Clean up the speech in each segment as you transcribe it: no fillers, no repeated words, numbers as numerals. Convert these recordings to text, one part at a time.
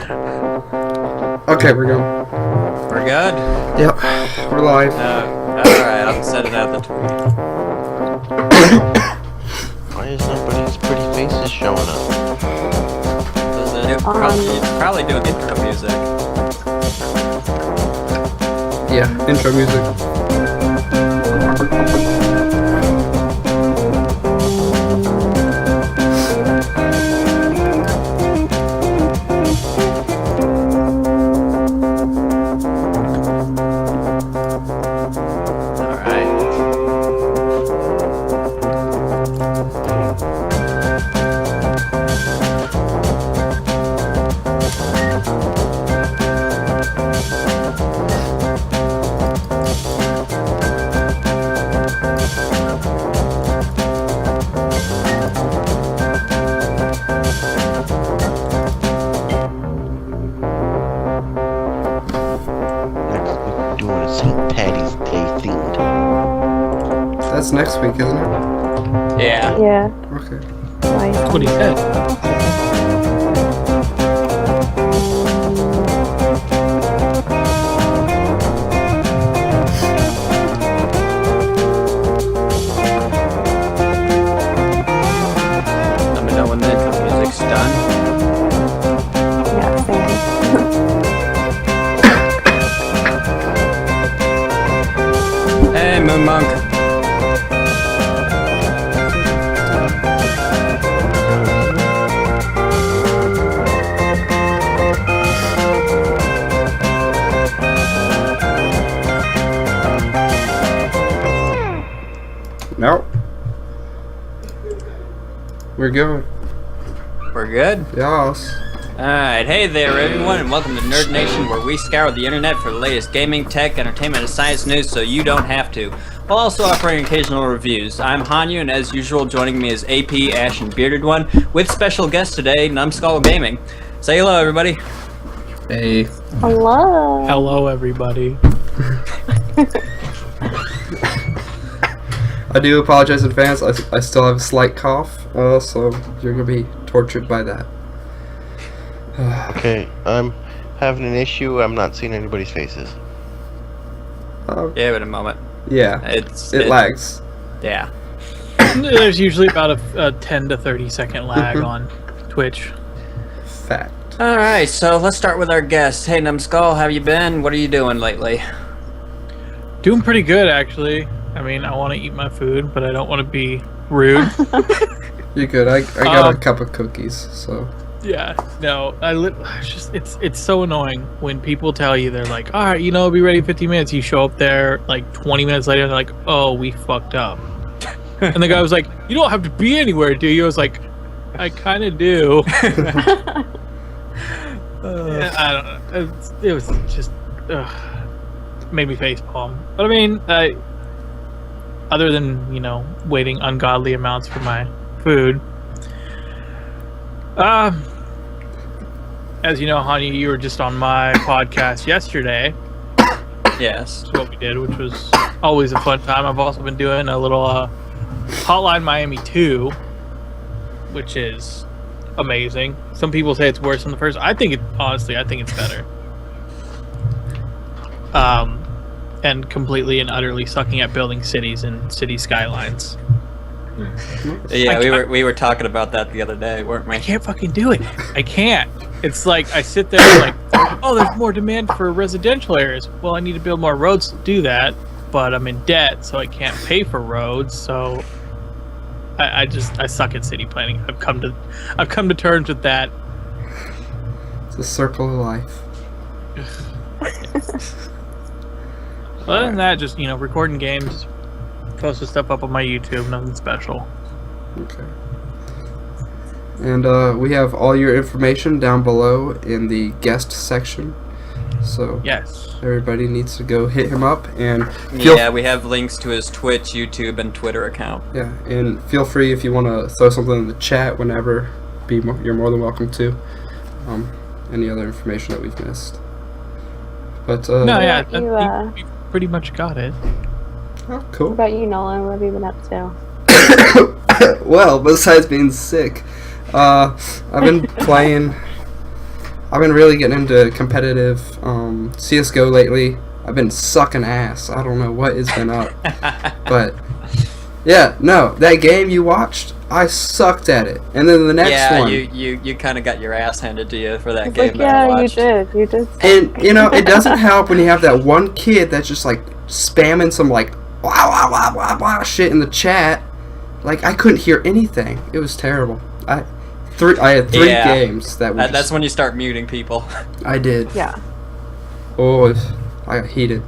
Okay, we're going. We're good? Yep, we're live. Alright, I'll set it out the tweet. Why is nobody's pretty faces showing up? Probably doing intro music. Yeah, intro music. That's next week, isn't it? Yeah. Yeah. Okay. That's what he said. Let me know when the intro music's done. Yeah, same. Hey, Moon Monk. Nope. We're good. We're good? Yes. Alright, hey there everyone, and welcome to Nerd Nation, where we scour the internet for the latest gaming, tech, entertainment, and science news so you don't have to, while also offering occasional reviews. I'm Hanyou, and as usual, joining me is AP, Ash, and Bearded One, with special guest today, Numskull Gaming. Say hello, everybody. Hey. Hello. Hello, everybody. I do apologize in advance. I still have a slight cough, so you're gonna be tortured by that. Okay, I'm having an issue. I'm not seeing anybody's faces. Give it a moment. Yeah. It lags. Yeah. There's usually about a 10 to 30 second lag on Twitch. Fact. Alright, so let's start with our guest. Hey, Numskull, how you been? What are you doing lately? Doing pretty good, actually. I mean, I want to eat my food, but I don't want to be rude. You're good. I got a cup of cookies, so. Yeah, no, it's so annoying when people tell you they're like, all right, it'll be ready in 15 minutes. You show up there like 20 minutes later and they're like, oh, we fucked up. And the guy was like, you don't have to be anywhere, do you? I was like, I kind of do. Yeah, I don't know. It was just made me facepalm. But I mean, other than waiting ungodly amounts for my food. As you know, Hanyou, you were just on my podcast yesterday. Yes. That's what we did, which was always a fun time. I've also been doing a little Hotline Miami 2, which is amazing. Some people say it's worse than the first. Honestly, I think it's better. And completely and utterly sucking at building cities and city skylines. Yeah, we were talking about that the other day, weren't we? I can't fucking do it. I can't. It's like I sit there and like, oh, there's more demand for residential areas. Well, I need to build more roads to do that, but I'm in debt, so I can't pay for roads. So I suck at city planning. I've come to terms with that. It's a circle of life. Other than that, just recording games, posting stuff up on my YouTube, nothing special. Okay. And we have all your information down below in the guest section. So Yes. everybody needs to go hit him up and we have links to his Twitch, YouTube, and Twitter account. Yeah, and feel free if you want to throw something in the chat whenever. You're more than welcome to. Any other information that we've missed. But we pretty much got it. Oh, cool. What about you, Nolan? What have you been up to? Well, besides being sick, I've been playing I've been really getting into competitive CS:GO lately. I've been sucking ass. I don't know what has been up, but yeah, no, that game you watched, I sucked at it. And then the next one, you kind of got your ass handed to you for that It's game. like, that I yeah, watched. you did. and you know, it doesn't help when you have that one kid that's just like spamming some like blah blah blah blah blah shit in the chat. Like I couldn't hear anything. It was terrible. I had three games that were. That's when you start muting people. I did. Yeah. Oh, I got heated.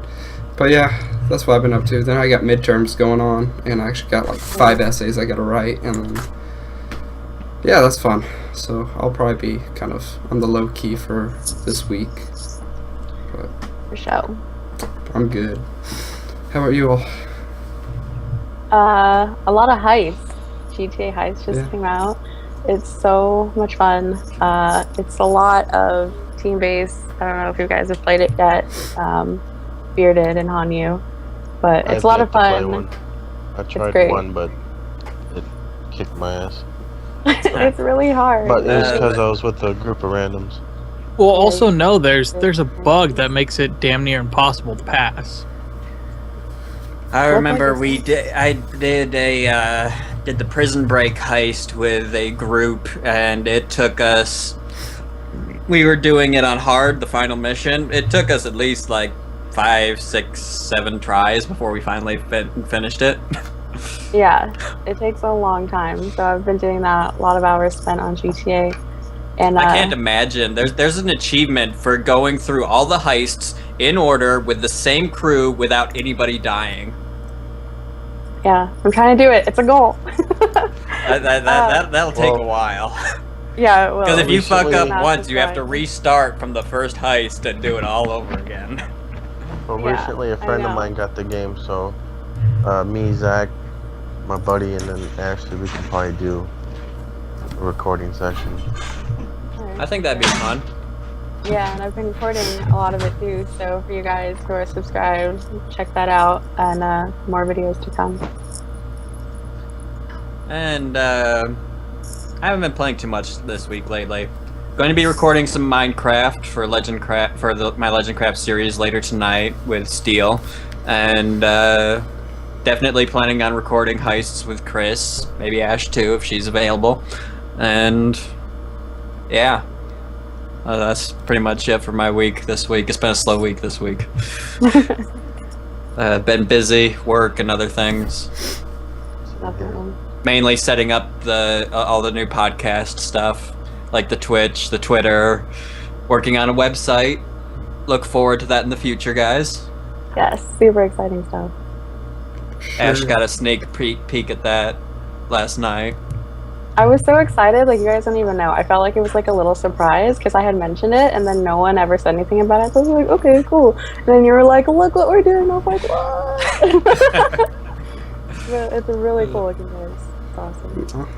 But yeah, that's what I've been up to. Then I got midterms going on, and I actually got like 5 essays I got to write, and then yeah, that's fun. So I'll probably be kind of on the low key for this week. But For sure. I'm good. How about you all? A lot of heists. GTA Heist just came out. It's so much fun. It's a lot of team-based. I don't know if you guys have played it yet. Bearded and Hanyou, but it's a lot of fun. I tried one, but it kicked my ass. It's really hard. But it was because I was with a group of randoms. Well, also know there's a bug that makes it damn near impossible to pass. I remember I did the Prison Break heist with a group, and it took us. We were doing it on hard, the final mission. It took us at least like 5, 6, 7 tries before we finally finished it. Yeah, it takes a long time. So I've been doing that. A lot of hours spent on GTA. And I can't imagine. There's an achievement for going through all the heists in order with the same crew without anybody dying. Yeah, I'm trying to do it. It's a goal. That'll take a while. Yeah, well. Because if you fuck up Not once, you have to surprised. restart from the first heist and do it all over again. Well, Yeah, recently a I friend of know. mine got the game, so me, Zach, my buddy, and then Ashley, we could probably do a recording session. I think that'd be fun. Yeah, and I've been recording a lot of it too. So for you guys who are subscribed, check that out, and more videos to come. And I haven't been playing too much this week lately. Going to be recording some Minecraft for my Legendcraft series later tonight with Steel, and definitely planning on recording heists with Chris, maybe Ash too if she's available, and yeah. That's pretty much it for my week this week. It's been a slow week this week. Been busy, work and other things. Definitely. Mainly setting up all the new podcast stuff, like the Twitch, the Twitter, working on a website. Look forward to that in the future, guys. Yes, super exciting stuff. Ash got a sneak peek at that last night. I was so excited, like you guys don't even know. I felt like it was like a little surprise because I had mentioned it and then no one ever said anything about it. So I was like, okay, cool. And then you were like, look what we're doing. I was like, what? But it's a really cool looking place. It's awesome.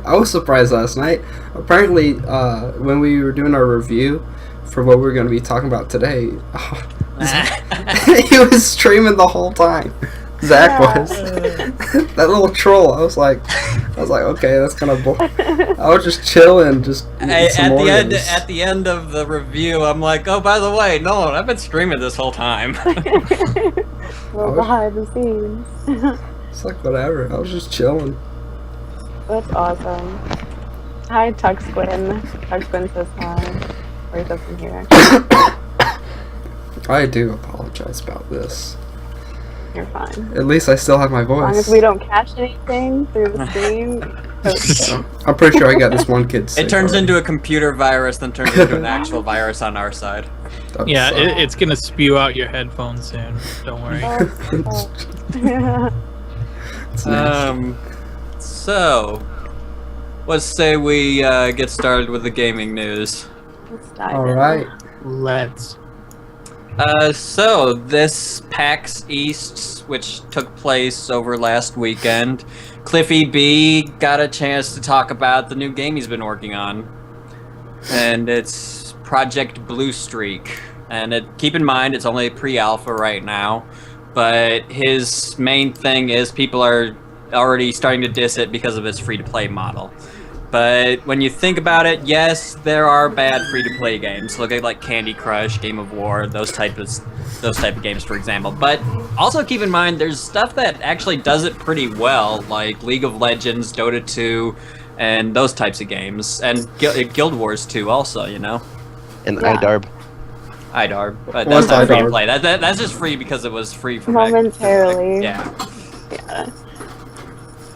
I was surprised last night. Apparently, when we were doing our review for what we were going to be talking about today, he was streaming the whole time. Zach was. That little troll. I was like, okay, that's kind of boring. I was just chilling, just eating some Oreos. At the end of the review, I'm like, oh, by the way, no, I've been streaming this whole time. Little behind the scenes. It's like whatever. I was just chilling. That's awesome. Hi, Tuxquin. Tuxquin says hi. Or he doesn't hear. I do apologize about this. You're fine. At least I still have my As long voice. as we don't catch anything through the stream. I'm pretty sure I got this one kid sick It turns already. into a computer virus, then turns into an actual virus on our side. That Yeah, sucks. it's gonna spew out your headphones soon. Don't worry. It's nasty. So, let's say we get started with the gaming news. Let's dive All in. right. Let's. So this PAX East, which took place over last weekend, Cliffy B got a chance to talk about the new game he's been working on, and it's Project Blue Streak. And keep in mind, it's only pre-alpha right now, but his main thing is people are already starting to diss it because of its free-to-play model. But when you think about it, yes, there are bad free-to-play games. Look at like Candy Crush, Game of War, those type of games, for example. But also keep in mind, there's stuff that actually does it pretty well, like League of Legends, Dota 2, and those types of games, and Guild Wars 2 also, you know. And Yeah. iDarb. iDarb, but What's that's not free to iDarb? play. That's just free because it was free for Momentarily. Yeah. Yeah.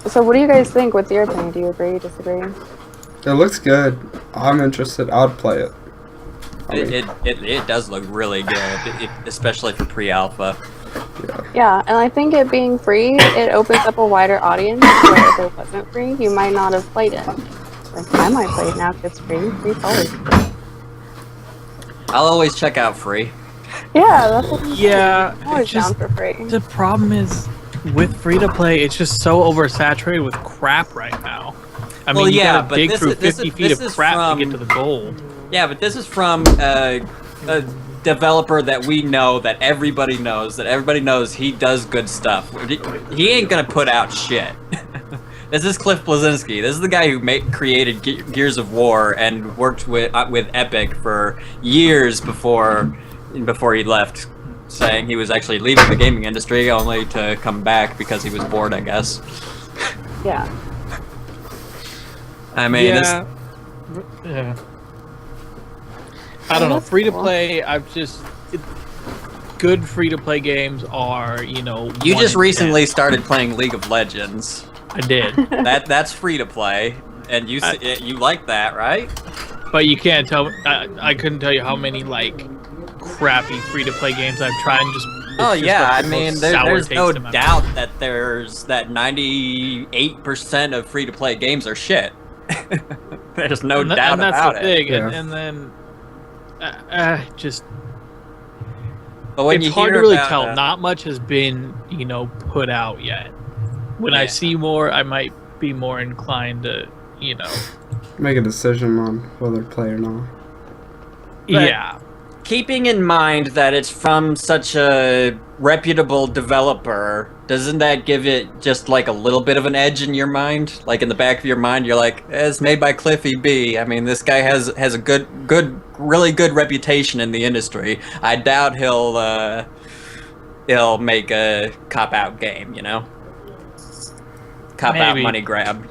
So what do you guys think? What's your opinion? Do you agree, disagree? It looks good. I'm interested. I'd play it. It does look really good, especially for pre-alpha. Yeah, and I think it being free, it opens up a wider audience where if it wasn't free, you might not have played it. Like, I might play it now if it's free. Free's always free. I'll always check out free. Yeah, that's what I'm Yeah, saying. I'm always it's just- down for free. The problem is with free to play, it's just so oversaturated with crap right now. I Well, mean, you yeah, gotta but dig this through is- this 50 is- feet this of is crap to get from- to the gold. Yeah, but this is from a developer that we know, that everybody knows he does good stuff. He ain't gonna put out shit. This is Cliff Bleszinski. This is the guy who created Gears of War and worked with Epic for years before he left, saying he was actually leaving the gaming industry only to come back because he was bored, I guess. Yeah. I mean, Yeah. I don't know. that's Free to cool. play, good free to play games are, you know. you 1 just in recently 10. started playing League of Legends. I did. That's free to play, and you like that, right? But you can't tell. I couldn't tell you how many like crappy free to play games I've tried. And just Oh it's just yeah, like I the mean, most there's sour no taste in my mouth. doubt that there's that 98% of free to play games are shit. There's no and doubt and that's about the it. thing. Yeah. And then just But when it's you hard hear to really about, tell. Not much has been put out yet. When I Yeah. see more, I might be more inclined to Make a decision on whether to play or not. yeah. keeping in mind that it's from such a reputable developer, doesn't that give it just like a little bit of an edge in your mind? Like in the back of your mind, you're like, it's made by Cliffy B. I mean, this guy has a really good reputation in the industry. I doubt he'll make a cop-out game, Cop-out Maybe. money grab,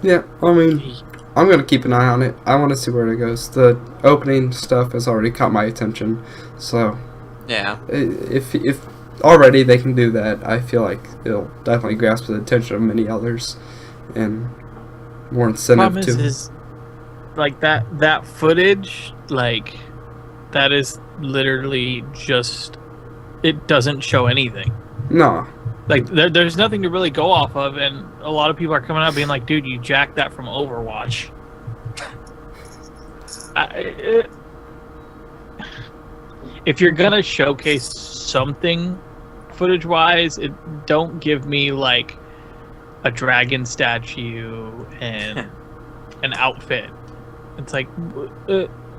Yeah, I mean, I'm gonna keep an eye on it. I want to see where it goes. The opening stuff has already caught my attention, so Yeah. if already they can do that, I feel like it'll definitely grasp the attention of many others, and more incentive Problem to. is like that footage, like that is literally just it doesn't show anything. No, Like there's nothing to really go off of, and a lot of people are coming out being like, "Dude, you jacked that from Overwatch." If you're gonna showcase something footage-wise, don't give me like a dragon statue and an outfit. It's like,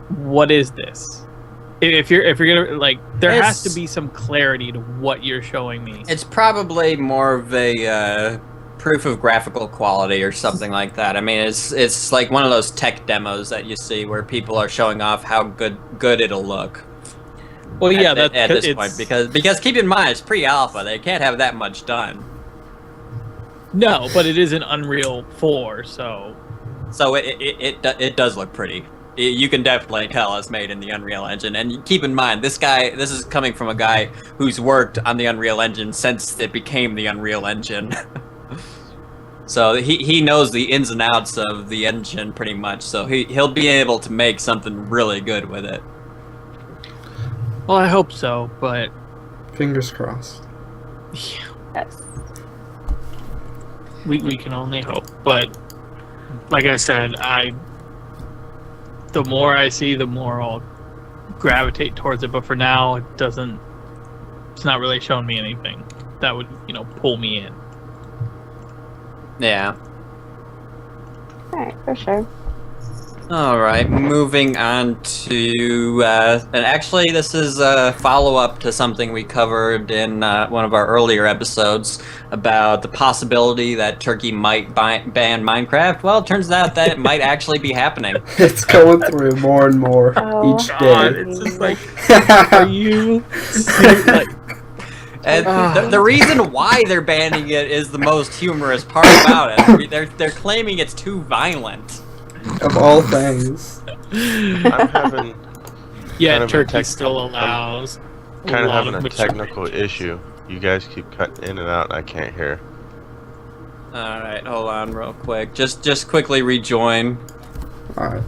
what is this? If you're gonna like, there has to be some clarity to what you're showing me. It's probably more of a proof of graphical quality or something like that. I mean, it's like one of those tech demos that you see where people are showing off how good it'll look. Well, yeah, at this point, because keep in mind it's pre-alpha. They can't have that much done. No, but it is an Unreal 4, so it does look pretty. You can definitely tell it's made in the Unreal Engine. And keep in mind, this is coming from a guy who's worked on the Unreal Engine since it became the Unreal Engine. So he knows the ins and outs of the engine pretty much. So he'll be able to make something really good with it. well, I hope so, but fingers crossed. Yes. we can only hope. But like I said, the more I see, the more I'll gravitate towards it. But for now, it's not really showing me anything that would, pull me in. Yeah. Alright, for sure. All right, moving on to, and actually this is a follow-up to something we covered in one of our earlier episodes about the possibility that Turkey might ban Minecraft. Well, it turns out that it might actually be happening. It's going through more and more Oh, each God, day. it's just like, are you serious? Like, And the reason why they're banning it is the most humorous part about it. They're claiming it's too violent. Of all things. I'm having yeah, kind of a Turkey still allows. kind of lot having a mature- technical issue. You guys keep cutting in and out. I can't hear. All right, hold on real quick. Just quickly rejoin. Alright.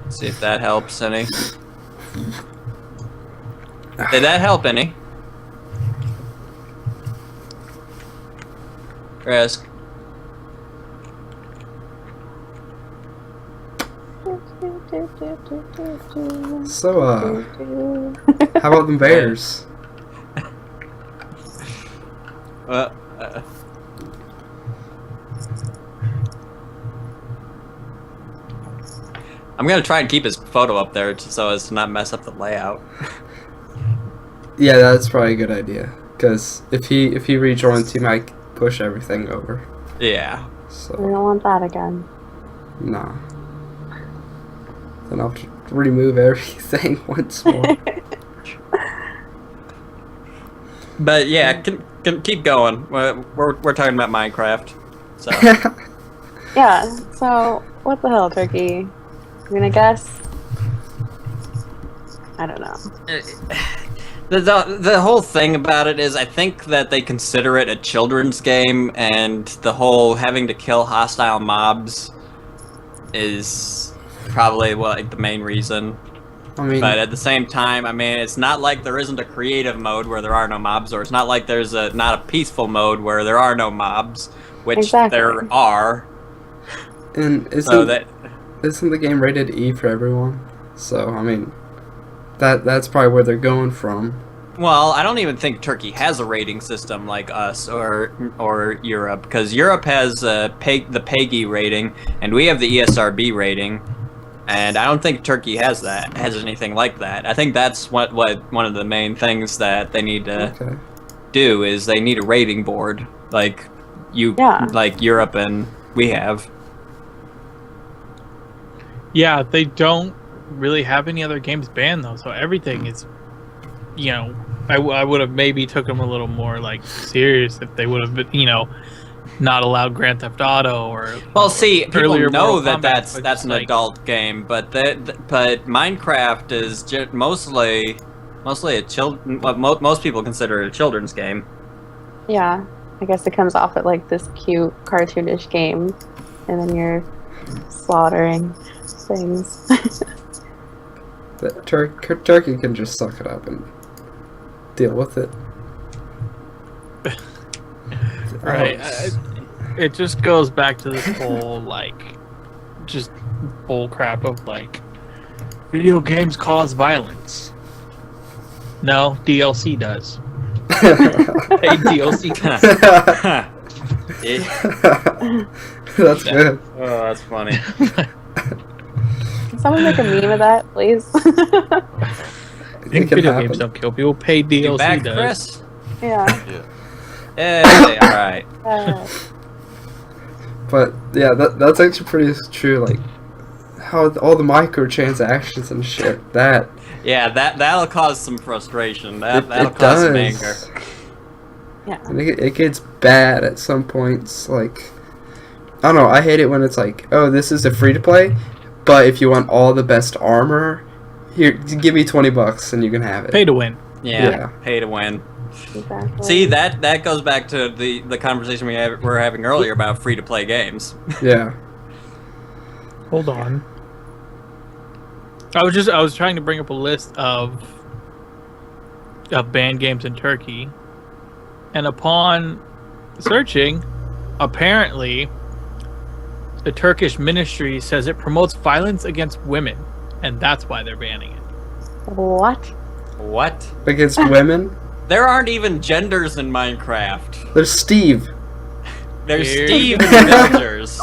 See if that helps any. Did that help any? Chris. So, how about them Bears? Uh, I'm gonna try and keep his photo up there so as to not mess up the layout. Yeah, that's probably a good idea. Because if he rejoins, he might push everything over. Yeah. We So, don't want that again. nah. Then I'll have to remove everything once more. But yeah, can keep going. We're talking about Minecraft. So Yeah, so what the hell, Turkey? I'm gonna guess. I don't know. the whole thing about it is I think that they consider it a children's game, and the whole having to kill hostile mobs is probably like the main reason. I mean, But at the same time, I mean, it's not like there isn't a creative mode where there are no mobs, or it's not like there's not a peaceful mode where there are no mobs, which Exactly. there are. and So isn't the game rated E for everyone? So, I mean, that's probably where they're going from. well, I don't even think Turkey has a rating system like us or Europe, because Europe has the PEGI rating, and we have the ESRB rating. And I don't think Turkey has anything like that. I think that's what one of the main things that they need to Okay. do is they need a rating board like like Europe and we have. Yeah, they don't really have any other games banned though, so everything is, you know, I would have maybe took them a little more like serious if they would have been, you know, not allowed Grand Theft Auto or. Well, see, people earlier know Mortal that Kombat, but that's an like- adult game, but but Minecraft is mostly what most people consider a children's game. Yeah, I guess it comes off at like this cute cartoonish game, and then you're slaughtering things. But Turkey can just suck it up and deal with it. Right. It just goes back to this whole like, just bull crap of like, video games cause violence. No, DLC does. Hey, DLC does. That's good. Oh, that's funny. Can someone make a meme of that, please? It think can video happen. games don't kill people. Pay DLC You back, does. Chris? Yeah. Hey, all right. But yeah, that's actually pretty true. Like how all the microtransactions and shit. That Yeah, that'll cause some frustration. That'll it cause some does. anger. Yeah. I think it gets bad at some points. Like I don't know. I hate it when it's like, oh, this is a free to play, but if you want all the best armor, here, give me $20 and you can have it. Pay to win. Yeah, pay to win. Exactly. See, that goes back to the conversation we were having earlier about free to play games. Yeah. Hold on. I was trying to bring up a list of banned games in Turkey, and upon searching, apparently the Turkish ministry says it promotes violence against women, and that's why they're banning it. What? What? Against women. There aren't even genders in Minecraft. There's Steve. There's Here Steve you and the villagers.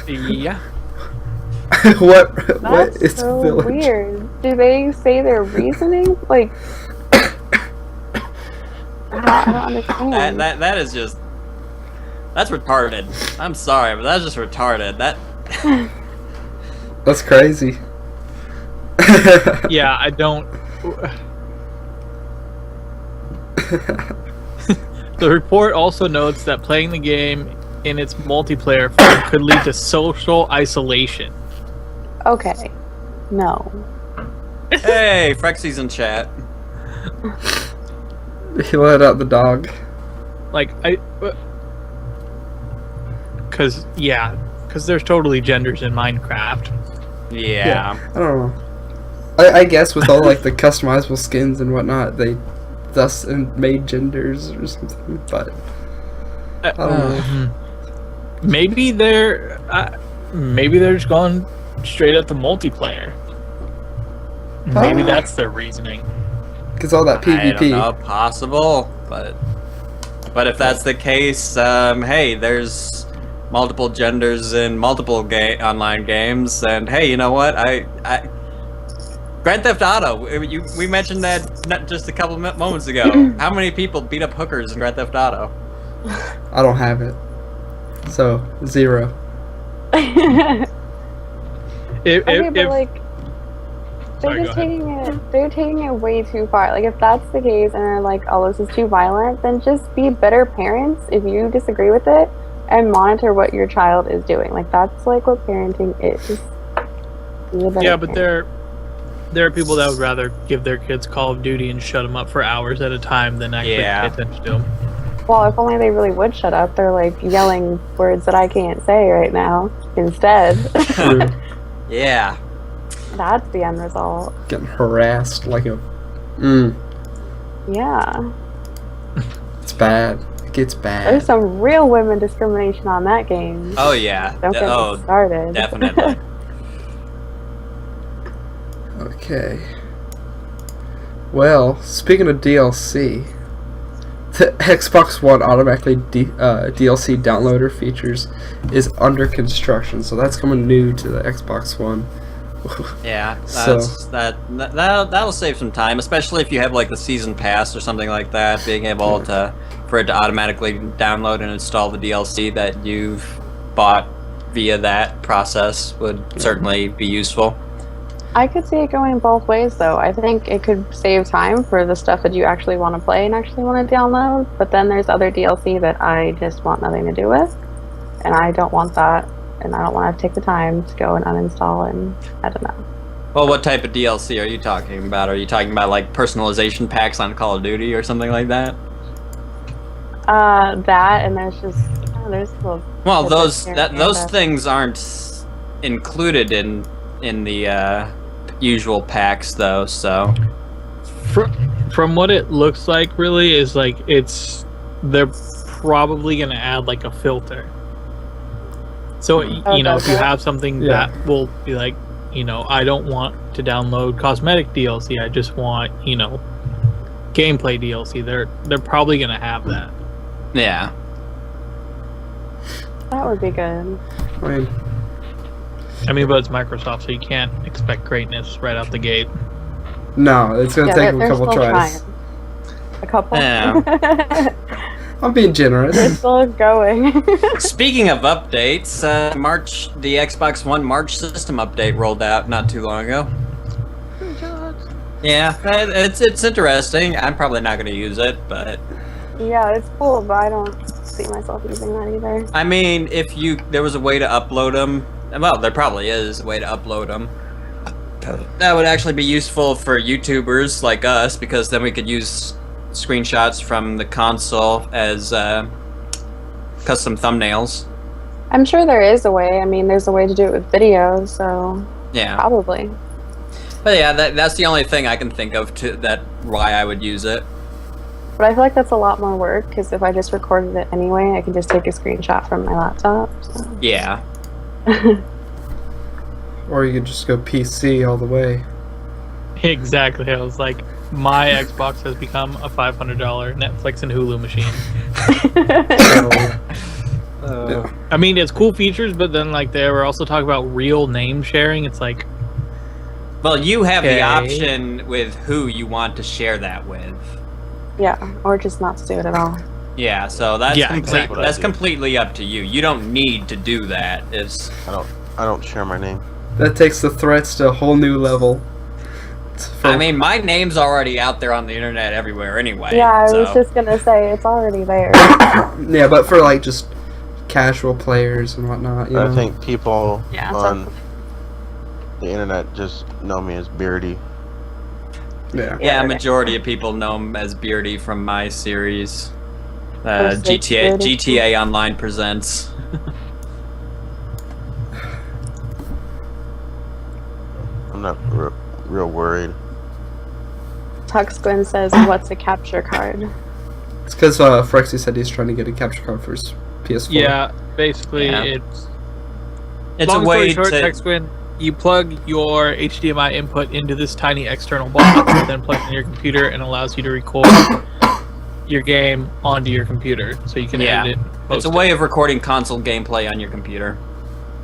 Yeah. what That's is so village? weird. Do they say their reasoning? Like, I don't understand. That is just... That's retarded. I'm sorry, but that's just retarded. That's crazy. Yeah, I don't. The report also notes that playing the game in its multiplayer form could lead to social isolation. Okay. No. Hey, Frexy's in chat. He let out the dog. Like, because there's totally genders in Minecraft. Yeah. I don't know. I guess with all like the customizable skins and whatnot, they thus made genders or something. But I don't know. Maybe they're just going straight at the multiplayer. Maybe that's their reasoning. Because all that PvP. I don't know, possible, but if that's the case, hey, there's multiple genders in multiple online games, and hey, you know what? Grand Theft Auto. We mentioned that not just a couple moments ago. How many people beat up hookers in Grand Theft Auto? I don't have it, so 0. Okay, but like, they're Sorry, just go ahead. they're taking it way too far. Like, if that's the case and they're like, oh, this is too violent, then just be better parents if you disagree with it and monitor what your child is doing. Like, that's like what parenting is. Be a better Yeah, but parent. there are people that would rather give their kids Call of Duty and shut them up for hours at a time than actually Yeah. pay attention to them. Well, if only they really would shut up. They're like yelling words that I can't say right now instead. True. Yeah. That's the end result. Getting harassed like a. Yeah. It's bad. It gets bad. There's some real women discrimination on that game. Oh yeah. Don't get me started. Definitely. Okay. Well, speaking of DLC, the Xbox One automatically DLC downloader features is under construction, so that's coming new to the Xbox One. Yeah, So- that'll save some time, especially if you have like the season pass or something like that. Being able for it to automatically download and install the DLC that you've bought via that process would certainly be useful. I could see it going both ways, though. I think it could save time for the stuff that you actually want to play and actually want to download, but then there's other DLC that I just want nothing to do with, and I don't want that, and I don't want to take the time to go and uninstall, and I don't know. Well, what type of DLC are you talking about? Are you talking about like personalization packs on Call of Duty or something like that? That, and there's just, there's little... Well, tidbits those here and those there. things aren't included in the usual packs though, so From what it looks like, really, is like they're probably gonna add like a filter. So you know, if you have something Yeah. that will be like, you know, I don't want to download cosmetic DLC. I just want, you know, gameplay DLC. They're probably gonna have that. yeah. That would be good. I mean, But it's Microsoft, so you can't expect greatness right out the gate. no, it's gonna take them a they're couple still tries. trying. A couple? Yeah. I'm being generous. They're still going. Speaking of updates, the Xbox One March system update rolled out not too long ago. Yeah, it's interesting. I'm probably not going to use it, but Yeah, it's cool, but I don't see myself using that either. I mean, if there was a way to upload them, well, there probably is a way to upload them. That would actually be useful for YouTubers like us, because then we could use screenshots from the console as custom thumbnails. I'm sure there is a way. I mean, there's a way to do it with videos, so Yeah, probably. but yeah, that's the only thing I can think of why I would use it. But I feel like that's a lot more work, because if I just recorded it anyway, I can just take a screenshot from my laptop. So. Yeah. Or you could just go PC all the way. Exactly. I was like, my Xbox has become a $500 Netflix and Hulu machine. So, Yeah. I mean, it's cool features, but then like they were also talking about real name sharing. It's like, Well, you have Okay. the option with who you want to share that with. Yeah, or just not to do it at all. Yeah, so that's Yeah, exactly. that's completely up to you. You don't need to do that. It's I don't share my name. That takes the threats to a whole new level. I mean, my name's already out there on the internet everywhere anyway. Yeah, I was so. just gonna say it's already there. yeah, but for like just casual players and whatnot, you know. I think people Yeah, it's on the internet just know me as Beardy. Yeah. Yeah, a majority of people know him as Beardy from my series. Or Snake GTA Beardy. GTA Online presents. I'm not real worried. Tuxquin says, "What's a capture card?" It's because Frexy said he's trying to get a capture card for his PS4. yeah, basically Yeah. it's a long way story short, to. TechSquin, you plug your HDMI input into this tiny external box that then plugs in your computer and allows you to record your game onto your computer, so you can Yeah. edit it. and It's a post way of recording console gameplay on your computer.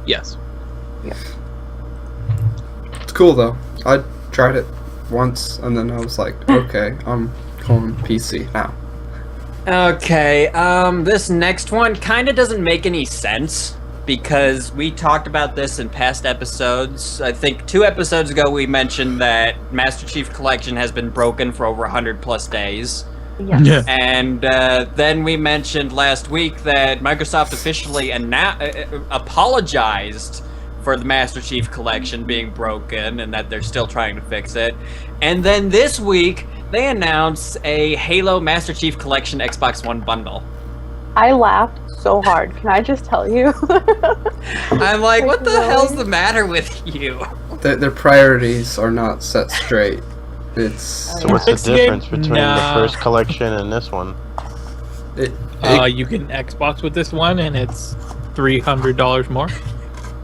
it. Yes. It's cool though. I tried it once and then I was like, okay, I'm going PC now. Okay, this next one kind of doesn't make any sense because we talked about this in past episodes. I think 2 episodes ago we mentioned that Master Chief Collection has been broken for over 100+ days. Yes. And then we mentioned last week that Microsoft officially apologized for the Master Chief Collection being broken and that they're still trying to fix it. And then this week, they announced a Halo Master Chief Collection Xbox One bundle. I laughed so hard. Can I just tell you? I'm like, what the Really? hell's the matter with you? Their priorities are not set straight. It's So what's the Fix the game? difference between Nah. the first collection and this one? it, You can Xbox with this one, and it's $300 more.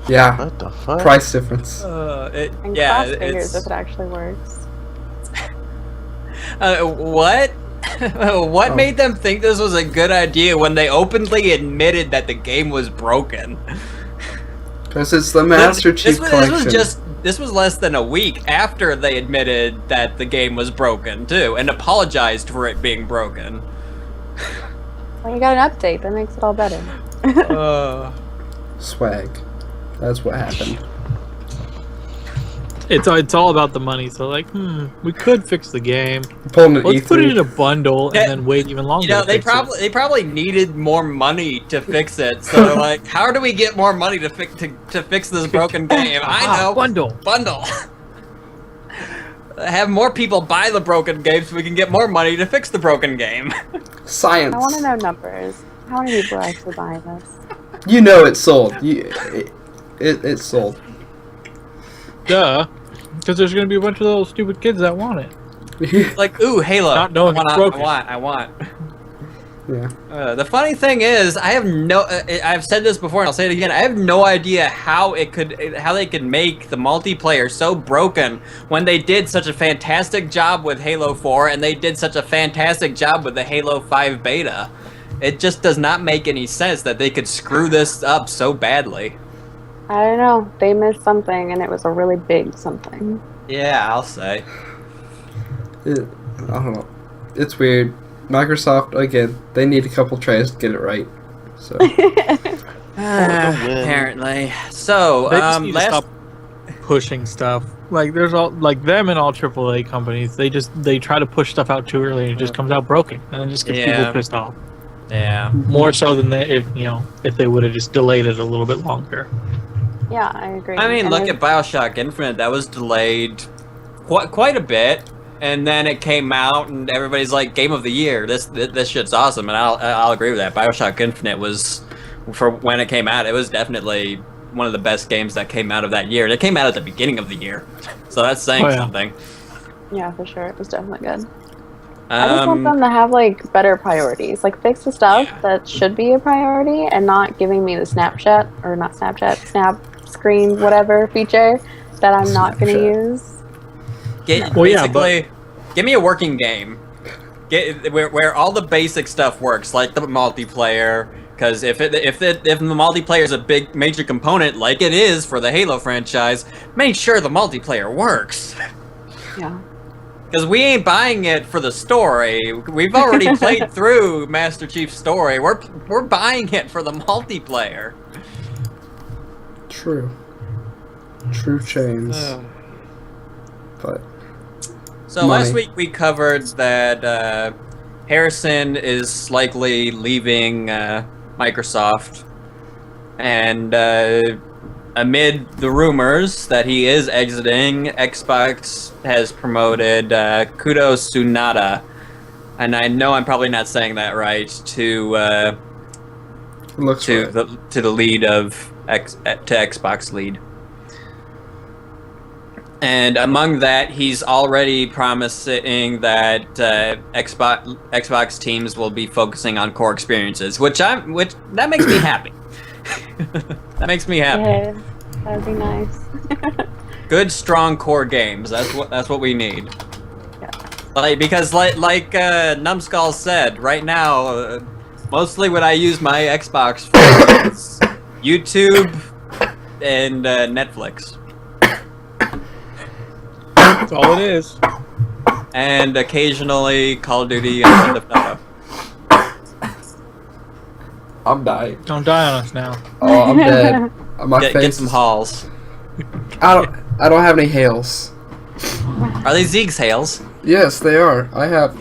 yeah, What the fuck? price difference. And Yeah, cross fingers it's if it actually works. what? What Oh. made them think this was a good idea when they openly admitted that the game was broken? Because it's the Master Chief Collection. This was less than a week after they admitted that the game was broken too, and apologized for it being broken. Well, you got an update that makes it all better. Swag. That's what happened. It's all about the money. So like, we could fix the game. Pulling an Let's E3. put it in a bundle Yeah. and then wait even longer. You know, to they fix it. probably needed more money to fix it. So they're like, how do we get more money to fix this broken game? I know. Bundle. Have more people buy the broken game so we can get more money to fix the broken game. Science. I want to know numbers. How many people are actually buying this? You know it's sold. It's sold. Duh. Because there's gonna be a bunch of little stupid kids that want it. Like, ooh, Halo. Not knowing it's broken. I want. Yeah. The funny thing is, I've said this before and I'll say it again. I have no idea how they could make the multiplayer so broken when they did such a fantastic job with Halo 4 and they did such a fantastic job with the Halo 5 beta. It just does not make any sense that they could screw this up so badly. I don't know. They missed something, and it was a really big something. Yeah, I'll say. I don't know. It's weird. Microsoft, again, they need a couple tries to get it right. So Apparently. So, They just need to last stop pushing stuff. Like there's all like them and all AAA companies. They try to push stuff out too early and it just comes out broken and it just gets Yeah. people pissed off. yeah. More so than if they would have just delayed it a little bit longer. Yeah, I agree. I mean, And look there's- at BioShock Infinite. That was delayed quite a bit, and then it came out, and everybody's like, "Game of the Year! This shit's awesome!" And I'll agree with that. BioShock Infinite was, for when it came out, it was definitely one of the best games that came out of that year. And it came out at the beginning of the year, so that's saying Oh, yeah. something. Yeah, for sure. It was definitely good. I just want them to have better priorities. Like fix the stuff that should be a priority and not giving me the Snap screen, whatever feature that I'm not going to use. Basically, give me a working game. Where all the basic stuff works, like the multiplayer, Because if the multiplayer is a big major component, like it is for the Halo franchise, make sure the multiplayer works. Yeah. Because we ain't buying it for the story. We've already played through Master Chief's story. We're buying it for the multiplayer. True. True chains. But So money. last week we covered that Harrison is likely leaving Microsoft, and amid the rumors that he is exiting, Xbox has promoted Kudo Tsunada, and I know I'm probably not saying that right, to looks right. the lead of to Xbox lead. And among that, he's already promising that Xbox teams will be focusing on core experiences, which that makes me happy. That makes me happy. Yeah, that'd be nice. Good, strong core games. That's what we need. Yeah. Because Numskull said, right now, mostly what I use my Xbox for is YouTube and Netflix. That's all it is. And occasionally Call of Duty and Grand Theft Auto. I'm dying. Don't die on us now. Oh, I'm dead. My Get face. some hauls. I don't have any hails. Are they Zeke's hails? Yes, they are. I have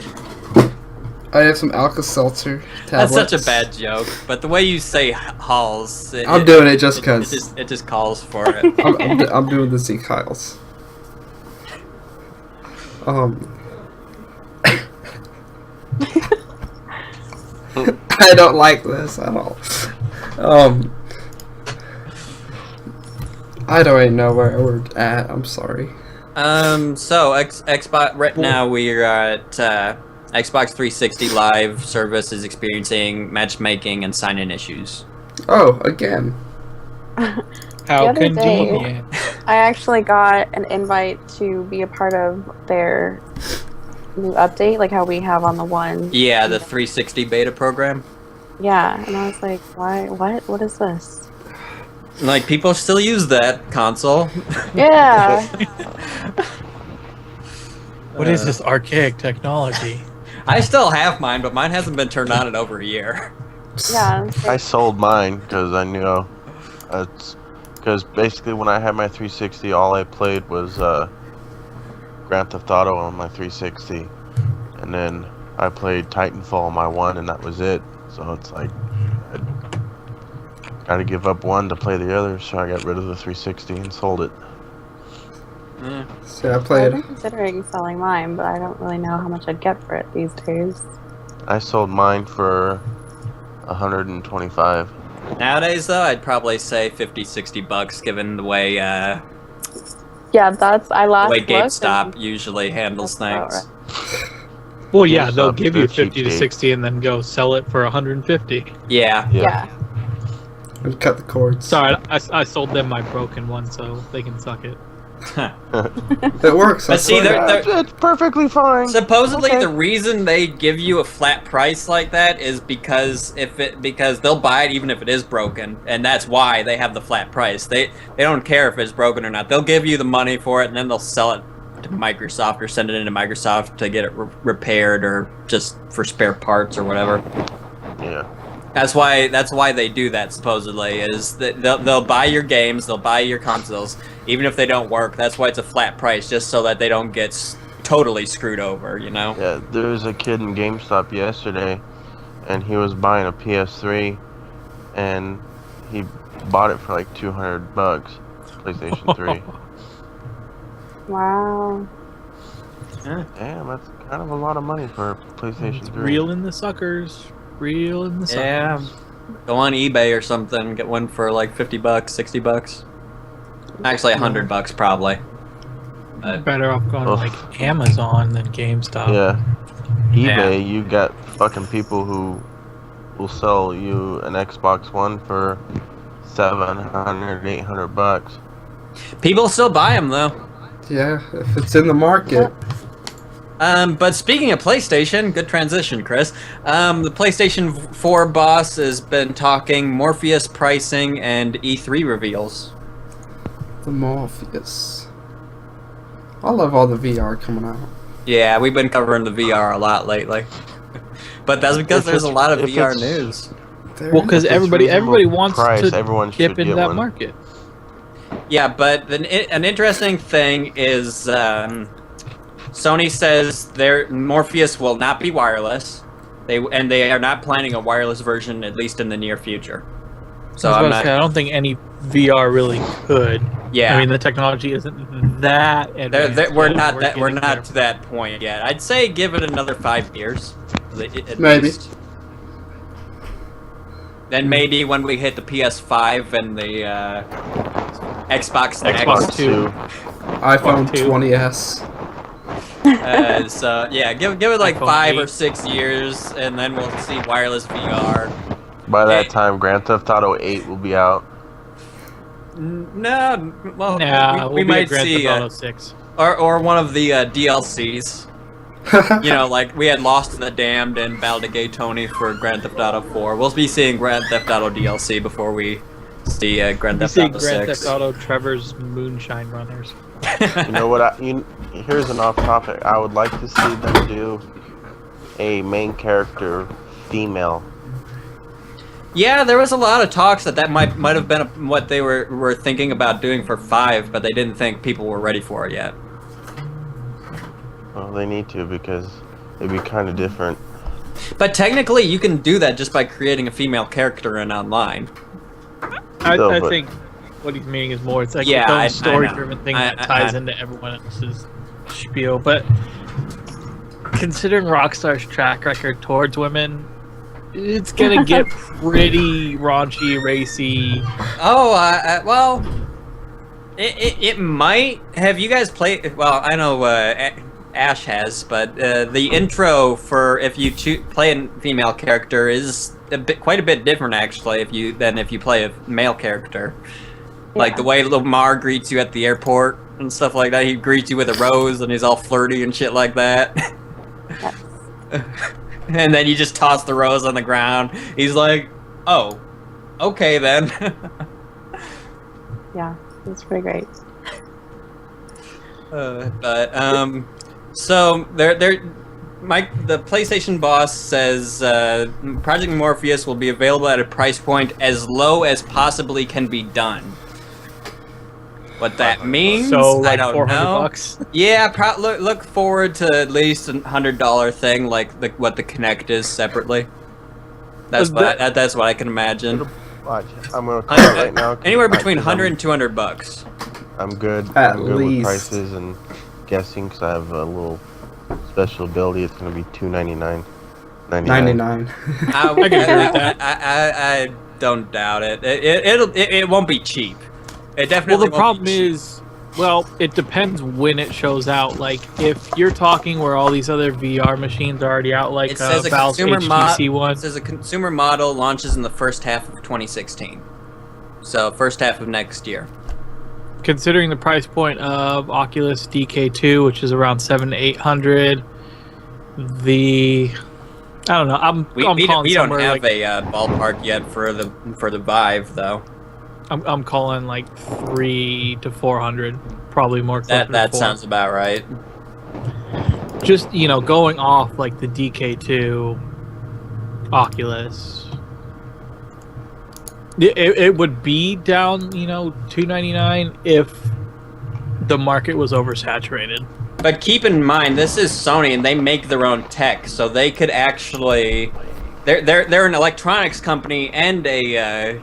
some Alka-Seltzer tablets. That's such a bad joke, but the way you say hauls, I'm doing it just because. it just calls for it. I'm doing the Zeke Hiles. I don't like this at all. I don't even know where we're at. I'm sorry. So Xbox right now we're at Xbox 360 Live service is experiencing matchmaking and sign-in issues. Oh, again. How other day- convenient. I actually got an invite to be a part of their new update, like how we have on the one. Yeah, the 360 beta program. Yeah, and I was like, why? What is this? Like, people still use that console. Yeah. What is this archaic technology? I still have mine, but mine hasn't been turned on in over a year. Yeah. It's I like, sold mine because I knew because basically when I had my 360, all I played was Grand Theft Auto on my 360, and then I played Titanfall on my one, and that was it. So it's like I got to give up one to play the other, so I got rid of the 360 and sold it. See, I I've played. been considering selling mine, but I don't really know how much I'd get for it these days. I sold mine for 125. Nowadays, though, I'd probably say $50-$60, given the way Yeah, I last the way looked GameStop and usually handles that's things. about Well, yeah, they'll GameStop's give you a 50 to cheapskate. 60 and then go sell it for 150. Yeah. Yeah. And cut the cords. Sorry, I sold them my broken one, so they can suck it. It works. But see, they're It's perfectly fine. supposedly Okay. the reason they give you a flat price like that is because because they'll buy it even if it is broken, and that's why they have the flat price. They don't care if it's broken or not. They'll give you the money for it, and then they'll sell it to Microsoft or send it into Microsoft to get it repaired or just for spare parts or whatever. Yeah. That's why they do that, supposedly, is that they'll buy your games, they'll buy your consoles, even if they don't work. That's why it's a flat price, just so that they don't get totally screwed over, you know? Yeah, there was a kid in GameStop yesterday, and he was buying a PS3, and he bought it for like $200, PlayStation 3. Wow. Damn, that's kind of a lot of money for a PlayStation 3. Reeling the suckers. Reeling the suckers. Yeah. Go on eBay or something, get one for like $50, $60. Actually, $100 probably. Better off going to Ugh. like Amazon than GameStop. Yeah. eBay, Yeah. you got fucking people who will sell you an Xbox One for $700, $800. People still buy them though. Yeah, if it's in the market. But speaking of PlayStation, good transition, Chris. The PlayStation 4 boss has been talking Morpheus pricing and E3 reveals. The Morpheus. I love all the VR coming out. Yeah, we've been covering the VR a lot lately. But that's because there's a lot of VR news. Well, because everybody wants price, to everyone should dip into get that one. market. Yeah, but an interesting thing is Sony says their Morpheus will not be wireless. They are not planning a wireless version, at least in the near future. So I don't think any VR really could. Yeah, I mean the technology isn't that advanced. we're not to that point yet. I'd say give it another 5 years, at Maybe. least. Then maybe when we hit the PS5 and the Xbox Xbox Next. 2. iPhone 2. 20s. So yeah, give it like iPhone 5 8. or 6 years, and then we'll see wireless VR. By that time, Grand Theft Auto 8 will be out. No, well, Nah, we we'll might be at Grand see, Theft Auto 6. or one of the DLCs. You know, like we had Lost in the Damned and Battle to Gay Tony for Grand Theft Auto 4. We'll be seeing Grand Theft Auto DLC before we see Grand Theft Auto 6. Grand Theft Auto Trevor's Moonshine Runners. You know what? Here's an off topic. I would like to see them do a main character female. Yeah, there was a lot of talks that might have been what they were thinking about doing for 5, but they didn't think people were ready for it yet. Well, they need to because it'd be kind of different. But technically, you can do that just by creating a female character in online. I think what he's meaning is more. It's like its own story-driven thing that ties into everyone else's spiel. But considering Rockstar's track record towards women, it's gonna get pretty raunchy, racy. Oh, well, it might. Have you guys played? Well, I know Ash has, but the intro for if you play a female character is quite a bit different actually than if you play a male character. Yeah. Like the way Lamar greets you at the airport and stuff like that. He greets you with a rose and he's all flirty and shit like that. Yes. And then you just toss the rose on the ground. He's like, "Oh, okay then." Yeah, it's pretty great. So the PlayStation boss says Project Morpheus will be available at a price point as low as possibly can be done. What that means, so like I don't know. $400. Yeah, look forward to at least $100 thing, like what the Kinect is separately. That's what I can imagine. Watch, I'm gonna call it right now. Anywhere between $100 and $200. I'm good. At I'm good least. with prices and guessing because I have a little special ability. It's gonna be $2.99. 99. I don't doubt it. It won't be cheap. It definitely. Well, the problem is, it depends when it shows out. Like, if you're talking where all these other VR machines are already out, like Valve's HTC one. It says a consumer model launches in the first half of 2016. So first half of next year. Considering the price point of Oculus DK2, which is around $700 to $800, I don't know. We don't have a ballpark yet for the Vive though. I'm calling like $300 to $400, probably more. That sounds about right. Just going off like the DK2 Oculus, it would be down $299 if the market was oversaturated. But keep in mind, this is Sony, and they make their own tech, so they could actually. They're an electronics company and a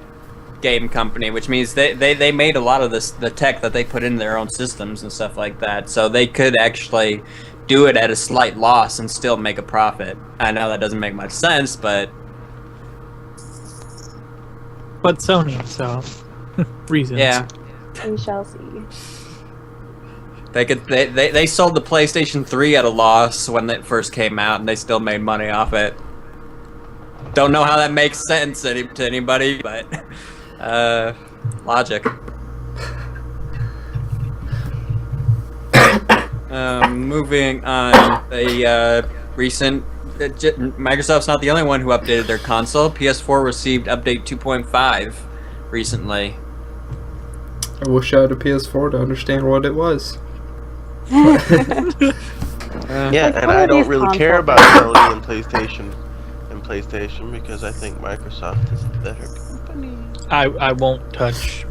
game company, which means they made a lot of the tech that they put in their own systems and stuff like that. So they could actually do it at a slight loss and still make a profit. I know that doesn't make much sense, but Sony, so reasons. Yeah, We shall see. They sold the PlayStation 3 at a loss when it first came out, and they still made money off it. Don't know how that makes sense to anybody, but logic. Moving on, Microsoft's not the only one who updated their console. PS4 received update 2.5 recently. I wish I had a PS4 to understand what it was. Yeah, Like, and what I are don't these really care about Sony and PlayStation because I think Microsoft is the better company. I won't touch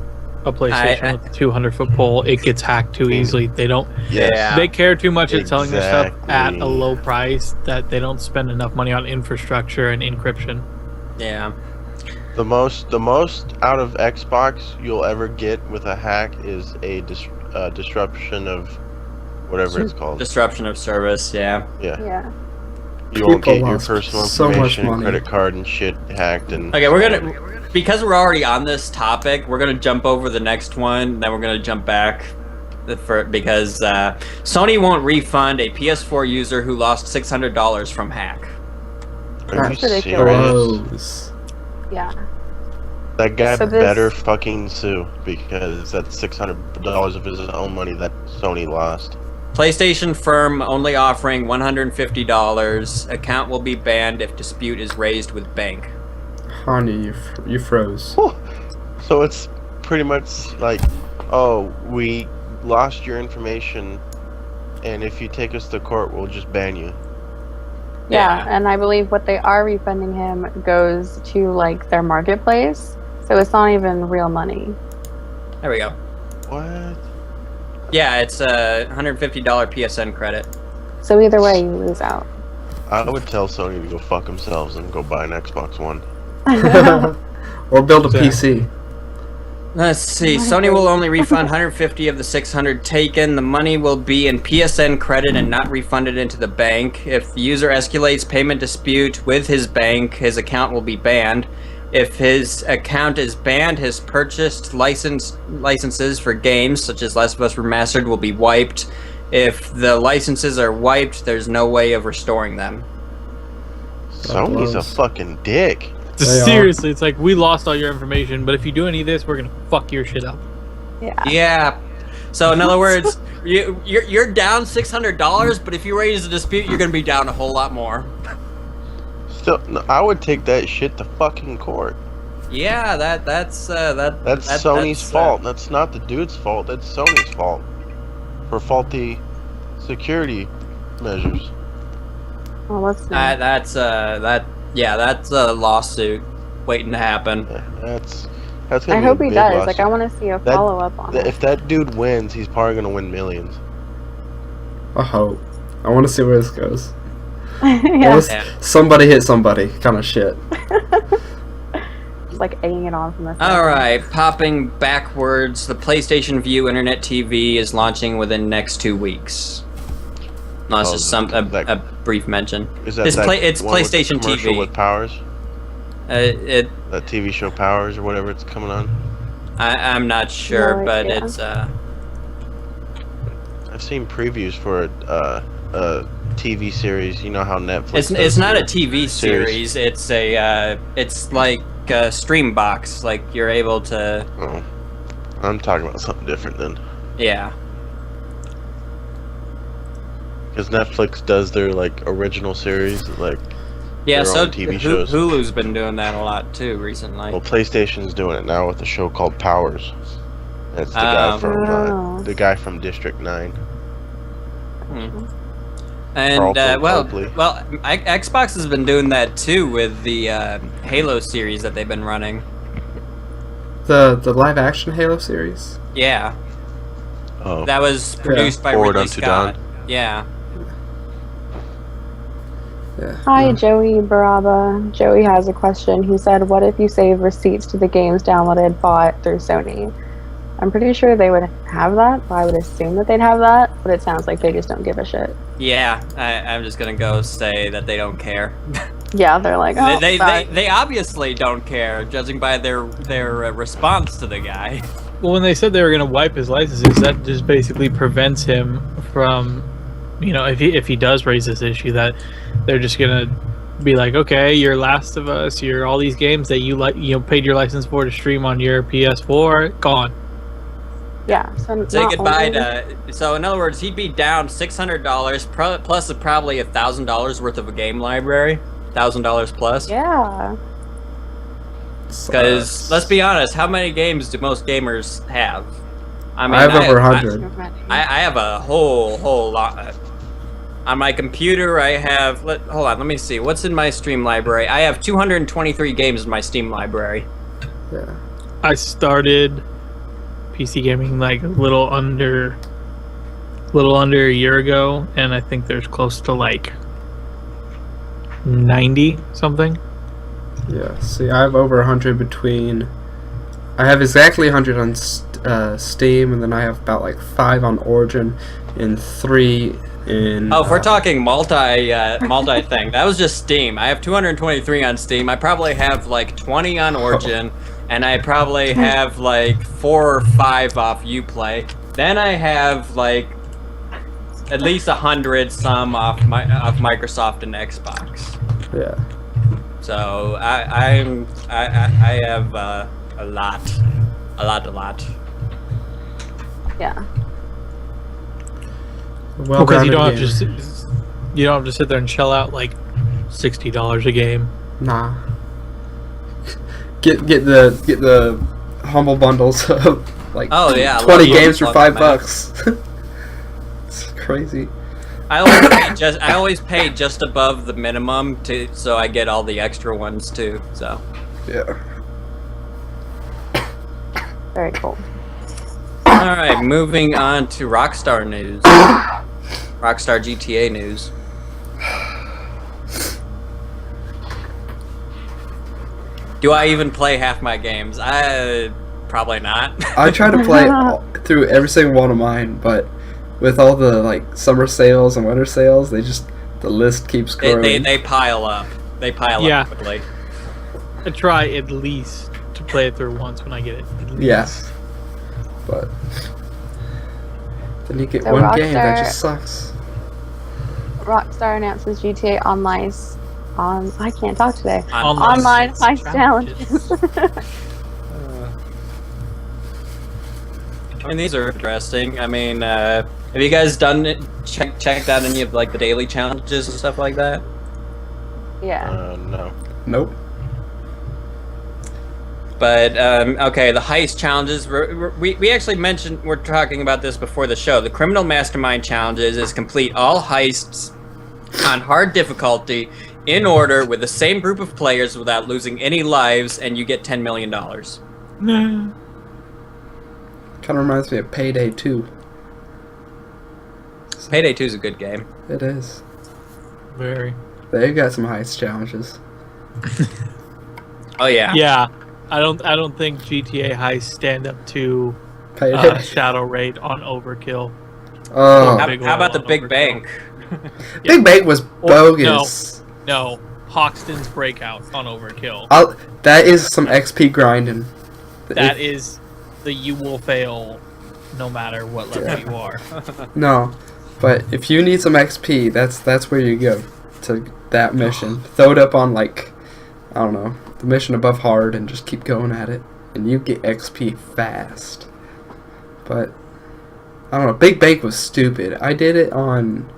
a PlayStation with a 200-foot pole. It gets hacked too easily. They don't. Yeah. They care too much at selling their stuff at a Exactly. low price that they don't spend enough money on infrastructure and encryption. Yeah. The most out of Xbox you'll ever get with a hack is a disruption of whatever it's called. Disruption of service, yeah. Yeah. You won't People get your lost personal so much information, money. credit card and shit hacked and Okay, because we're already on this topic, we're gonna jump over the next one, then we're gonna jump back because Sony won't refund a PS4 user who lost $600 from hack. Are you That's ridiculous. serious? Gross. Yeah. That guy So this- better fucking sue because that's $600 of his own money that Sony lost. PlayStation firm only offering $150. Account will be banned if dispute is raised with bank. Hanyou, you froze. Whew. So it's pretty much like, oh, we lost your information, and if you take us to court, we'll just ban you. Yeah, and I believe what they are refunding him goes to like their marketplace, so it's not even real money. There we go. What? Yeah, it's a $150 PSN credit. So either way, you lose out. I would tell Sony to go fuck themselves and go buy an Xbox One. Or build a PC. Let's see. Sony will only refund 150 of the 600 taken. The money will be in PSN credit and not refunded into the bank. If the user escalates payment dispute with his bank, his account will be banned. If his account is banned, his purchased licenses for games such as Last of Us Remastered will be wiped. If the licenses are wiped, there's no way of restoring them. Sony's a blows. fucking dick. They are. Seriously, it's like, we lost all your information, but if you do any of this, we're gonna fuck your shit up. Yeah. Yeah. So in other words, you're down $600, but if you raise a dispute, you're gonna be down a whole lot more. Still, no, I would take that shit to fucking court. Yeah, that's Sony's fault. That's not the dude's fault. That's Sony's fault for faulty security measures. Well, let's see. That's a lawsuit waiting to happen. That's I gonna be hope a he big does. lawsuit. Like, I want to see a That- follow up on it. If that dude wins, he's probably gonna win millions. I hope. I want to see where this goes. Yeah. Unless somebody hit somebody, kind of shit. Just like egging it on from the side. All right, popping backwards, the PlayStation View Internet TV is launching within next 2 weeks. No, it's Oh, just that- a brief mention. Is that It's that it's one with the PlayStation commercial TV. with Powers? That TV show Powers or whatever it's coming on? I'm not sure, No but idea. it's I've seen previews for a TV series. You know how Netflix. it's does not a their TV series. It's a it's like a stream box. Like you're able to Oh, I'm talking about something different then. yeah. Because Netflix does their like original series, like Yeah, their so own TV shows. Hulu's been doing that a lot too recently. Well, PlayStation's doing it now with a show called Powers. That's the Oh. the guy from District 9. Hmm. And Carlton well, Copley. Xbox has been doing that too with the Halo series that they've been running. The live action Halo series. Yeah, Oh, that was produced by Forward Ridley Unto Scott. Dawn. Yeah. Yeah. Hi, Joey Baraba. Joey has a question. He said, what if you save receipts to the games downloaded bought through Sony? I'm pretty sure they would have that, but I would assume that they'd have that, but it sounds like they just don't give a shit. Yeah, I'm just gonna go say that they don't care. Yeah, they're like, oh, they obviously don't care, judging by their response to the guy. Well, when they said they were going to wipe his licenses, that just basically prevents him from, if he does raise this issue, that they're just going to be like, okay, you're Last of Us, you're all these games that you paid your license for to stream on your PS4, gone. Yeah. So Say not goodbye only- to. So in other words, he'd be down $600 plus probably $1,000 worth of a game library. $1,000 plus. Yeah. Because let's be honest, how many games do most gamers have? I mean, I have over 100. I have a whole lot. On my computer, I have. Hold on, let me see. What's in my Steam library? I have 223 games in my Steam library. Yeah. I started PC gaming like a little under a year ago, and I think there's close to like 90 something. Yeah. See, I have over 100 between. I have exactly 100 on Steam, and then I have about like 5 on Origin, and 3 in. Oh, if we're talking multi thing, that was just Steam. I have 223 on Steam. I probably have like 20 on Origin, and I probably have like 4 or 5 off Uplay. Then I have like at least 100 some off Microsoft and Xbox. Yeah. So I have a lot. Yeah. Well, Because you don't have to sit there and shell out like $60 a game. Nah. Get the humble bundles of like Oh, yeah, I love 20 the games for humble $5. It's crazy. I always pay just above the minimum so I get all the extra ones too. So Yeah. Very cool. all right, moving on to Rockstar news. Rockstar GTA news. Do I even play half my games? Probably not. I try to play through every single one of mine, but with all the like summer sales and winter sales, the list keeps growing. They pile up. They pile Yeah. up quickly. I try at least to play it through once when I get it. At least. Yes. But then you get So one game that Rockstar- just sucks. Rockstar announces GTA Online's I can't talk today. Online Heist challenges. I mean, these are interesting. I mean, have you guys checked out any of like the daily challenges and stuff like that? Yeah. No. Nope. But okay, the heist challenges. We actually mentioned we're talking about this before the show. The criminal mastermind challenges is complete all heists on hard difficulty in order with the same group of players without losing any lives, and you get $10 million. Nah. Kind of reminds me of Payday 2. Payday 2 is a good game. It is. Very. They got some heist challenges. Oh yeah. Yeah. I don't think GTA heists stand up to Payday. Shadow Raid on Overkill. Oh, How Big about the oil on Big Overkill. Bank? Big Bang was bogus. No, Hoxton's Breakout on Overkill. That is some XP grinding. That is the you will fail no matter what level you are. No, but if you need some XP, that's where you go to that mission. Throw it up on like, I don't know, the mission above hard, and just keep going at it, and you get XP fast. But I don't know. Big Bake was stupid. I did it on.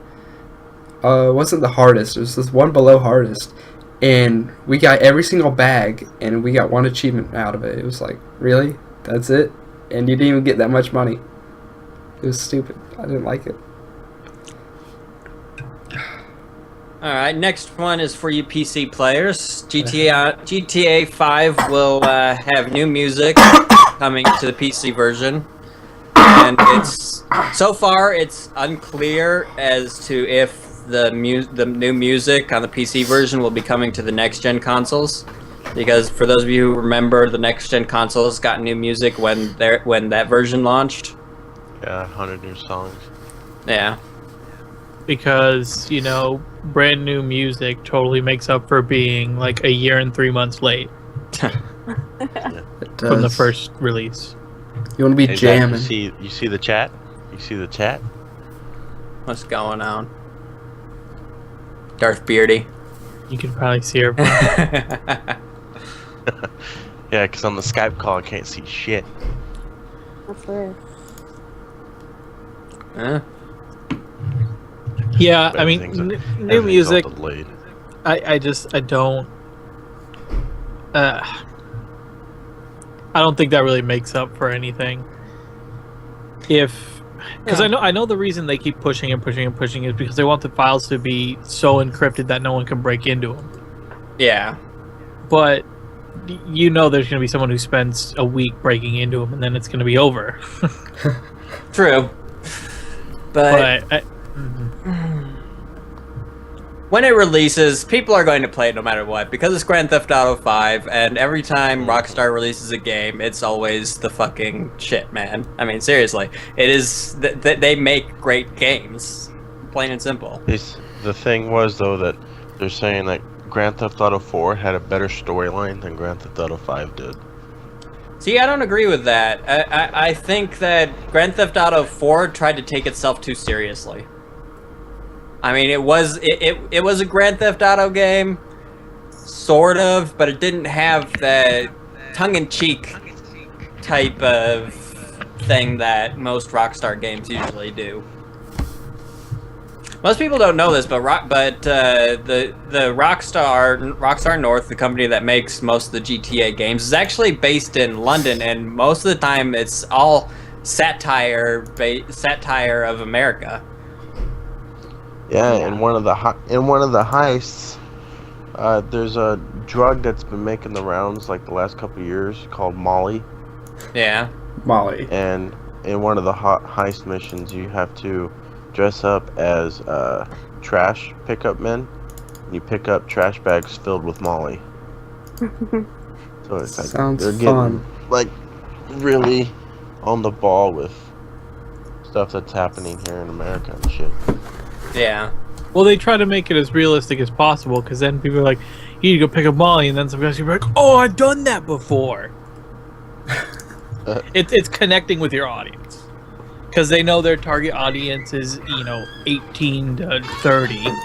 It wasn't the hardest. It was this one below hardest, and we got every single bag, and we got one achievement out of it. It was like, really? That's it? And you didn't even get that much money. It was stupid. I didn't like it. Alright, next one is for you PC players. GTA 5 will have new music coming to the PC version. And so far it's unclear as to if the new music on the PC version will be coming to the next gen consoles. Because for those of you who remember, the next gen consoles got new music when that version launched. Yeah, 100 new songs. Yeah. Because, brand new music totally makes up for being like a year and 3 months late It does. from the first release. You want to be Hey, Zach, jamming. you see the chat? You see the chat? What's going on? Darth Beardy. You can probably see her. Yeah, because on the Skype call I can't see shit. That's weird. Yeah, I Everything's- mean, new everything's music. all delayed. I don't. I don't think that really makes up for anything. Because I know the reason they keep pushing and pushing and pushing is because they want the files to be so encrypted that no one can break into them. Yeah. But you know, there's going to be someone who spends a week breaking into them, and then it's going to be over. True. But when it releases, people are going to play it no matter what, because it's Grand Theft Auto 5, and every time Rockstar releases a game, it's always the fucking shit, man. I mean, seriously. It is... they make great games. Plain and simple. The thing was, though, that they're saying that Grand Theft Auto 4 had a better storyline than Grand Theft Auto 5 did. See, I don't agree with that. I think that Grand Theft Auto 4 tried to take itself too seriously. I mean, it was a Grand Theft Auto game, sort of, but it didn't have the tongue-in-cheek type of thing that most Rockstar games usually do. Most people don't know this, but the Rockstar North, the company that makes most of the GTA games, is actually based in London, and most of the time it's all satire of America. Yeah, in one of the heists, there's a drug that's been making the rounds like the last couple of years called Molly. Yeah. Molly. And in one of the heist missions, you have to dress up as trash pickup men. You pick up trash bags filled with Molly. So it's like Sounds they're fun. getting like really on the ball with stuff that's happening here in America and shit. Yeah. well, they try to make it as realistic as possible, because then people are like, you need to go pick up Molly, and then some guys are like, oh, I've done that before. It's connecting with your audience. Because they know their target audience is, 18 to 30. And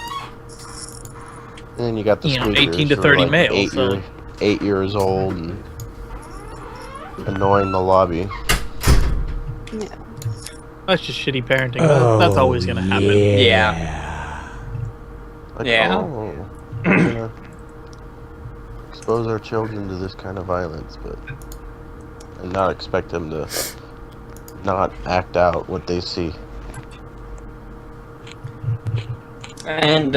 then you got the 18 to squeakers who are 30 like males. 8 years old and annoying the lobby. Yeah. That's just shitty parenting. That's always going to happen. Yeah. Like, Yeah. oh, we're gonna expose our children to this kind of violence, and not expect them to not act out what they see. And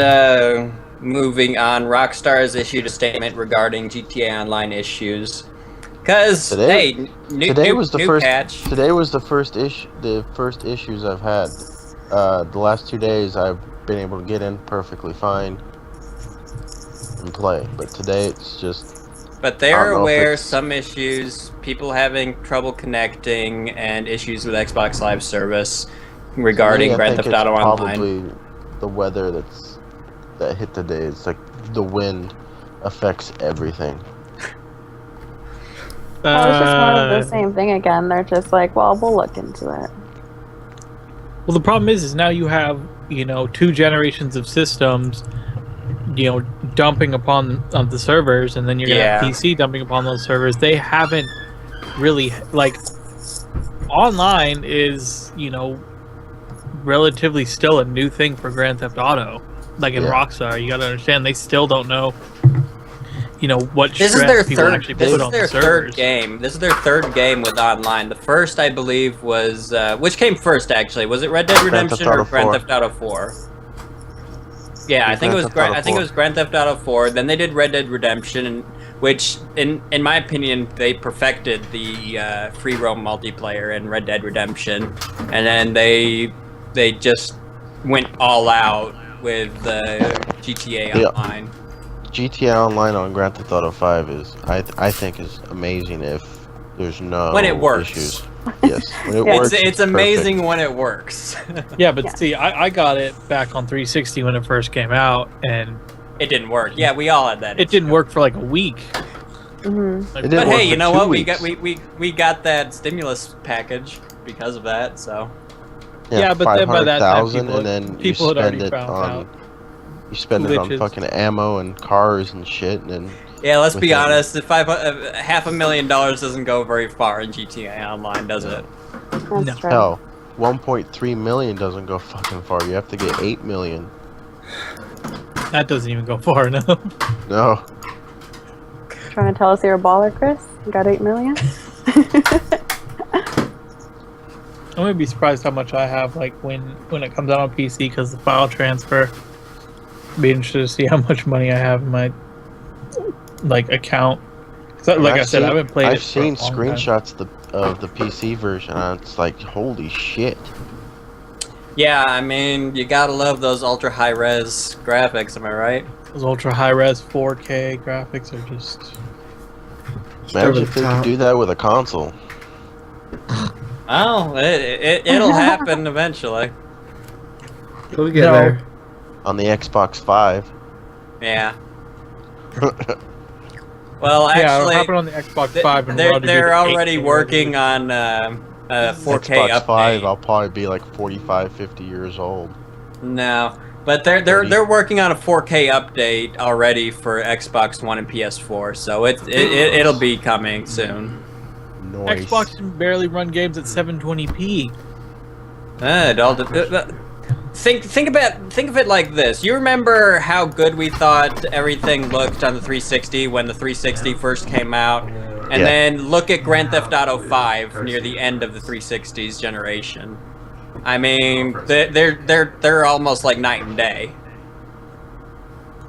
moving on, Rockstar has issued a statement regarding GTA Online issues. Cause Today was the new first. patch. Today was the first issue. The first issues I've had. The last 2 days I've been able to get in perfectly fine and play, but today it's just. But they I are don't know if aware it's- some issues, people having trouble connecting, and issues with Xbox Live Service regarding I Grand think Theft Auto it's Online. Probably the weather that hit today. It's like the wind affects everything. Well, it's just more of the same thing again. They're just like, well, we'll look into it. Well, the problem is now you have, 2 generations of systems, dumping upon the servers, and then you're gonna have PC dumping upon those servers. They haven't really, online is, relatively still a new thing for Grand Theft Auto. Like in Rockstar, you gotta understand, they still don't know, what This is their people third. actually This put is on their the third servers. game. This is their third game with online. The first, I believe, was which came first? Actually, was it Red Dead Redemption or Grand Theft Auto 4? Yeah, I think it was. I think it was Grand Theft Auto 4. Then they did Red Dead Redemption, which, in my opinion, they perfected the free roam multiplayer in Red Dead Redemption, and then they just went all out with GTA Online. GTA Online on Grand Theft Auto 5 is, I think, is amazing if there's no When it works. issues. Yes, when it works. It's amazing when it works. Yeah, but see, I got it back on 360 when it first came out, and It didn't work. Yeah, we all had that. it didn't work for like a week. Mm-hmm. Like, It didn't But work hey, you for know 2 what? weeks. We got that stimulus package because of that. So Yeah, but then by that time, 500,000, and then people you had already spend it found on out. you spend it on Glitches. fucking ammo and cars and shit, and then yeah, let's be Within- honest. $500,000 doesn't go very far in GTA Online, does it? That's No. true. hell, 1.3 million doesn't go fucking far. You have to get 8 million. That doesn't even go far enough. No. Trying to tell us you're a baller, Chris? You got 8 million? I'm gonna be surprised how much I have like when it comes out on PC because the file transfer. Be interested to see how much money I have in my like account. Like I said, I haven't played. I've seen screenshots of the PC version, and it's like, holy shit. Yeah, I mean, you gotta love those ultra high res graphics. Am I right? Those ultra high res 4K graphics are just. Imagine if they could do that with a console. Oh, it'll happen eventually. We'll get there. On the Xbox 5. Yeah. Well, Yeah, it'll actually, happen on the Xbox 5. And they're already working on 4K Xbox update. 5, I'll probably be like 45, 50 years old. No, but they're working on a 4K update already for Xbox One and PS4, so it'll be coming soon. Nice. Xbox can barely run games at 720p. It all think of it like this. You remember how good we thought everything looked on the 360 when the 360 first came out, and Yeah. then look at Grand Theft Auto 5 near the end of the 360's generation. I mean, they're almost like night and day.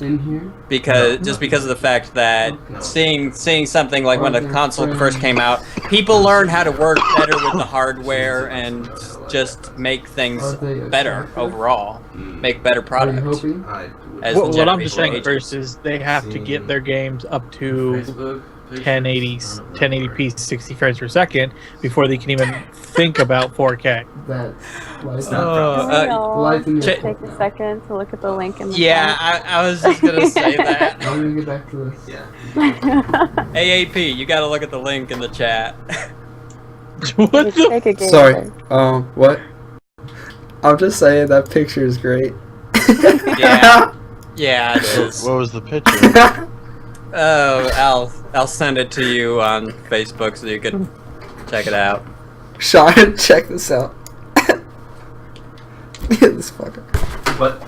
In here? Because of the fact that seeing something like when the console first came out, people learned how to work better with the hardware and just make things better overall, make better products. As the What I'm just saying generation first is they have to get their games up to 1080p 60 frames per second before they can even think about 4K. Take a second to look at the link in the Yeah, I was just gonna say that. I'm gonna get back to this. Yeah. AAP, you gotta look at the link in the chat. What the? Take a game Sorry. What? I'm just saying that picture is great. Yeah. Yeah, it is. What was the picture? Oh, I'll send it to you on Facebook so you can check it out. Sean, check this out. This fucker. What?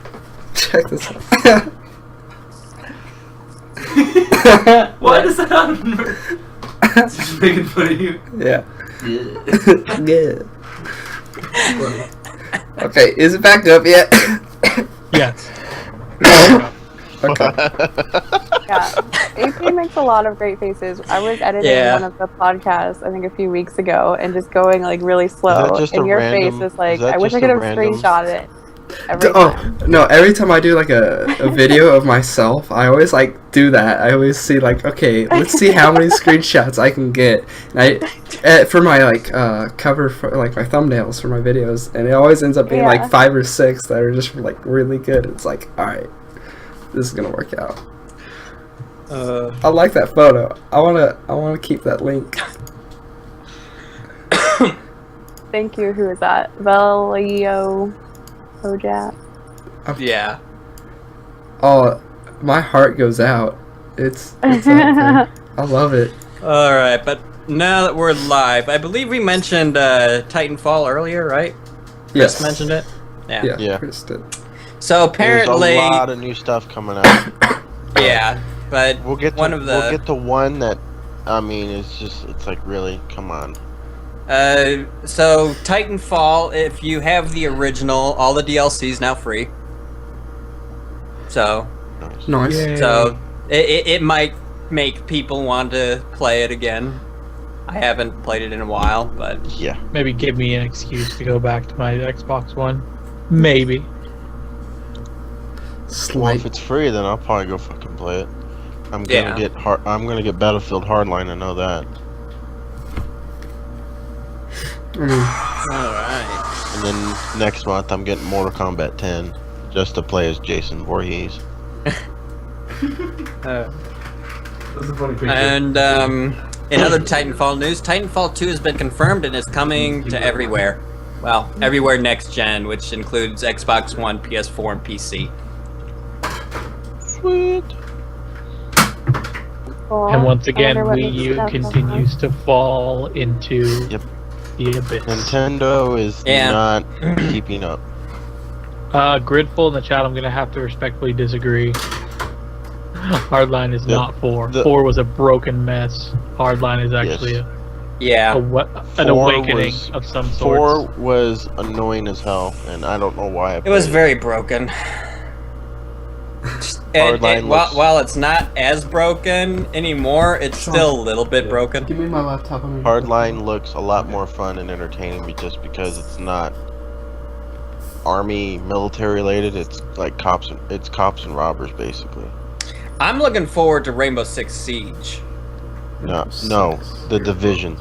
Check this out. Why does that happen? It's just making fun of you. Yeah. Yeah. Okay, is it back up yet? Yes. Okay. Yeah, AP makes a lot of great faces. I was editing one of the podcasts, I think a few weeks ago, and just going like really slow. just And a your random- face is like, is that I wish I just could a have random- screenshot it. Every time. No, every time I do like a video of myself, I always like do that. I always see like, okay, let's see how many screenshots I can get. And for my like cover for like my thumbnails for my videos, and it always ends up being like 5 or 6 that are just like really good. It's like, all right, this is gonna work out. I like that photo. I wanna keep that link. Thank you. Who is that? Velio Ojat. Yeah. Oh, my heart goes out. It's out there. I love it. Alright, but now that we're live, I believe we mentioned Titanfall earlier, right? Yes. Chris mentioned it? Yeah. Yeah. Chris did. So apparently... There's a lot of new stuff coming out. Yeah, but We'll get to one of the... we'll get to one that, I mean, it's like, really, come on. So Titanfall, if you have the original, all the DLC is now free. So, Nice. Yay. so it might make people want to play it again. I haven't played it in a while, but Yeah. Maybe give me an excuse to go back to my Xbox One. Maybe. Well, Slight. if it's free, then I'll probably go fucking play it. I'm Yeah. gonna get Battlefield Hardline. I know that. alright. And then next month, I'm getting Mortal Kombat 10 just to play as Jason Voorhees. That's a funny picture. And in other Titanfall news, Titanfall 2 has been confirmed and is coming to everywhere. Well, everywhere next gen, which includes Xbox One, PS4, and PC. Sweet. Cool. And once I again, wonder what Wii this U stuff looks continues to fall into Yep. the abyss. Nintendo is Yeah. not keeping up. Gridful in the chat, I'm going to have to respectfully disagree. Hardline is not 4. 4 was a broken mess. Hardline is actually Yeah. an 4 awakening was- of some 4 sort. was annoying as hell, and I don't know why. It was very broken. Hardline looks- While it's not as broken anymore, it's still a little bit broken. Give me my laptop. Hardline looks a lot more fun and entertaining just because it's not army military related. It's like cops and robbers basically. I'm looking forward to Rainbow Six Siege. No, the Division.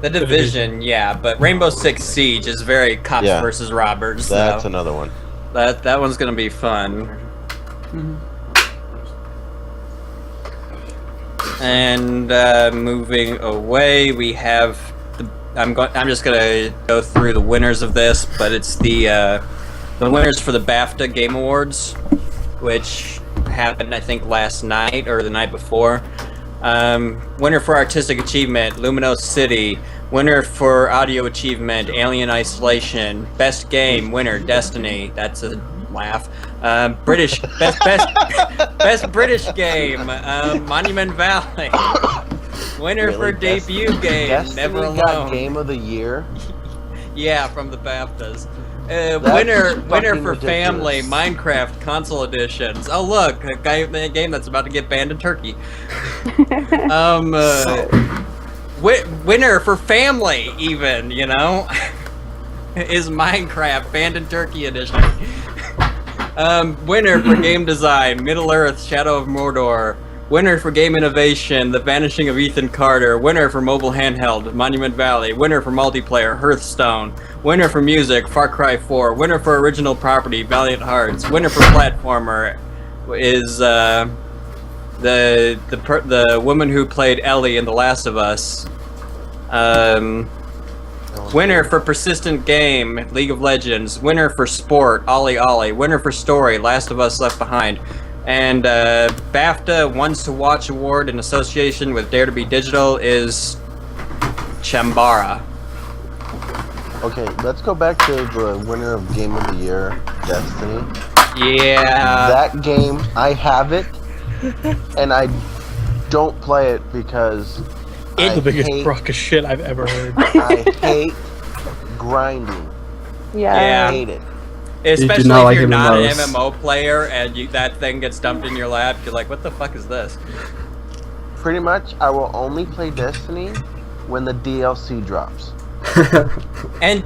The Division, yeah, but Rainbow Six Siege is very cops Yeah. versus robbers. That's So another one. that one's gonna be fun. And moving away, we have I'm just gonna go through the winners of this, but it's the winners for the BAFTA Game Awards, which happened I think last night or the night before. Winner for Artistic Achievement, Luminos City. Winner for Audio Achievement, Alien Isolation. Best Game, winner, Destiny. That's a laugh. British best British game, Monument Valley. Winner Really? for debut game, Destiny Never got Alone. Game of the Year. Yeah, from the BAFTAs. That's Winner fucking for family, ridiculous. Minecraft console editions. Oh look, a game that's about to get banned in Turkey. Winner for family, even, you know, is Minecraft banned in Turkey edition. Winner for game design, Middle Earth: Shadow of Mordor. Winner for game innovation, The Vanishing of Ethan Carter. Winner for mobile handheld, Monument Valley. Winner for multiplayer, Hearthstone. Winner for music, Far Cry 4. Winner for original property, Valiant Hearts. Winner for platformer is the woman who played Ellie in The Last of Us. Winner for persistent game, League of Legends. Winner for sport, Ollie Ollie. Winner for story, Last of Us Left Behind. And BAFTA Ones to Watch Award in association with Dare to Be Digital is Chambara. Okay, let's go back to the winner of Game of the Year, Destiny. Yeah. That game, I have it, and I don't play it because It's the biggest hate, crock of shit I've ever heard. I hate grinding. Yeah. Yeah. I hate it. Especially not if like you're not an MMOs. MMO player and that thing gets dumped in your lap, you're like, what the fuck is this? Pretty much, I will only play Destiny when the DLC drops. And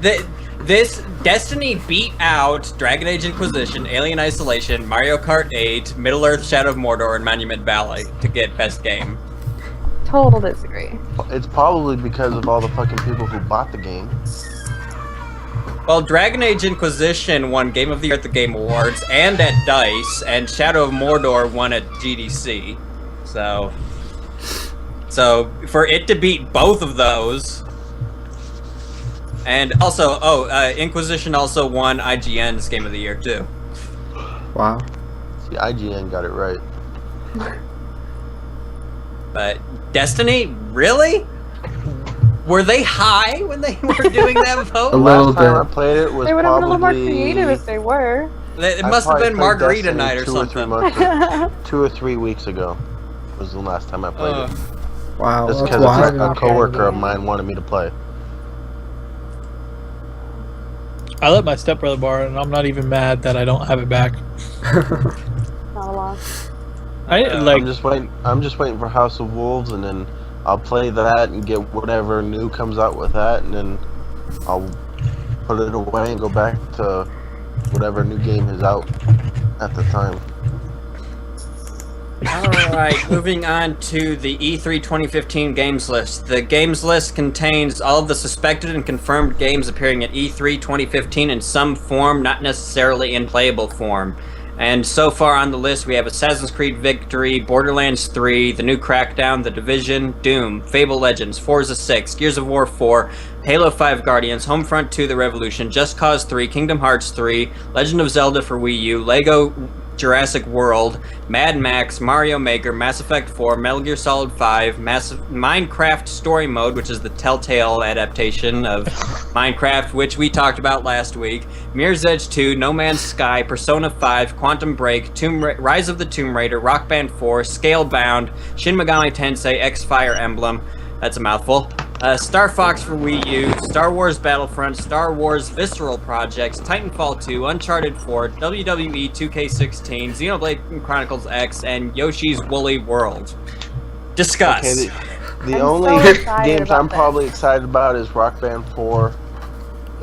this Destiny beat out Dragon Age Inquisition, Alien Isolation, Mario Kart 8, Middle Earth: Shadow of Mordor, and Monument Valley to get best game. Total disagree. It's probably because of all the fucking people who bought the game. Well, Dragon Age Inquisition won Game of the Year at the Game Awards and at DICE, and Shadow of Mordor won at GDC. So for it to beat both of those, and also, Inquisition also won IGN's Game of the Year too. Wow. See, IGN got it right. But Destiny, really? Were they high when they were doing that vote? A little Last time I bit. played it was They would have been a little more probably... creative if they were. It I must have probably been played Margarita Destiny Night or 2 or 3 something. months ago. 2 or 3 weeks ago was the last time I played it. Wow. Just That's because wild. a coworker of mine wanted me to play. I let my stepbrother borrow it, and I'm not even mad that I don't have it back. Not a lot. I'm just waiting for House of Wolves, and then I'll play that and get whatever new comes out with that, and then I'll put it away and go back to whatever new game is out at the time. Alright, moving on to the E3 2015 games list. The games list contains all of the suspected and confirmed games appearing at E3 2015 in some form, not necessarily in playable form. And so far on the list, we have Assassin's Creed Victory, Borderlands 3, the new Crackdown, The Division, Doom, Fable Legends, Forza 6, Gears of War 4, Halo 5 Guardians, Homefront 2 The Revolution, Just Cause 3, Kingdom Hearts 3, Legend of Zelda for Wii U, Lego Jurassic World, Mad Max, Mario Maker, Mass Effect 4, Metal Gear Solid 5, Minecraft Story Mode, which is the Telltale adaptation of Minecraft, which we talked about last week, Mirror's Edge 2, No Man's Sky, Persona 5, Quantum Break, Rise of the Tomb Raider, Rock Band 4, Scalebound, Shin Megami Tensei, X Fire Emblem, that's a mouthful, Star Fox for Wii U, Star Wars Battlefront, Star Wars Visceral Projects, Titanfall 2, Uncharted 4, WWE 2K16, Xenoblade Chronicles X, and Yoshi's Woolly World. Discuss. Okay, the I'm only so excited games about I'm this. probably excited about is Rock Band 4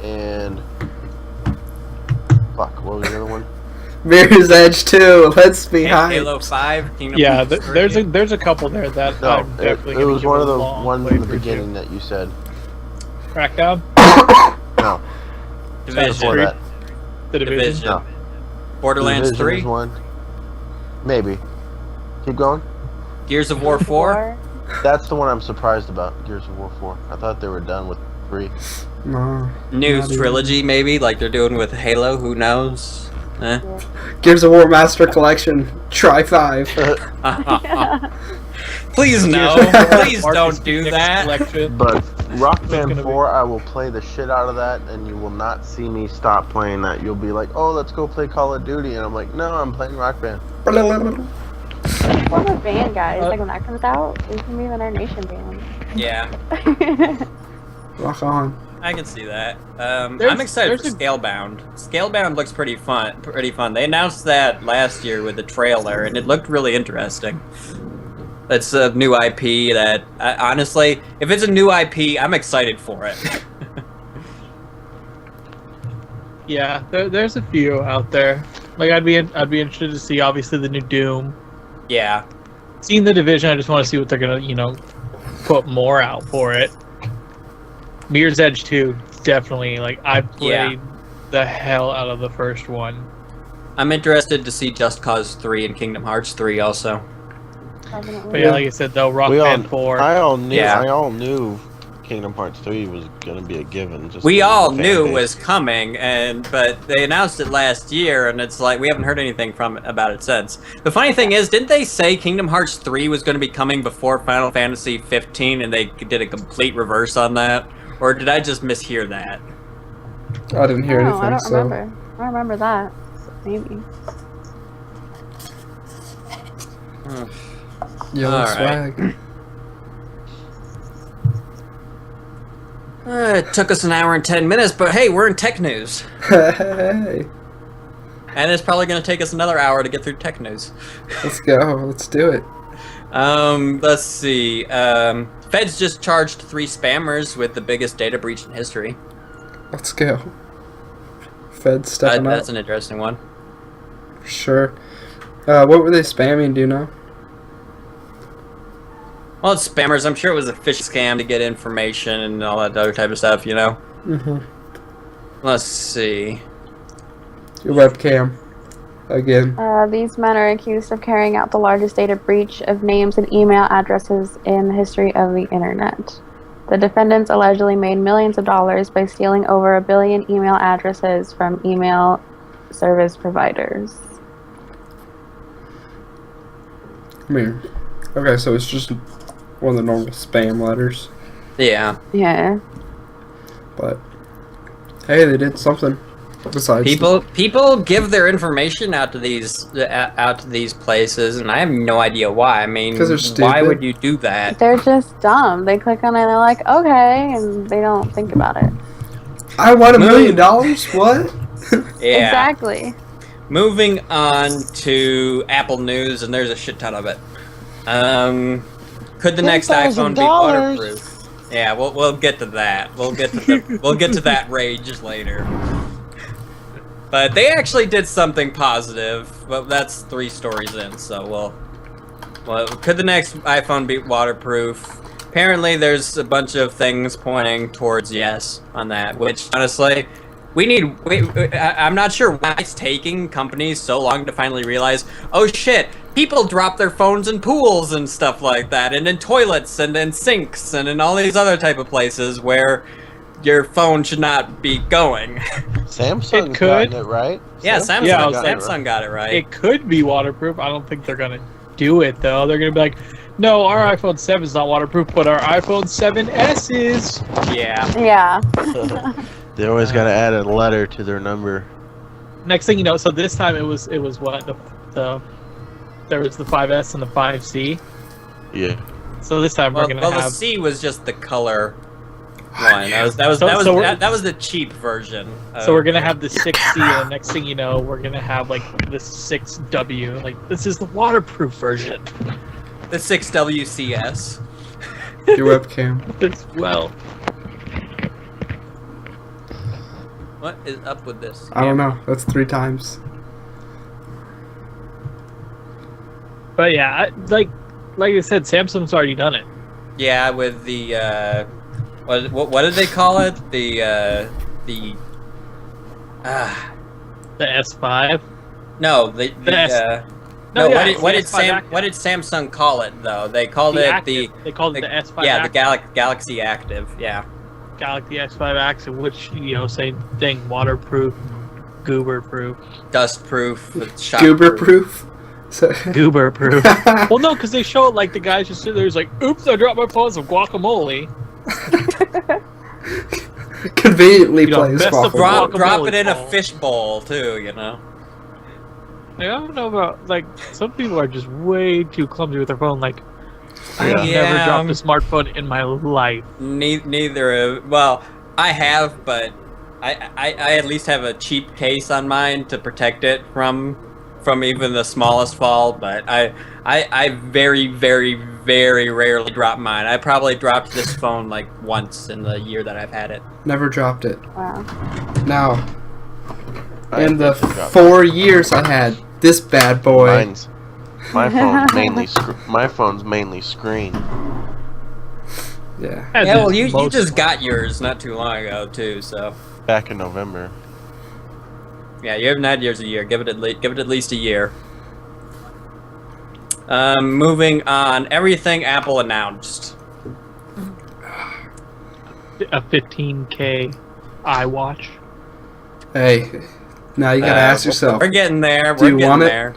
and... Fuck, what was the other one? Mirror's Edge 2. Let's be hyped. Halo 5, Kingdom Yeah, Hearts 3. there's a couple there that No, I'm definitely it gonna was give one a of the long ones in the playthrough beginning to. that you said. Crackdown, No. Before Division. that. the Division. Division. No. Borderlands Division 3, is one. Maybe. Keep going. Gears of War 4. That's the one I'm surprised about, Gears of War 4. I thought they were done with 3. No. New Not even. trilogy, maybe, like they're doing with Halo, who knows? Eh? Gears of War Master Collection. Try 5. Please no, please Marcus don't do Phoenix that. Collection. But Rock gonna Band be- 4, I will play the shit out of that, and you will not see me stop playing that. You'll be like, oh, let's go play Call of Duty, and I'm like, no, I'm playing Rock Band. Form a band, guys. Like when that comes out, we can be the Nerd Nation band. Yeah, Rock on. I can see that. I'm There's- excited for there's a- Scalebound. Scalebound looks pretty fun. They announced that last year with the trailer, and it looked really interesting. That's a new IP that, honestly, if it's a new IP, I'm excited for it. Yeah, there's a few out there. Like I'd be interested to see obviously the new Doom. Yeah. Seeing the Division, I just want to see what they're gonna put more out for it. Mirror's Edge 2, definitely. Like I played the hell out of the first one. I'm interested to see Just Cause 3 and Kingdom Hearts 3 also. But yeah, like I said though, Rock Band 4. I all knew. Yeah. I all knew Kingdom Hearts 3 was gonna be a given. Just We because of all the fan knew it base. was coming, but they announced it last year, and it's like we haven't heard anything about it since. The funny thing is, didn't they say Kingdom Hearts 3 was going to be coming before Final Fantasy 15, and they did a complete reverse on that? Or did I just mishear that? I didn't hear anything, I don't so. remember. I don't remember that. Maybe. Yellow Alright. swag. It took us an hour and 10 minutes, but hey, we're in tech news. Hey, And it's probably going to take us another hour to get through tech news. let's go. Let's do it. Let's see. Feds just charged 3 spammers with the biggest data breach in history. Let's go. Fed stepping up. That's an interesting one. For sure. What were they spamming? Do you know? Well, it's spammers. I'm sure it was a phishing scam to get information and all that other type of stuff, you know? Mm-hmm. Let's see. Your webcam. Again. These men are accused of carrying out the largest data breach of names and email addresses in the history of the internet. The defendants allegedly made millions of dollars by stealing over 1 billion email addresses from email service providers. I mean, okay, so it's just one of the normal spam letters. Yeah. Yeah. But, hey, they did something besides... People give their information out to these places, and I have no idea why. I mean, 'Cause they're why stupid. would you do that? They're just dumb. They click on it and they're like, okay, and they don't think about it. I won $1 million? What? Yeah. Exactly. Moving on to Apple News, and there's a shit ton of it. Could the next iPhone be waterproof? Yeah, we'll get to that. We'll get to that rage later. But they actually did something positive. Well, that's 3 stories in, so well, could the next iPhone be waterproof? Apparently, there's a bunch of things pointing towards yes on that. Which honestly, I'm not sure why it's taking companies so long to finally realize, oh shit, people drop their phones in pools and stuff like that, and in toilets, and in sinks, and in all these other type of places where your phone should not be going. Samsung's It could. gotten it right. Yeah, Samsung, Yeah, Samsung got it right. It could be waterproof. I don't think they're gonna do it though. They're gonna be like, no, our iPhone 7 is not waterproof, but our iPhone 7S is. Yeah. Yeah. They always got to add a letter to their number. Next thing you know, so this time it was what there was the 5S and the 5C. Yeah. So this time Well, we're gonna the have. C was just the color one. That was the cheap version. So we're gonna have the 6C, and next thing you know, we're gonna have like the 6W. Like this is the waterproof version the 6WCS. Your webcam. as well. What is up with this? I don't know. That's 3 times. But yeah, like I said, Samsung's already done it. Yeah, with the what did they call it? The S5. no, the S- no. yeah, What it's did the S5 Active. what did Samsung call it though? They called The it Active. They called it the S5. yeah, Active. the Galaxy Active. Yeah. Galaxy S5 Active, which same thing, waterproof, goober-proof. Dust-proof, shock-proof. Goober-proof. So Goober-proof. Well, no, because they show it like the guys just sit there, like, oops, I dropped my phone some guacamole. conveniently plays best of waffle. Drop it in a Guacamole. fish bowl too, you know. Like, I don't know about, like, some people are just way too clumsy with their phone. Like, I have Yeah. never dropped a smartphone in my life. Neither. Well, I have, but I at least have a cheap case on mine to protect it from even the smallest fall. But I very rarely drop mine. I probably dropped this phone like once in the year that I've had it. Never dropped it. Wow. Now, I in the think you dropped 4 years I had this bad boy. my phone's mainly screen. Yeah. As Yeah, well, is you most- just got yours not too long ago too, so Back in November. yeah, you haven't had yours a year. Give it at least a year. Moving on, everything Apple announced. a 15K iWatch. Hey, now you gotta ask yourself, We're getting there. Do We're you getting want it? there.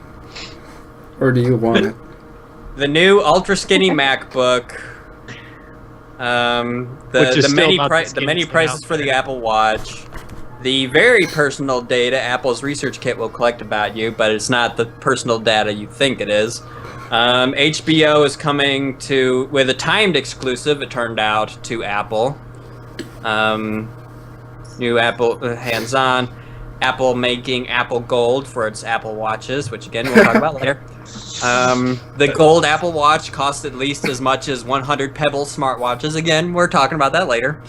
or do you want it? The new ultra skinny MacBook. Which is The still many not the the skinniest many thing prices out for the there. Apple Watch. The very personal data Apple's research kit will collect about you, but it's not the personal data you think it is. HBO is coming with a timed exclusive, it turned out, to Apple. New Apple hands-on. Apple making Apple Gold for its Apple Watches, which again we'll talk about later. The Gold Apple Watch costs at least as much as 100 Pebble smartwatches. Again, we're talking about that later.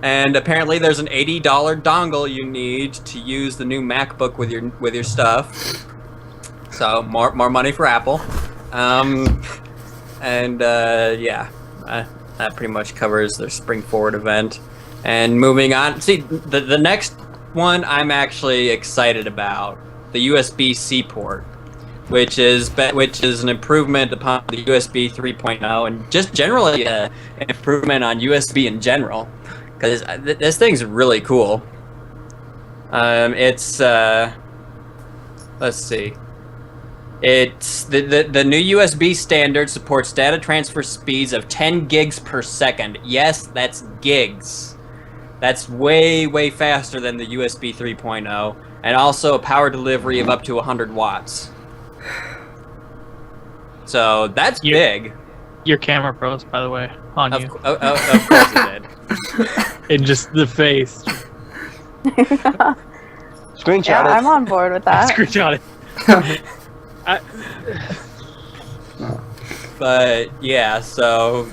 And apparently, there's an $80 dongle you need to use the new MacBook with your stuff. So more money for Apple. Yeah, that pretty much covers their Spring Forward event. And moving on, see the next one I'm actually excited about, the USB-C port, which is an improvement upon the USB 3.0 and just generally an improvement on USB in general, because this thing's really cool. It's let's see. It's the new USB standard supports data transfer speeds of 10 gigs per second. Yes, that's gigs. That's way faster than the USB 3.0, and also a power delivery of up to 100 watts. So that's big. Your camera froze, by the way, on you. Of course it did. In just the face. Screenshot Yeah, it. I'm on board with that. Screenshot it. But yeah, so,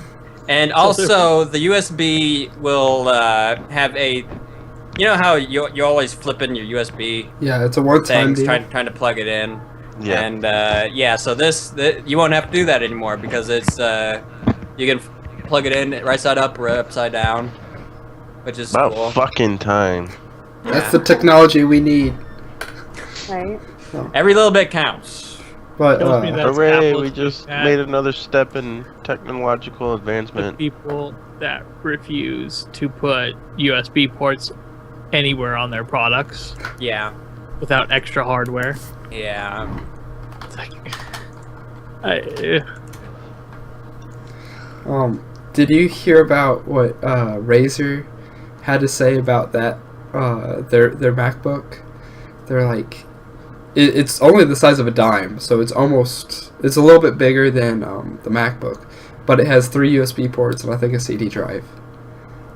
and also the USB will have a, you know how you're always flipping your USB Yeah, it's a one-time things, deal. trying to plug it in. Yeah. And yeah, so you won't have to do that anymore because it's you can plug it in right side up or upside down, which is About cool. fucking time. That's the technology we need. Right? Every little bit counts. But Kills me that- That's Hooray! Apple's We just bad. made another step in technological The advancement. people that refuse to put USB ports anywhere on their products Yeah. without extra hardware. Yeah. It's like, I, did you hear about what Razer had to say about that? Their MacBook. They're like, it's only the size of a dime, so it's a little bit bigger than the MacBook, but it has 3 USB ports and I think a CD drive.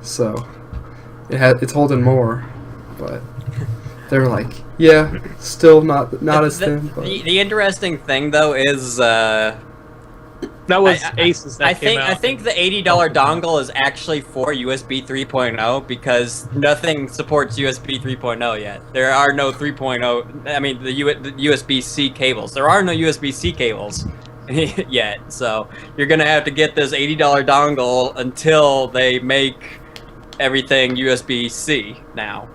So it's holding more, but they're like, yeah, still not as thin. But. The interesting thing though is that was Asus that I came out. think the $80 dongle is actually for USB 3.0 because nothing supports USB 3.0 yet. There are no 3.0. I mean the USB-C cables. There are no USB-C cables yet. So you're gonna have to get this $80 dongle until they make everything USB-C now.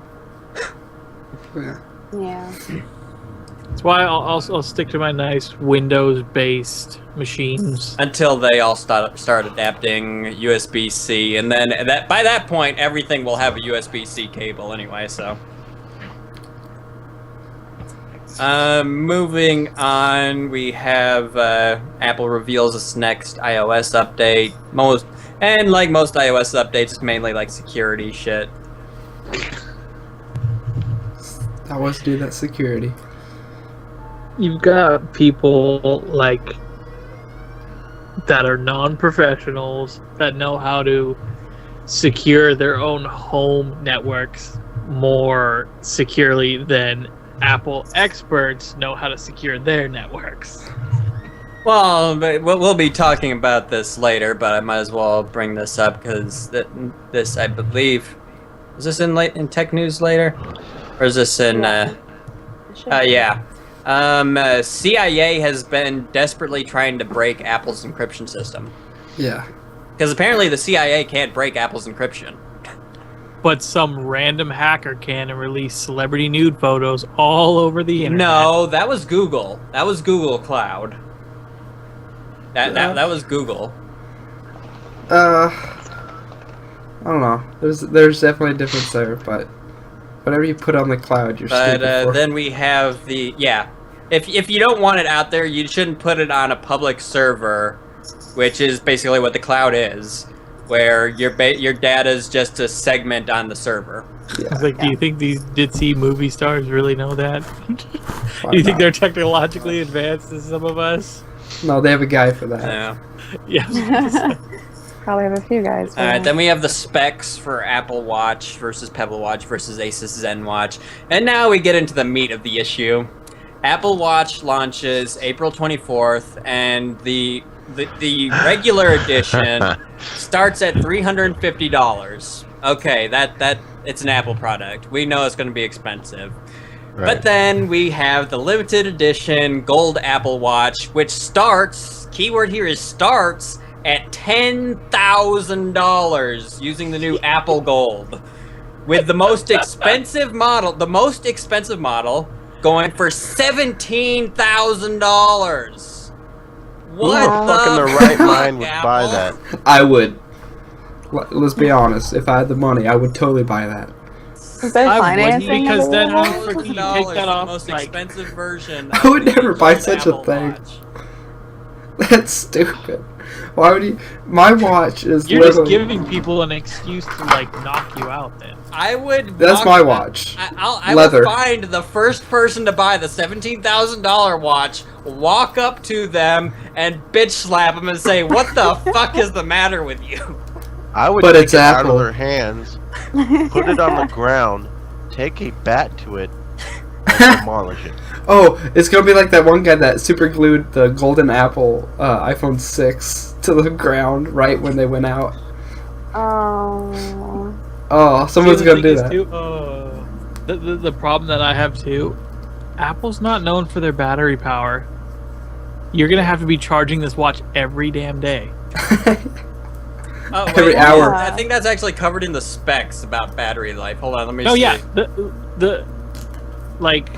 Yeah. Yeah. That's why I'll stick to my nice Windows-based machines. Until they all start adapting USB-C, and then by that point everything will have a USB-C cable anyway. So, moving on, we have Apple reveals its next iOS update. Like most iOS updates, it's mainly like security shit. I always do that security. You've got people like that are non-professionals that know how to secure their own home networks more securely than Apple experts know how to secure their networks. Well, we'll be talking about this later, but I might as well bring this up because this, I believe, is this in tech news later, or is this in? Yeah. CIA has been desperately trying to break Apple's encryption system. Yeah. Because apparently the CIA can't break Apple's encryption. But some random hacker can and release celebrity nude photos all over the internet. No, that was Google. That was Google Cloud. That was Google. I don't know. There's definitely a difference there, but whatever you put on the cloud, you're stupid for. Then we have if you don't want it out there, you shouldn't put it on a public server, which is basically what the cloud is, where your data is just a segment on the server. Yeah. It's like, do you think these ditzy movie stars really know that? Why Do you think not? they're technologically advanced as some of us? No, they have a guy for that. Yeah. Yeah. Probably have a few guys. All right, then we have the specs for Apple Watch versus Pebble Watch versus Asus Zen Watch, and now we get into the meat of the issue. Apple Watch launches April 24th, and the regular edition starts at $350. Okay, that it's an Apple product. We know it's going to be expensive. Right. But then we have the limited edition gold Apple Watch, which starts, keyword here is starts, at $10,000 using the new Apple Gold. With the most expensive model, going for $17,000. What Who the the fuck in their right fuck, mind would buy Apple? that? I would. Let's be honest. If I had the money, I would totally buy that. Is there I wouldn't, financing? because then available? I'll freaking take $1,000 that the off. most Like, expensive version. I would of the never buy gold such a Apple thing. Watch. That's stupid. Why would you? My watch is you're just literally. giving people an excuse to like knock you out. Then I would. That's walk- my watch. I Leather. will find the first person to buy the $17,000 watch, walk up to them, and bitch slap them and say, "What the fuck is the matter with you?" I would But take it's it out Apple. of their hands, put it on the ground, take a bat to it, and demolish it. Oh, it's gonna be like that one guy that super glued the golden Apple iPhone 6 to the ground right when they went out. Oh. Oh, someone's See, the gonna thing do is, that. too, the problem that I have too, Apple's not known for their battery power. You're gonna have to be charging this watch every damn day. Oh, Every hour. I think that's actually covered in the specs about battery life. Hold on, let me Oh see. yeah, the like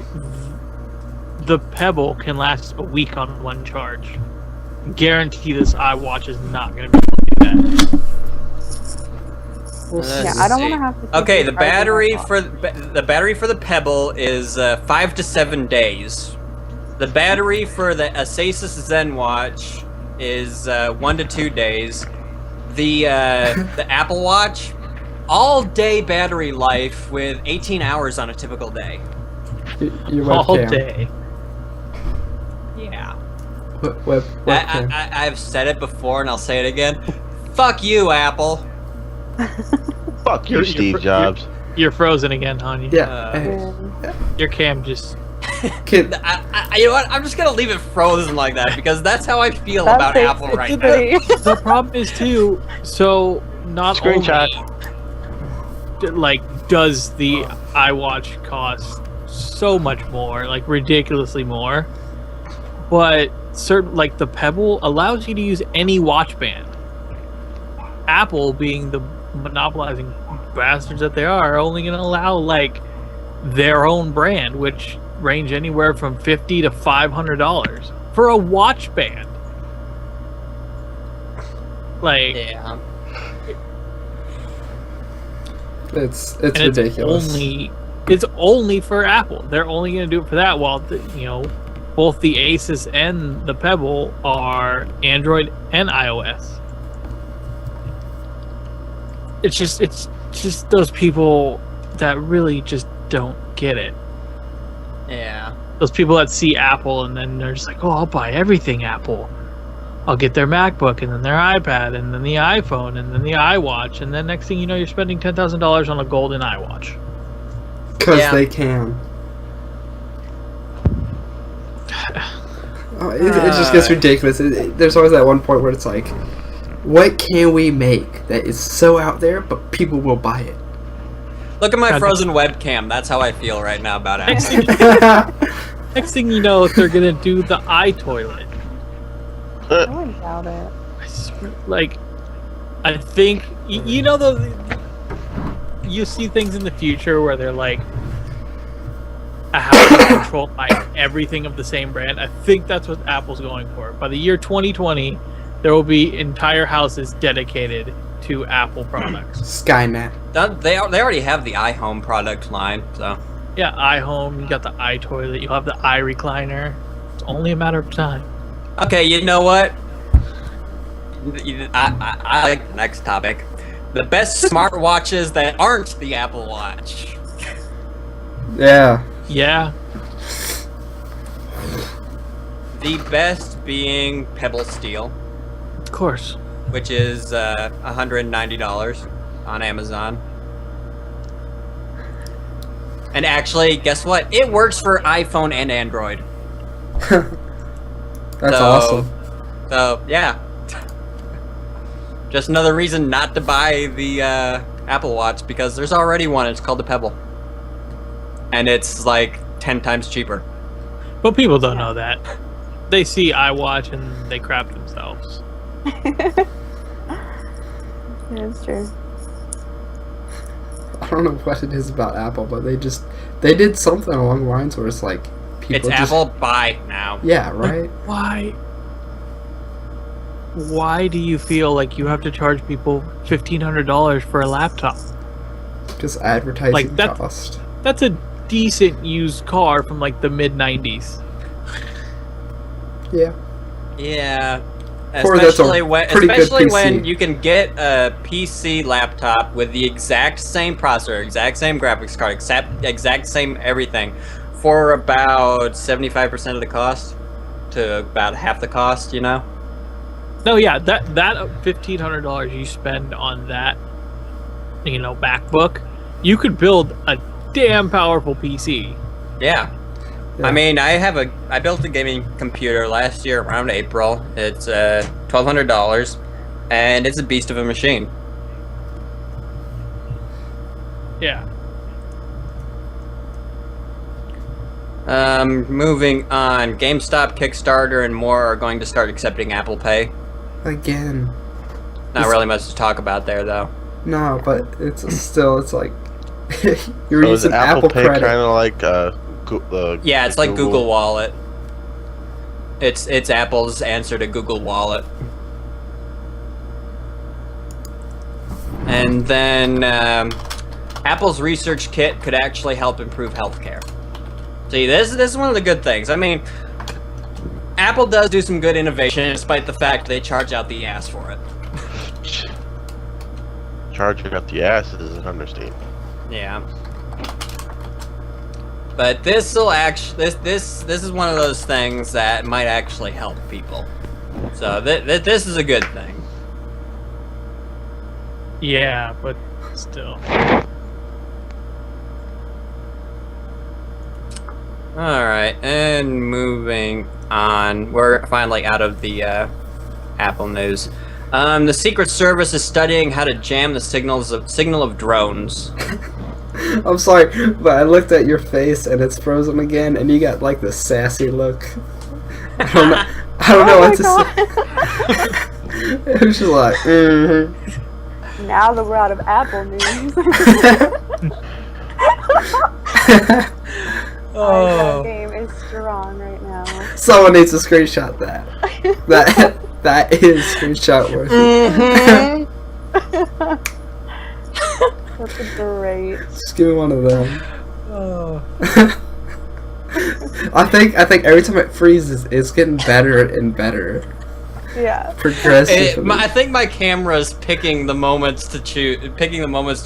the Pebble can last a week on one charge. Guarantee this iWatch is not going to be able to do that. Yeah, I don't want to have to. Okay, the battery for the Pebble is 5 to 7 days. The battery for the Asus Zen Watch is 1 to 2 days. The Apple Watch, all day battery life with 18 hours on a typical day. Your All webcam. day. Yeah. Webcam. I've said it before and I'll say it again. Fuck you, Apple. Fuck you, Steve Jobs. You're frozen again, Hanyou. Yeah. Your cam just... Kid, You know what? I'm just gonna leave it frozen like that because that's how I feel about Apple right now. The problem is too, so not Screenshot. only like does the iWatch cost so much more, like ridiculously more, but certain like the Pebble allows you to use any watch band. Apple, being the monopolizing bastards that they are only going to allow like their own brand, which range anywhere from $50 to $500 for a watch band. Like, Yeah. it's and ridiculous. It's only for Apple. They're only going to do it for that. While both the Asus and the Pebble are Android and iOS. It's just those people that really just don't get it. Yeah. Those people that see Apple and then they're just like, oh, I'll buy everything Apple. I'll get their MacBook and then their iPad and then the iPhone and then the iWatch, and then next thing you know, you're spending $10,000 on a golden iWatch. Because Yeah. they can. Oh, it just gets ridiculous. There's always that one point where it's like, what can we make that is so out there, but people will buy it? Look at my God. frozen webcam. That's how I feel right now about Next Apple. thing, next thing you know, they're gonna do the iToilet. I wouldn't doubt it. I swear, like, I think you see things in the future where they're like a house controlled by everything of the same brand. I think that's what Apple's going for. By the year 2020, there will be entire houses dedicated to Apple products. Skynet. They already have the iHome product line, so. Yeah, iHome, you got the iToilet, you have the iRecliner. It's only a matter of time. Okay, you know what? I like the next topic. The best smartwatches that aren't the Apple Watch. Yeah. Yeah, The best being Pebble Steel, of course. which is $190 on Amazon. And actually, guess what? It works for iPhone and Android. That's awesome. So, yeah. Just another reason not to buy the Apple Watch, because there's already one. It's called the Pebble. And it's like 10 times cheaper. But people don't know that. They see iWatch and they crap themselves. Yeah, it's true. I don't know what it is about Apple, but they did something along the lines where it's like people It's just, Apple, buy now. Yeah, right. Why do you feel like you have to charge people $1,500 for a laptop? Just advertising Like, that's- cost. That's a decent used car from like the mid 90s. Yeah. Yeah. Or that's a pretty good Especially PC. when you can get a PC laptop with the exact same processor, exact same graphics card, exact same everything for about 75% of the cost to about half the cost, you know? No, yeah, that $1,500 you spend on that, MacBook, you could build a damn powerful PC. Yeah. Yeah. I mean, I built a gaming computer last year around April. It's $1,200 and it's a beast of a machine. Yeah. Moving on, GameStop, Kickstarter, and more are going to start accepting Apple Pay. Again. Not really much to talk about there, though. No, but it's like you're So is using Apple Pay credit. kind of like Yeah, it's like Google Wallet. It's Apple's answer to Google Wallet. And then Apple's research kit could actually help improve healthcare. See, this is one of the good things. I mean, Apple does do some good innovation, despite the fact they charge out the ass for it. Charging up the ass is an understatement. Yeah. But this'll actually this is one of those things that might actually help people. So this is a good thing. Yeah, but still. Alright, and moving on. We're finally out of the Apple news. The Secret Service is studying how to jam the signal of drones. I'm sorry, but I looked at your face and it's frozen again, and you got like this sassy look. I don't know what to say. It was just like, Now that we're out of Apple news. Oh. That game is strong right now. Someone needs to screenshot that. That is screenshot worthy. That's great. Just give me one of them. Oh. I think every time it freezes, it's getting better and better. Yeah. Progressively. I think my camera's picking the moments to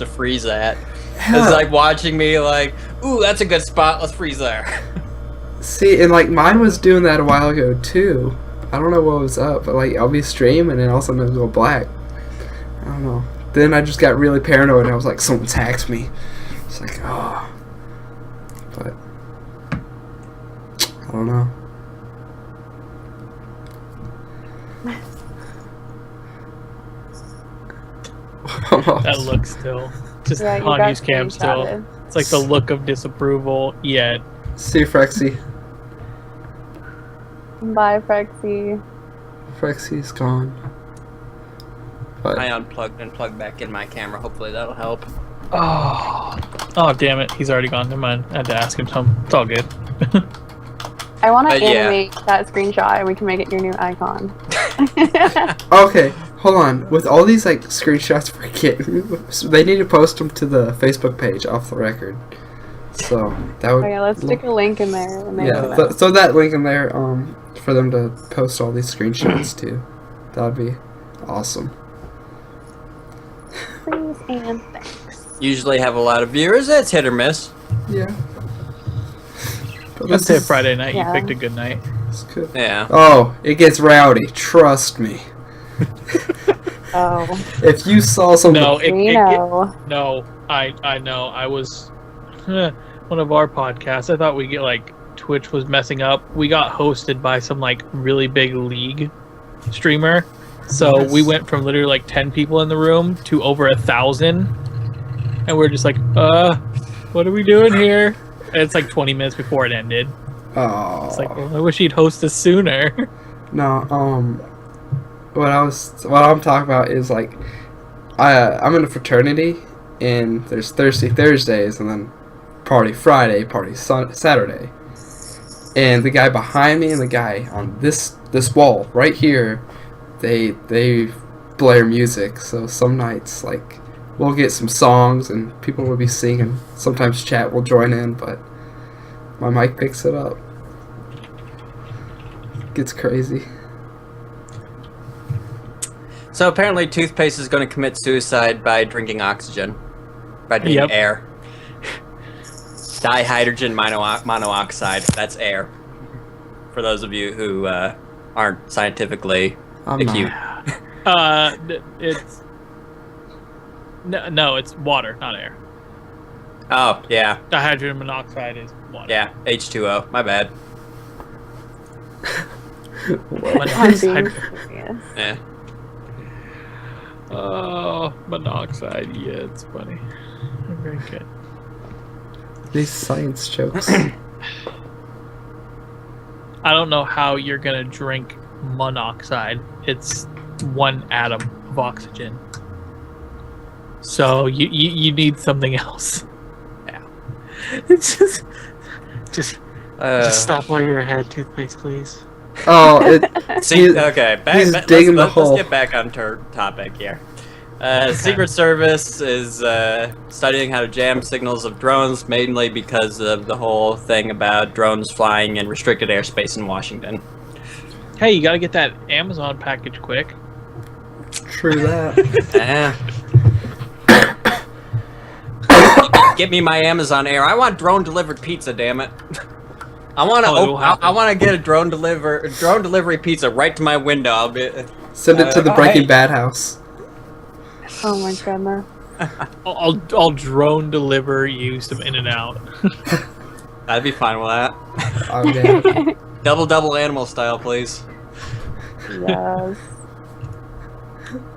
freeze at. Yeah. It's like watching me like, ooh, that's a good spot, let's freeze there. See, and like mine was doing that a while ago too. I don't know what was up, but like I'll be streaming and all of a sudden it'll go black. I don't know. Then I just got really paranoid and I was like, someone's hacked me. It's like, oh. But I don't know. That look still. Just Yeah, you got Hanyou's cam still. screenshotted. It's like the look of disapproval, yet. See you, Frexy. Bye, Frexy. Frexy's gone. But I unplugged and plugged back in my camera. Hopefully that'll help. Oh, damn it. He's already gone. Never mind. I had to ask him something. It's all good. I want to But yeah. animate that screenshot and we can make it your new icon. okay, hold on. With all these like screenshots for kitten, they need to post them to the Facebook page off the record. So that would. Okay, let's stick a link in there. And Yeah, throw that link in there for them to post all these screenshots too. That would be awesome. Please and thanks. Usually have a lot of viewers. It's hit or miss. Yeah. But Let's say is- Friday night. Yeah. You picked a good night. it's good. Yeah. Oh, it gets rowdy. Trust me. Oh, If you saw some. No, we know. no. I know. I was one of our podcasts. I thought we get like Twitch was messing up. We got hosted by some like really big league streamer. So Yes. we went from literally like 10 people in the room to over 1,000. And we're just like, what are we doing here? And it's like 20 minutes before it ended. Oh. It's like, well, I wish he'd host us sooner. No, what I'm talking about is like, I'm in a fraternity, and there's Thirsty Thursdays, and then party Friday, party Saturday, and the guy behind me and the guy on this wall right here, they blare music. So some nights like we'll get some songs and people will be singing. Sometimes chat will join in, but my mic picks it up. Gets crazy. So apparently toothpaste is going to commit suicide by drinking oxygen. By drinking Yep. air. Dihydrogen monoxide. That's air. For those of you who aren't scientifically I'm acute. not. It's no, it's water, not air. Oh, yeah. Dihydrogen monoxide is water. Yeah. H2O. My bad. I'm being Monoxide. serious. Yeah. Oh, monoxide. Yeah, it's funny. Very good. These science jokes. I don't know how you're gonna drink monoxide. It's one atom of oxygen. So you need something else. Yeah. It's just Just stop while you're ahead, toothpaste, please. Oh, Okay, he's digging the hole. Let's get back on topic here. Secret Service is studying how to jam signals of drones, mainly because of the whole thing about drones flying in restricted airspace in Washington. Hey, you gotta get that Amazon package quick. True that. Get me my Amazon Air. I want drone delivered pizza, damn it. I want to get a drone delivery pizza right to my window. Send it to the Breaking Bad house. Oh my goodness. I'll drone deliver you some In-N-Out. I'd be fine with that. Oh, yeah. Double animal style, please. Yes.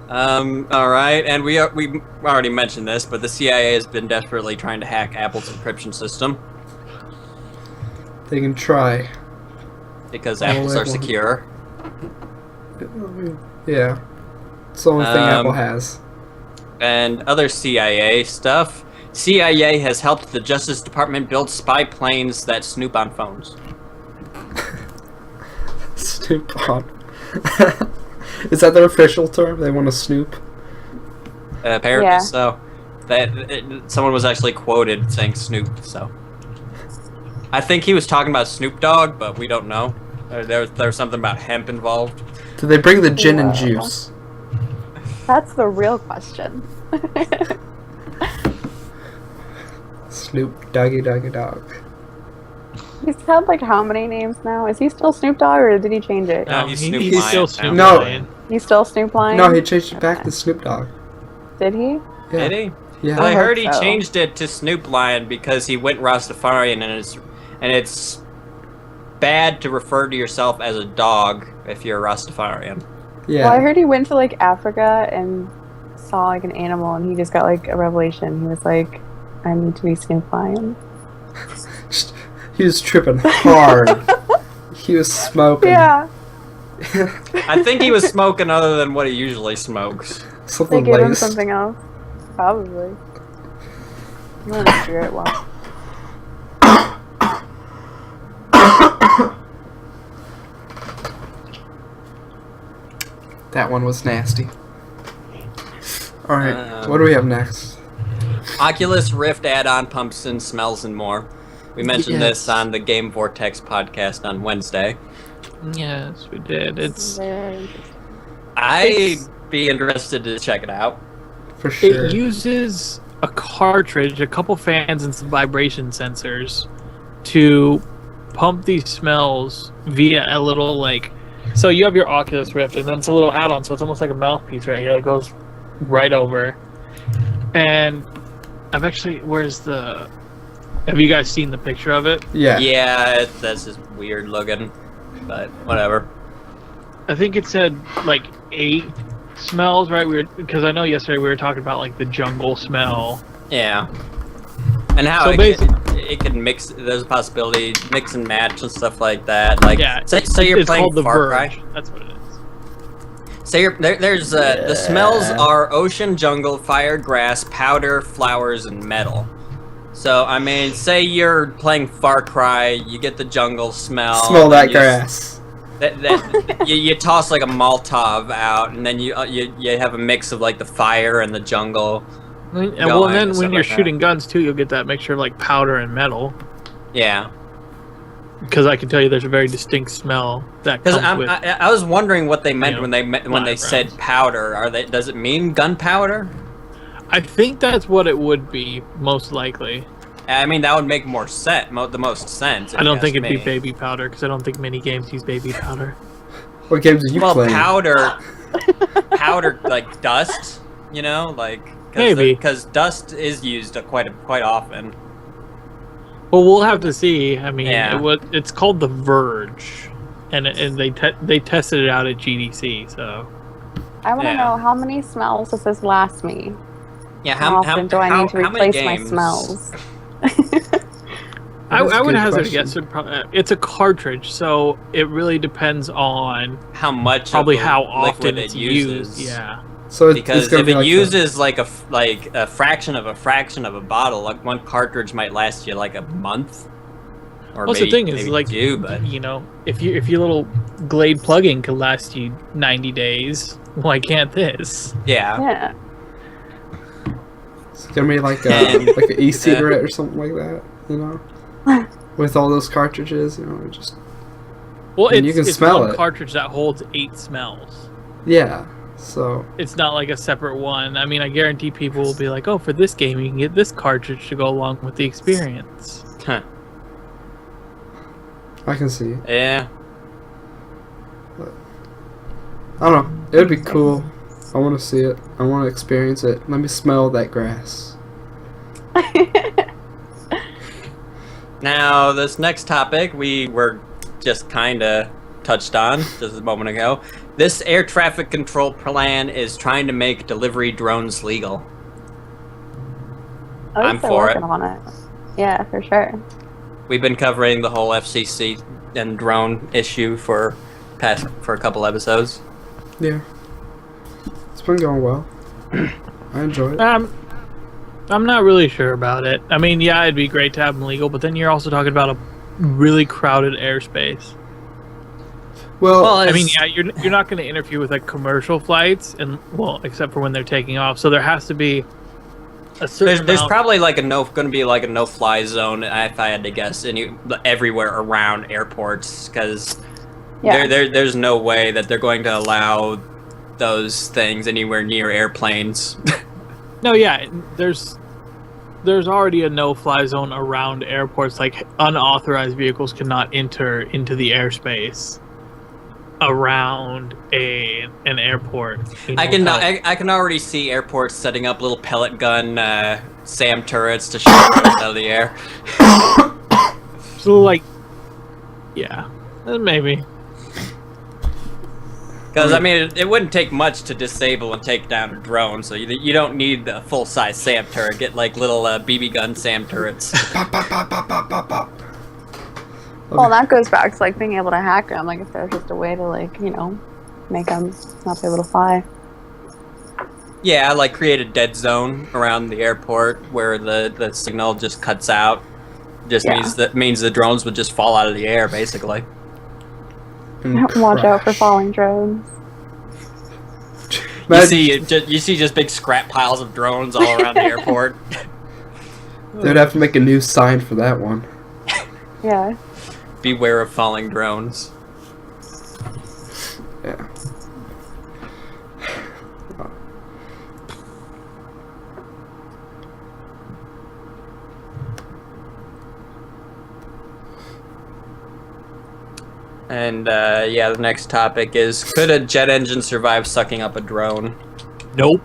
All right, and we already mentioned this, but the CIA has been desperately trying to hack Apple's encryption system They can try. because apples are secure. Yeah. It's the only thing Apple has. And other CIA stuff. CIA has helped the Justice Department build spy planes that snoop on phones. Snoop on. Is that their official term? They want to snoop? Apparently Yeah. so. Someone was actually quoted saying Snoop, so. I think he was talking about Snoop Dogg, but we don't know. There's something about hemp involved. Do they bring the gin and juice? That's the real question. Snoop Doggy Dog. He's had like how many names now? Is he still Snoop Dogg or did he change it? No, he's Snoop he's Lion still now. Snoop No. Lion. He's still Snoop Lion? No, he changed it back to Snoop Dogg. Did he? Yeah. Did he? Yeah. Well, I I heard hope he so. changed it to Snoop Lion because he went Rastafarian, and it's bad to refer to yourself as a dog if you're a Rastafarian. Yeah. Well, I heard he went to like Africa and saw like an animal and he just got like a revelation. He was like, I need to be Snoop Lion. He was tripping hard. He was smoking. Yeah. I think he was smoking other than what he usually smokes. They Something gave him laced. something else. Probably. You want to spirit walk. That one was nasty. Alright, Um, what do we have next? Oculus Rift add-on pumps in smells and more. We mentioned Yes. this on the Game Vortex podcast on Wednesday. Yes, we did. It's Very interesting. I'd be interested to check it out. For sure. It uses a cartridge, a couple fans, and some vibration sensors to pump these smells via a little like. So you have your Oculus Rift, and then it's a little add-on, so it's almost like a mouthpiece right here. It goes right over. And I've actually, where's the? Have you guys seen the picture of it? Yeah. Yeah, that's just weird looking, but whatever. I think it said like 8 smells, right? Because I know yesterday we were talking about like the jungle smell. Yeah. And how So it can mix. There's a possibility mix and match and stuff like that. Like, Yeah, say you're it's playing called the Far Verge. Cry. That's what it is. Say there's the smells are ocean, jungle, fire, grass, powder, flowers, and metal. So I mean, say you're playing Far Cry, you get the jungle smell. Smell that and grass. You toss like a Molotov out, and then you have a mix of like the fire and the jungle. And Going well, then and when stuff you're like that. shooting guns too, you'll get that mixture of like powder and metal. Yeah. Because I can tell you, there's a very distinct smell that Because comes with. I was wondering what they meant you when know, they said rounds. powder. Does it mean gunpowder? I think that's what it would be most likely. I mean, that would make more sense. The most sense. if I don't you think ask it'd be me. baby powder because I don't think many games use baby powder. What games are you Well, playing? powder like dust. You know, like Maybe. because dust is used quite often. Well, we'll have to see. I mean, Yeah. it's called the Verge, and they tested it out at GDC. So I want to Yeah. know how many smells does this last me? Yeah, How often do I need to how many replace my games- smells? I That's a would good hazard a question. guess. It's a cartridge, so it really depends on How much? probably of the how liquid often it it's uses. used. Yeah. So it's Because gonna if be it like uses like a fraction of a bottle, like one cartridge might last you like a month. Or Well, maybe, the thing is, maybe like, two, but you know, if your little Glade plugin can last you 90 days, why can't this? yeah. Yeah. It's gonna be like And- like an e-cigarette or something like that, you know, with all those cartridges, you know, just Well, And it's, you can it's smell one it. cartridge that holds 8 smells. yeah. So It's not like a separate one. I mean, I guarantee people will be like, oh, for this game, you can get this cartridge to go along with the experience. Huh. I can see it. Yeah. I don't know. It would be cool. I want to see it. I want to experience it. Let me smell that grass. Now, this next topic we were just kind of touched on just a moment ago. This air traffic control plan is trying to make delivery drones legal. At least I'm they're for it. working on it. Yeah, for sure. We've been covering the whole FCC and drone issue for a couple episodes. Yeah. It's been going well. I enjoy it. I'm not really sure about it. I mean, yeah, it'd be great to have them legal, but then you're also talking about a really crowded airspace. Well, Well, I mean, it's- yeah, you're not going to interfere with like commercial flights, and well, except for when they're taking off. So there has to be a certain there's amount- probably like going to be like a no-fly zone, if I had to guess, everywhere around airports, because Yeah. there's no way that they're going to allow those things anywhere near airplanes. No, yeah, there's already a no-fly zone around airports. Like unauthorized vehicles cannot enter into the airspace around an airport. in I can hotels. I can already see airports setting up little pellet gun SAM turrets to shoot drones out of the air. So like, yeah, maybe. Because I mean, it wouldn't take much to disable and take down a drone, so you don't need a full-size SAM turret. Get like little BB gun SAM turrets. pop, pop, pop, pop, pop, pop, pop. Well, that goes back to like being able to hack them. Like if there's just a way to like, you know, make them not be able to fly. Yeah, like create a dead zone around the airport where the signal just cuts out. Just Yeah. means the drones would just fall out of the air, basically. And Watch out for crash. falling drones. You see just big scrap piles of drones all around the airport. They'd have to make a new sign for that one. Yeah. Beware of falling drones. Yeah. And yeah, the next topic is: could a jet engine survive sucking up a drone? Nope.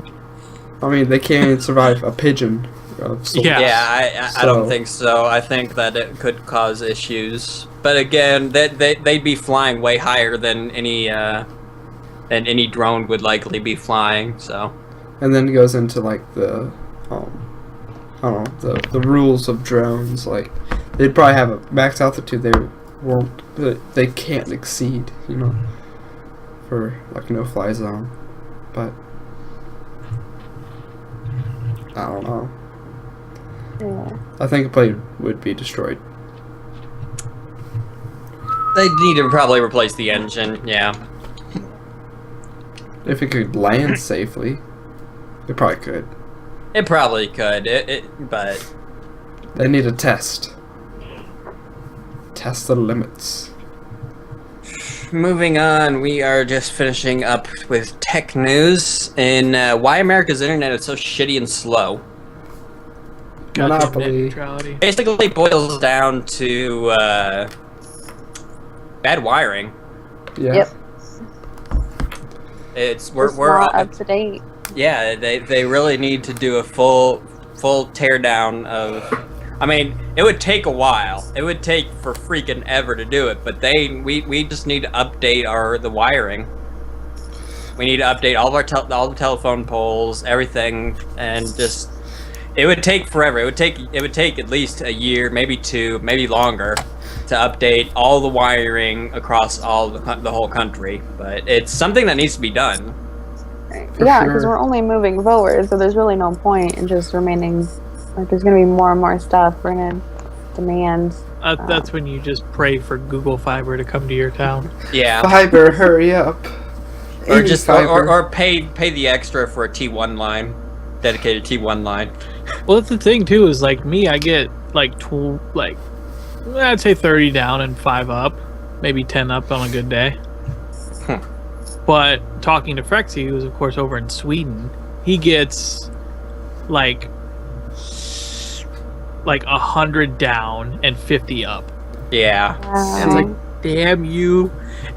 I mean, they can't even survive a pigeon. Of sorts. Yeah. Yeah, I don't So- think so. I think that it could cause issues. But again, they'd be flying way higher than any drone would likely be flying. So And then it goes into like the, I don't know, the rules of drones. Like they'd probably have a max altitude they can't exceed, you know, for like no fly zone. But I don't know. Yeah. I think a plane would be destroyed. they need to probably replace the engine. Yeah. If it could land safely, it probably could. It probably could. But They need a test. Test the limits. moving on, we are just finishing up with tech news and why America's internet is so shitty and slow. Got net Monopoly. neutrality. Basically boils down to bad wiring. Yeah. Yep. It's It's we're not up to date. yeah, they really need to do a full teardown of. I mean, it would take a while. It would take for freaking ever to do it, but we just need to update the wiring. We need to update all of all the telephone poles, everything, and just it would take forever. It would take at least a year, maybe two, maybe longer, to update all the wiring across all the whole country. But it's something that needs to be done. For Yeah, because sure. we're only moving forward, so there's really no point in just remaining. Like, there's gonna be more and more stuff. We're gonna demand. That's when you just pray for Google Fiber to come to your town. Yeah. Fiber, hurry up. Or Any just fiber. or pay the extra for a T1 line, dedicated T1 line. Well, that's the thing too. Is like me, I get like I'd say 30 down and 5 up, maybe 10 up on a good day. But talking to Frexy, who's of course over in Sweden, he gets like 100 down and 50 up. Yeah. And it's like, damn you.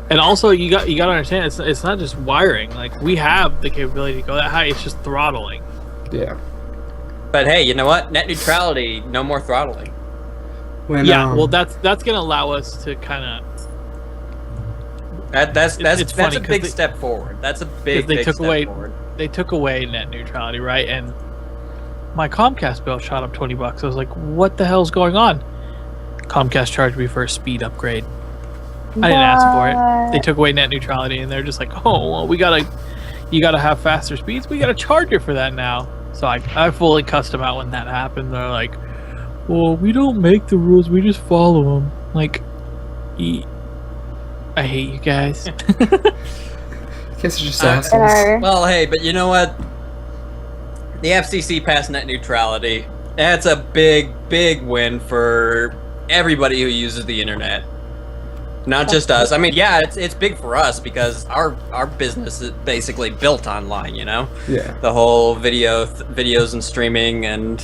And also, you got to understand, it's not just wiring. Like, we have the capability to go that high. It's just throttling. Yeah. But hey, you know what? Net neutrality, no more throttling. When, Yeah, well, that's gonna allow us to kind of. That's It's funny a 'cause big they- step forward. That's a big they took step away- forward. They took away net neutrality, right? And my Comcast bill shot up $20. I was like, what the hell's going on? Comcast charged me for a speed upgrade. I didn't ask for it. They took away net neutrality, and they're just like, oh, well, you gotta have faster speeds. We gotta charge you for that now. So I fully cussed them out when that happened. They're like, well, we don't make the rules. We just follow them. Like, I hate you guys. Guess it's just And assholes. our, Well, hey, but you know what? The FCC passed net neutrality. That's a big win for everybody who uses the internet. Not just us. I mean, yeah, it's big for us because our business is basically built online, you know? Yeah. The whole videos and streaming and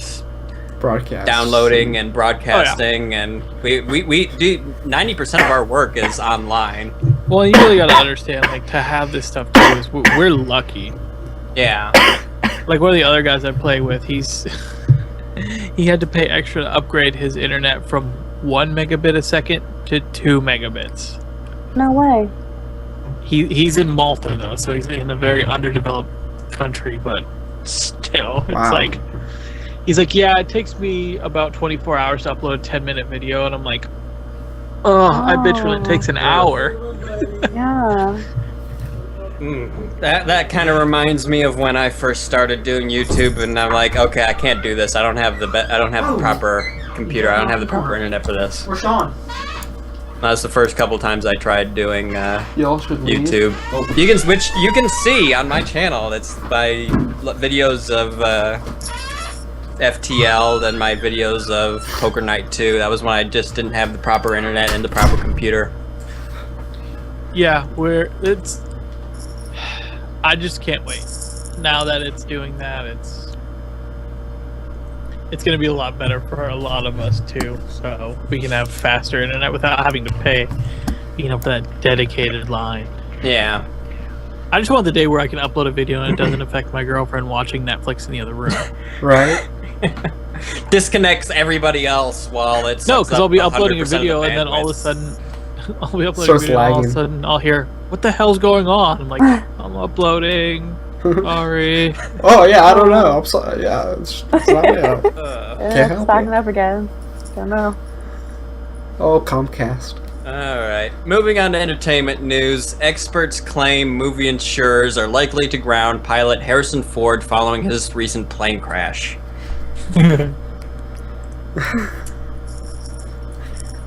Broadcast. downloading and broadcasting, and we do 90% of our work is online. Well, you really gotta understand, like, to have this stuff too is we're lucky. Yeah. Like, one of the other guys I play with, he had to pay extra to upgrade his internet from 1 megabit a second to 2 megabits. no way. He's in Malta though, so he's in a very underdeveloped country, but still, it's Wow. like he's like, yeah, it takes me about 24 hours to upload a 10-minute video, and I'm like, oh, I bet you it takes an hour. Yeah. That kind of reminds me of when I first started doing YouTube, and I'm like, okay, I can't do this. I don't have the proper computer. I don't have the proper internet for this. Where's Sean? That's the first couple times I tried doing Y'all should leave. YouTube. You can see on my channel. It's by videos of FTL, then my videos of Poker Night 2. That was when I just didn't have the proper internet and the proper computer. Yeah, I just can't wait. Now that it's doing that, it's going to be a lot better for a lot of us too. So we can have faster internet without having to pay, for that dedicated line. Yeah. I just want the day where I can upload a video and it doesn't affect my girlfriend watching Netflix in the other room. Right? Disconnects everybody else while it's No, because I'll be 100% uploading a of the video and then bandwidth. all of a sudden, I'll be uploading a Starts video and all of a lagging. sudden I'll hear, what the hell's going on? I'm like, I'm uploading. Sorry. Oh yeah, I don't know. I'm sorry. Yeah, it's not yeah. It's help stocking it. up again. Don't know. Oh, Comcast. Alright, moving on to entertainment news. Experts claim movie insurers are likely to ground pilot Harrison Ford following his recent plane crash.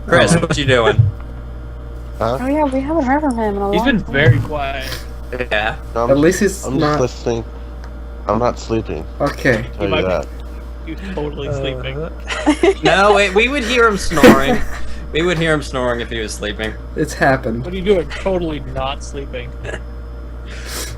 Chris, what you doing? Huh? Oh yeah, we haven't heard from him in a He's long been time. very quiet. Yeah. At least he's I'm not. just listening. I'm not sleeping. Okay. Tell might you be- that. He's totally sleeping. No, we would hear him snoring. We would hear him snoring if he was sleeping. It's happened. What are you doing? Totally not sleeping.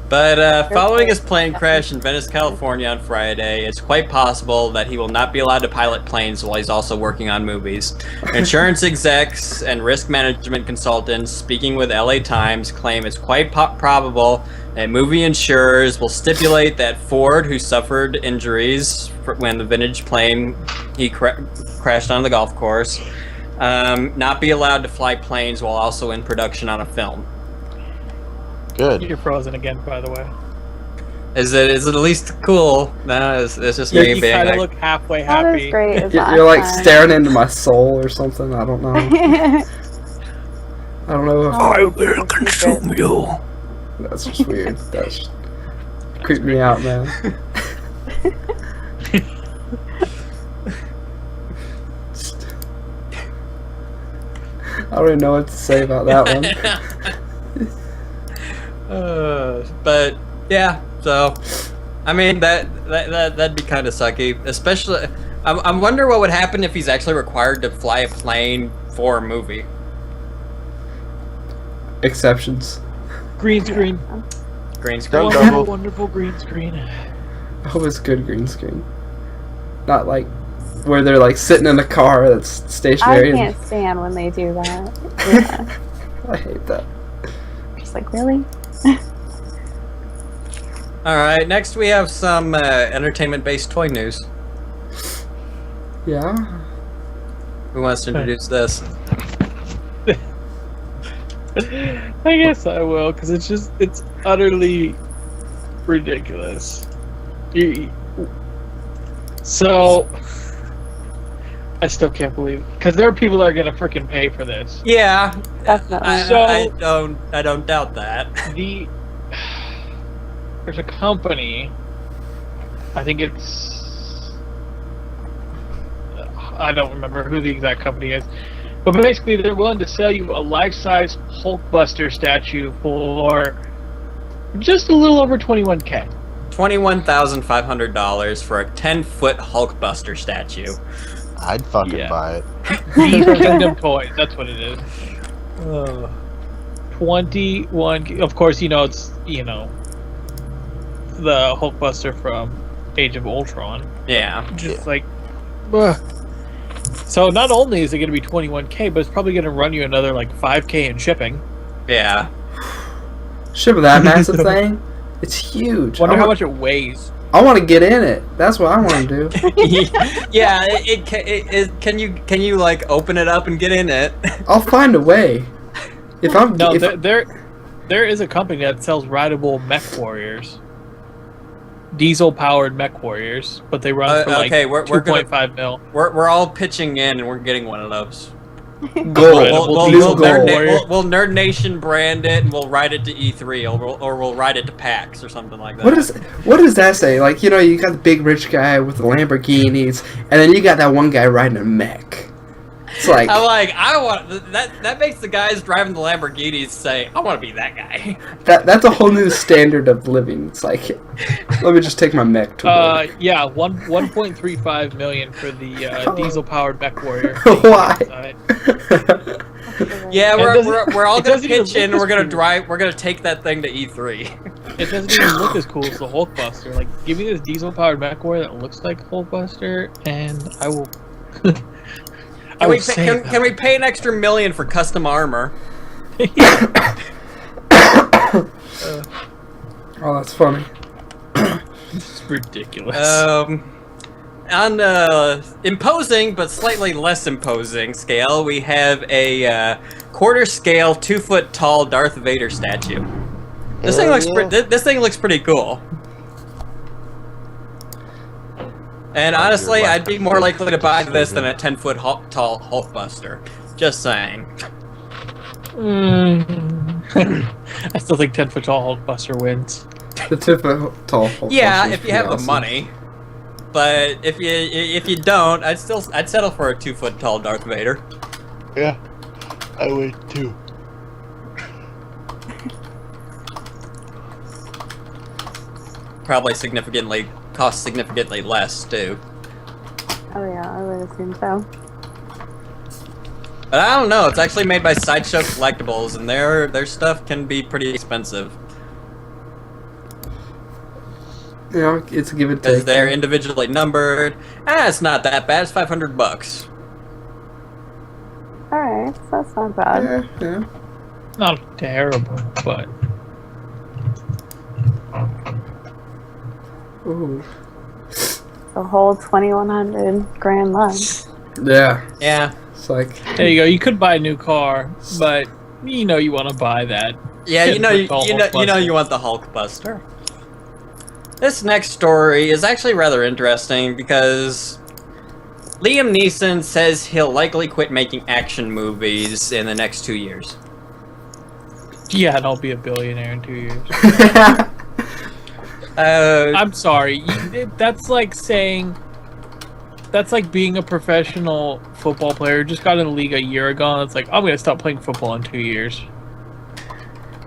But following his plane crash in Venice, California on Friday, it's quite possible that he will not be allowed to pilot planes while he's also working on movies. Insurance execs and risk management consultants speaking with LA Times claim it's quite probable that movie insurers will stipulate that Ford, who suffered injuries when the vintage plane he crashed on the golf course, not be allowed to fly planes while also in production on a film. Good. You're frozen again, by the way. Is it at least cool? No, it's just me You being kind of like, look halfway Not happy. as great as You're like last time. staring into my soul or something. I don't know. I don't know if I will consume you. that's just weird. That's just creeped me out, man. I don't even know what to say about that one. But yeah, so I mean that'd be kind of sucky. Especially, I'm wonder what would happen if he's actually required to fly a plane for a movie. Exceptions. Green screen. Green screen. Don't Wonderful, double. wonderful green screen. I hope it's good green screen. Not like where they're like sitting in a car that's I stationary. can't stand when they do that. Yeah. I hate that. Just like, really? All right, next we have some entertainment-based toy news. Yeah. Who wants to introduce this? I guess I will, because it's utterly ridiculous. So, I still can't believe it, because there are people that are gonna freaking pay for this. Yeah, Definitely. I don't doubt that. There's a company, I think it's, I don't remember who the exact company is, but basically they're willing to sell you a life-size Hulkbuster statue for just a little over $21K. $21,500 for a 10-foot Hulkbuster statue. I'd fucking Yeah. buy it. These Kingdom Toys, that's what it is. 21, of course, it's, the Hulkbuster from Age of Ultron. Yeah. Just like, ugh. So not only is it going to be $21K, but it's probably going to run you another like $5K in shipping. Yeah. Ship that massive thing. It's huge. Wonder how much it weighs. I want to get in it. That's what I want to do. Yeah. Can you like open it up and get in it? I'll find a way. If I'm No, if, there is a company that sells rideable mech warriors. Diesel-powered mech warriors, but they run for like okay, we're 2.5 mil. We're all pitching in, and we're getting one of those. gold. We'll Gold. Nerd Nation brand it, and we'll ride it to E3, or we'll ride it to PAX or something like that. What does that say? Like, you got the big rich guy with the Lamborghinis, and then you got that one guy riding a mech. It's like I want that makes the guys driving the Lamborghinis say, I want to be that guy. that's a whole new standard of living. It's like, let me just take my mech to work. Yeah, 1.35 million for the diesel-powered mech warrior. Why? Yeah, we're all it gonna doesn't even pitch in. look We're gonna as cool. drive. We're gonna take that thing to E3. It doesn't even look as cool as the Hulkbuster. Like, give me this diesel-powered mech warrior that looks like Hulkbuster, and I will. Can we pay an extra $1 million for custom armor? Oh, that's funny. It's ridiculous. On imposing but slightly less imposing scale, we have a quarter scale, 2 foot tall Darth Vader statue. This thing looks this thing looks pretty cool. And honestly, I'd be more likely to buy this than a 10-foot tall Hulkbuster. Just saying. I still think 10-foot tall Hulkbuster wins. The 10-foot tall. Yeah, if you have the money. But if you don't, I'd settle for a 2-foot tall Darth Vader. Yeah, I would too. Probably cost significantly less too. Oh yeah, I would assume so. But I don't know. It's actually made by Sideshow Collectibles, and their stuff can be pretty expensive It's a give and because take. they're individually numbered. It's not that bad. It's $500. Alright, so that's not bad. Yeah. Not terrible, but Ooh. The whole 2,100 grand lunch. Yeah. Yeah. It's like. there you go. You could buy a new car, but you want to buy that. Yeah, you know you Hulkbuster. want the Hulkbuster. This next story is actually rather interesting because Liam Neeson says he'll likely quit making action movies in the next 2 years. Yeah, and I'll be a billionaire in 2 years. I'm sorry. That's like saying. That's like being a professional football player, just got in the league a year ago, and it's like, I'm going to stop playing football in 2 years.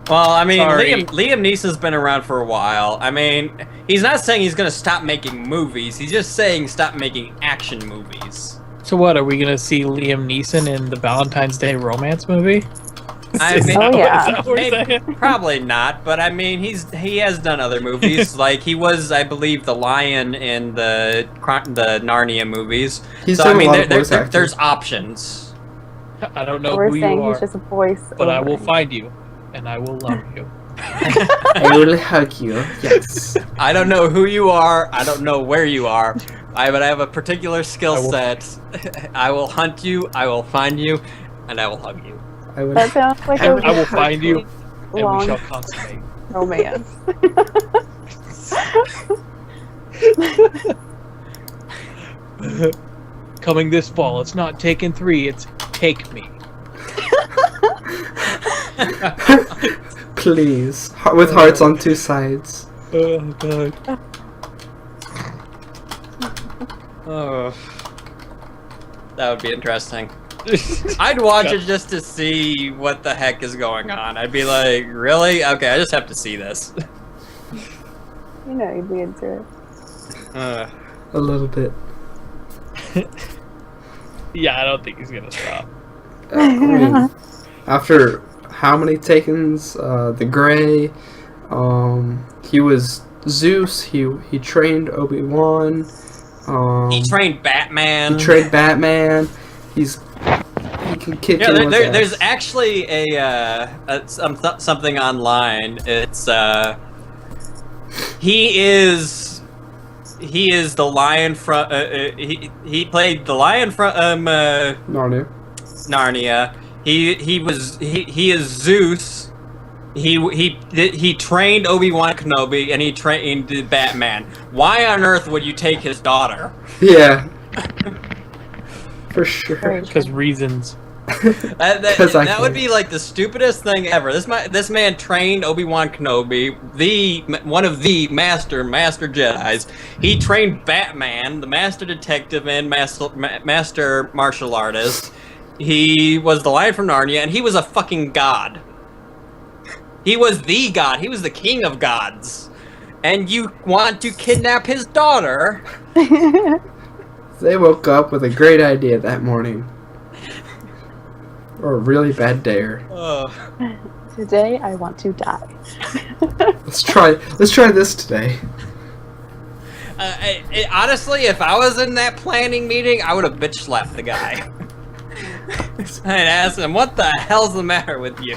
Well, I mean, Sorry. Liam Neeson's been around for a while. I mean, he's not saying he's going to stop making movies. He's just saying stop making action movies. So what, are we going to see Liam Neeson in the Valentine's Day romance movie? I Is mean, that Oh, yeah. what we're maybe, saying? probably not, but I mean, he has done other movies. Like, he was, I believe, the lion in the Narnia movies. He's So, I done a mean, lot of voice acting. there's options. I don't know We're who saying you he's are, just a voice. but I will over. find you, and I will love you. I will hug you. Yes. I don't know who you are. I don't know where you are. But I have a particular skill set. I will hunt you. I will find you, and I will hug you. I will. That sounds like I a will find you, and we long shall consummate. romance. Coming this fall, it's not Taken 3, it's Take Me. Please. With hearts on two sides. Oh, God. Oh, that would be interesting. I'd watch it just to see what the heck is going on. I'd be like, really? Okay, I just have to see this. You know you'd be into it. Uh, A little bit. Yeah, I don't think he's gonna stop. I mean, after how many Takens? The Gray. He was Zeus. He trained Obi-Wan. he trained Batman. He trained Batman. He can kick Yeah, anyone's ass. there's actually something online. It's he is the lion from he played the lion from Narnia. Narnia. He is Zeus. He trained Obi-Wan Kenobi and he trained Batman. Why on earth would you take his daughter? Yeah. For sure. Very Because reasons. That would be like the stupidest thing ever. This man trained Obi-Wan Kenobi, one of the master Jedis. He trained Batman, the master detective and master martial artist. He was the lion from Narnia, and he was a fucking god. He was the god. He was the king of gods. And you want to kidnap his daughter? They woke up with a great idea that morning. Or a really bad dare. Today I want to die. Let's try this today. Honestly, if I was in that planning meeting, I would have bitch slapped the guy. I'd ask him, what the hell's the matter with you?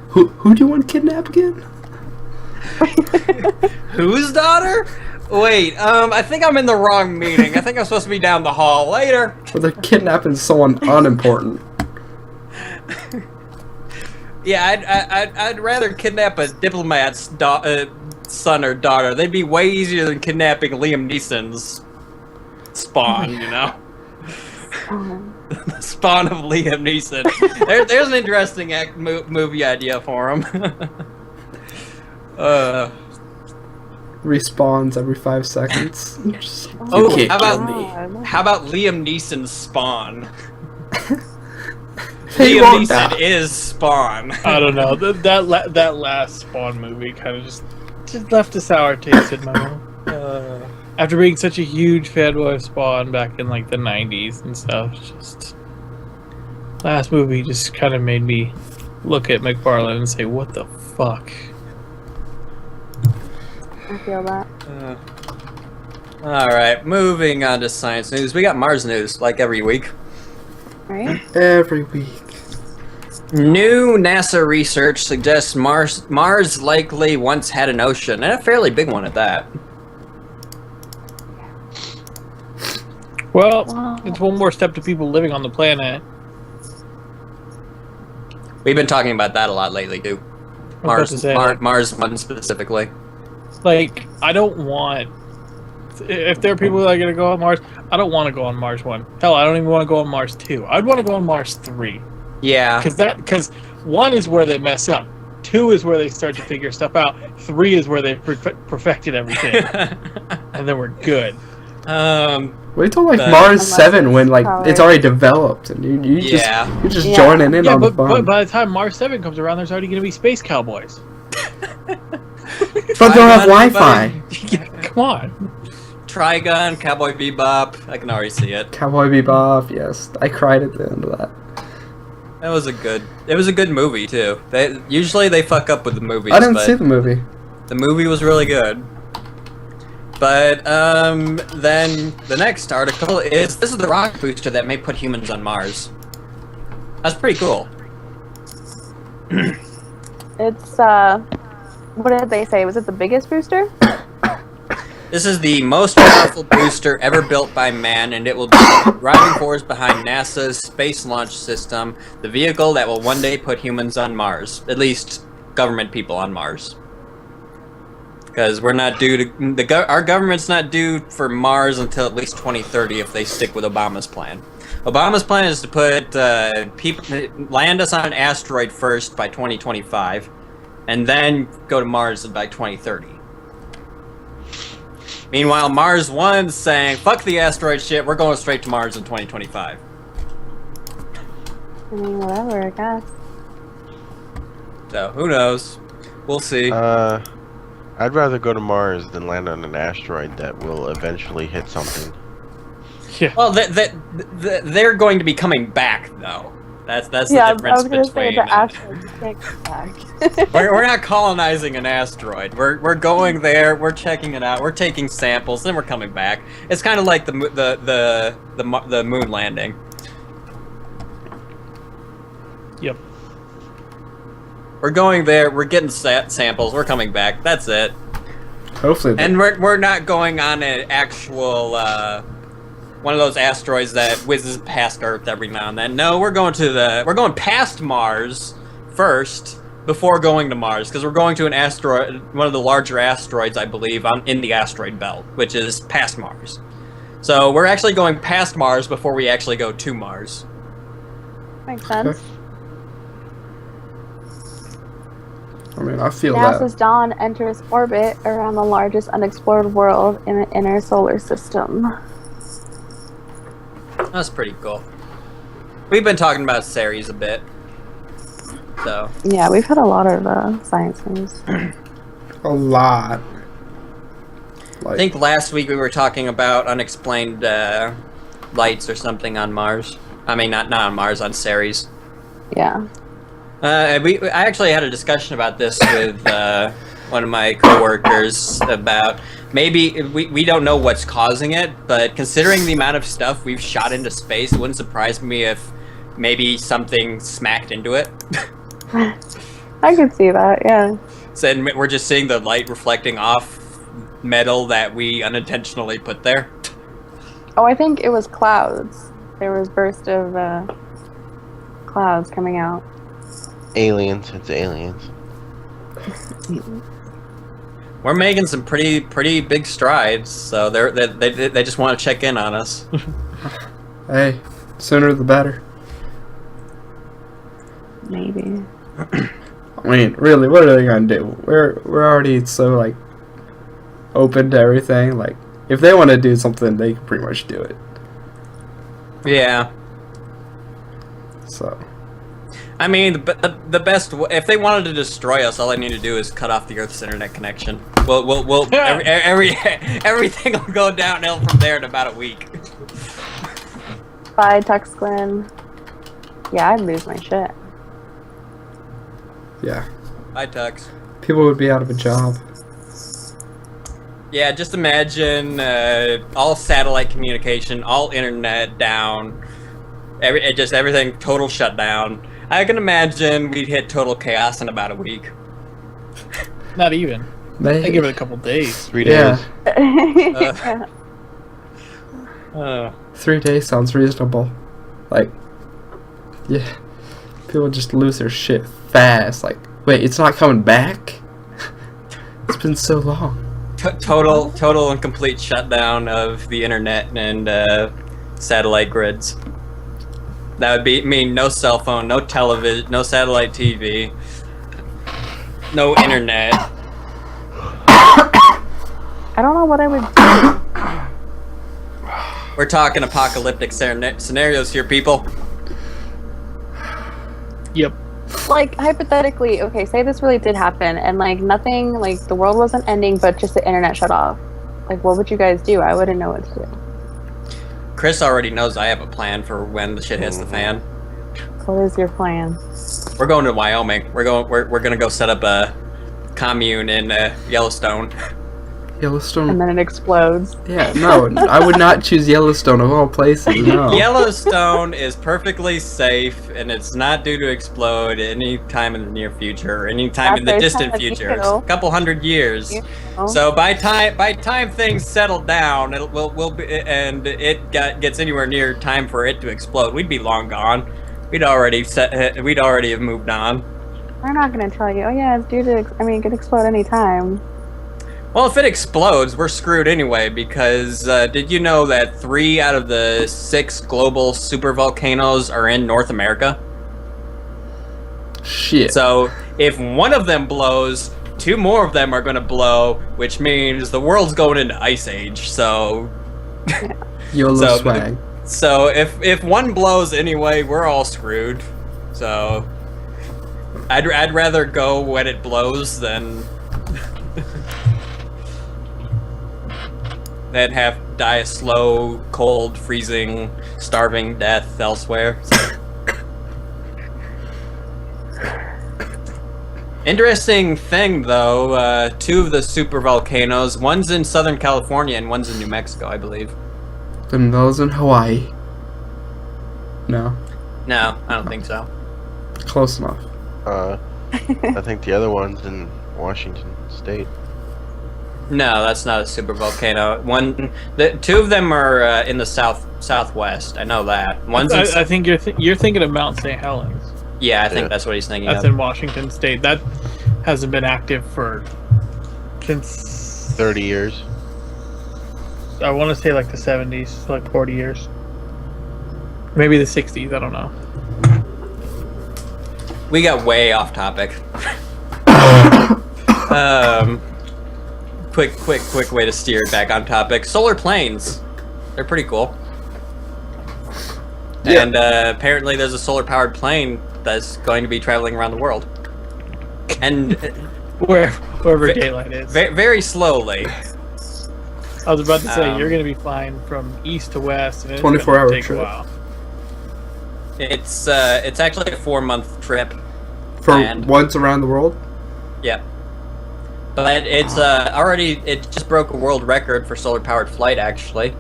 Who do you want to kidnap again? Whose daughter? Wait, I think I'm in the wrong meeting. I think I'm supposed to be down the hall. Later. Or they're kidnapping someone unimportant. Yeah, I'd rather kidnap a diplomat's son or daughter. They'd be way easier than kidnapping Liam Neeson's spawn, you know? The spawn of Liam Neeson. There's an interesting movie idea for him. Respawns every 5 seconds. Oh, can't how kill about how about Liam Neeson's Spawn? He Liam won't Neeson die. is Spawn. I don't know. That last Spawn movie kind of just left a sour taste in my mouth. After being such a huge fanboy of Spawn back in like the 90s and stuff, just last movie just kind of made me look at McFarlane and say, "What the fuck?" I feel that. All right, moving on to science news. We got Mars news like every week. Right? Every week. New NASA research suggests Mars likely once had an ocean, and a fairly big one at that. Well, Wow. it's one more step to people living on the planet. We've been talking about that a lot lately too. I was about to say, Mars one specifically. like, I don't want. If there are people that are going to go on Mars, I don't want to go on Mars 1. Hell, I don't even want to go on Mars 2. I'd want to go on Mars 3. Yeah. Because 1 is where they mess up. 2 is where they start to figure stuff out. 3 is where they've perfected everything. And then we're good. Wait till like But- Mars Unless 7 when it's like powered. it's already developed and you're just Yeah. joining in Yeah, on the but fun. by the time Mars 7 comes around, there's already going to be space cowboys. But they'll have Trigun, Wi-Fi. everybody. Come on. Trigun, Cowboy Bebop. I can already see it. Cowboy Bebop, yes. I cried at the end of that. It was a good movie too. Usually they fuck up with the movies. I didn't but see the movie. The movie was really good. But then the next article is this is the rocket booster that may put humans on Mars. That's pretty cool. It's what did they say? Was it the biggest booster? This is the most powerful booster ever built by man, and it will be the driving force behind NASA's Space Launch System, the vehicle that will one day put humans on Mars. At least government people on Mars. Because we're not due to our government's not due for Mars until at least 2030 if they stick with Obama's plan. Obama's plan is to put land us on an asteroid first by 2025, and then go to Mars by 2030. Meanwhile, Mars 1's saying, fuck the asteroid shit, we're going straight to Mars in 2025. I mean, whatever, I guess. So, who knows? We'll see. I'd rather go to Mars than land on an asteroid that will eventually hit something. Yeah. Well, they're going to be coming back, though. That's the Yeah, I difference was gonna say between... the asteroid can't come back. we're not colonizing an asteroid. We're going there. We're checking it out. We're taking samples, then we're coming back. It's kind of like the moon landing. Yep. We're going there. We're getting samples. We're coming back. That's it. Hopefully. And we're not going on an actual one of those asteroids that whizzes past Earth every now and then. No, we're going past Mars first before going to Mars, because we're going to an asteroid, one of the larger asteroids, I believe, in the asteroid belt, which is past Mars. So we're actually going past Mars before we actually go to Mars. Makes sense. I mean, I feel NASA's that. Dawn enters orbit around the largest unexplored world in the inner solar system. That's pretty cool. We've been talking about Ceres a bit. So. Yeah, we've had a lot of science news. A lot. I think last week we were talking about unexplained lights or something on Mars. I mean, not on Mars, on Ceres. Yeah. I actually had a discussion about this with one of my coworkers about maybe we don't know what's causing it, but considering the amount of stuff we've shot into space, it wouldn't surprise me if maybe something smacked into it. I could see that, yeah. So we're just seeing the light reflecting off metal that we unintentionally put there. Oh, I think it was clouds. There was burst of clouds coming out. Aliens, it's aliens. We're making some pretty big strides, so they just want to check in on us. Hey, sooner the better. Maybe. I mean, really, what are they gonna do? We're already so like open to everything. Like, if they want to do something, they can pretty much do it. Yeah. So. I mean, the best if they wanted to destroy us, all they need to do is cut off the Earth's internet connection. We'll everything will go downhill from there in about a week. Bye, Tuxquin. Yeah, I'd lose my shit. Yeah. Hi, Tux. People would be out of a job. Yeah, just imagine all satellite communication, all internet down, everything total shutdown. I can imagine we'd hit total chaos in about a week. Not even. I give it a couple days. 3 days. Yeah. 3 days sounds reasonable. Like, yeah. People just lose their shit fast. Like, wait, it's not coming back? It's been so long. Total and complete shutdown of the internet and satellite grids. That would mean no cell phone, no television, no satellite TV, no internet. I don't know what I would do. We're talking apocalyptic scenarios here, people. Yep. Like, hypothetically, okay, say this really did happen and, like, nothing, like, the world wasn't ending, but just the internet shut off. Like, what would you guys do? I wouldn't know what to do. Chris already knows I have a plan for when the shit hits the fan. What is your plan? We're going to Wyoming. We're gonna go set up a commune in Yellowstone. Yellowstone. And then it explodes. Yeah, no, I would not choose Yellowstone of all places. No. Yellowstone is perfectly safe, and it's not due to explode any time in the near future, or any time in the distant future. It's a couple hundred years. So by time things settle down, we'll be, and it gets anywhere near time for it to explode, we'd be long gone. We'd already have moved on. They're not gonna tell you. Oh yeah, it's due to. I mean, it could explode any time. Well, if it explodes, we're screwed anyway, because did you know that 3 out of the 6 global supervolcanoes are in North America? Shit. So, if one of them blows, 2 more of them are going to blow, which means the world's going into Ice Age, so... YOLO swag. So, if one blows anyway, we're all screwed. So, I'd rather go when it blows than... than have die a slow, cold, freezing, starving death elsewhere. Interesting thing, though, 2 of the super volcanoes, one's in Southern California and one's in New Mexico, I believe. Then those in Hawaii. No. No, I don't think so. Close enough. I think the other one's in Washington State. No, that's not a super volcano. 2 of them are in the southwest. I know that. One's in I think you're thinking of Mount St. Helens. Yeah, I think that's what he's thinking That's of. in Washington State. That hasn't been active since 30 years. I want to say like the 70s, like 40 years. Maybe the 60s, I don't know. We got way off topic. Quick way to steer it back on topic. Solar planes. They're pretty cool. Yeah. And apparently there's a solar-powered plane that's going to be traveling around the world. And Wherever daylight is. very slowly. I was about to say, you're going to be flying from east to west, and it's 24-hour take trip. a while. It's actually a 4-month trip. For once around the world? Yep. But it's it just broke a world record for solar-powered flight, actually.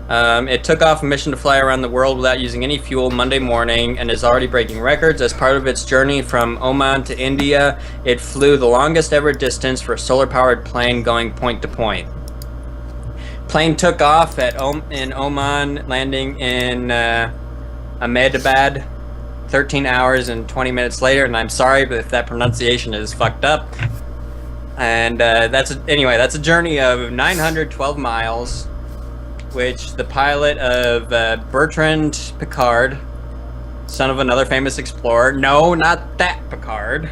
It took off a mission to fly around the world without using any fuel Monday morning and is already breaking records. As part of its journey from Oman to India, it flew the longest ever distance for a solar-powered plane going point to point. Plane took off in Oman, landing in Ahmedabad 13 hours and 20 minutes later, and I'm sorry but if that pronunciation is fucked up. And that's a journey of 912 miles, which the pilot of Bertrand Piccard, son of another famous explorer, no, not that Piccard,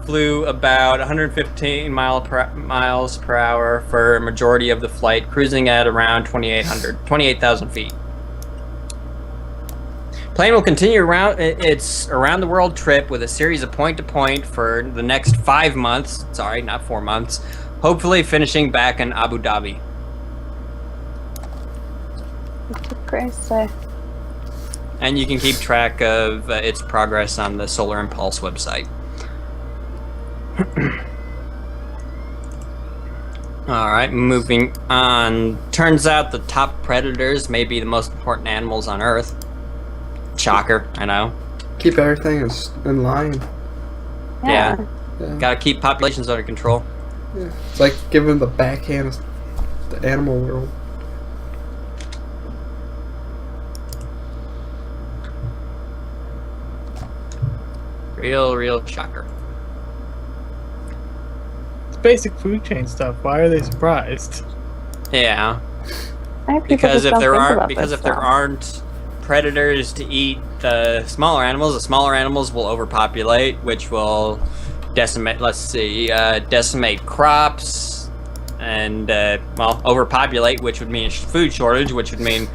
flew about 115 miles per hour for a majority of the flight, cruising at around 28,000 feet. Plane will continue its around-the-world trip with a series of point-to-point for the next 5 months. Sorry, not 4 months. Hopefully finishing back in Abu Dhabi. Christ. And you can keep track of its progress on the Solar Impulse website. Alright, moving on. Turns out the top predators may be the most important animals on Earth. Shocker, I know. Keep everything in line. Yeah. Yeah. Gotta keep populations under control. Yeah. It's like giving the backhand of the animal world. Real shocker. It's basic food chain stuff. Why are they surprised? Yeah. I have people Because just if there don't think about aren't this there stuff. aren't predators to eat the smaller animals will overpopulate, which will decimate. Decimate crops, and well, overpopulate, which would mean food shortage, which would mean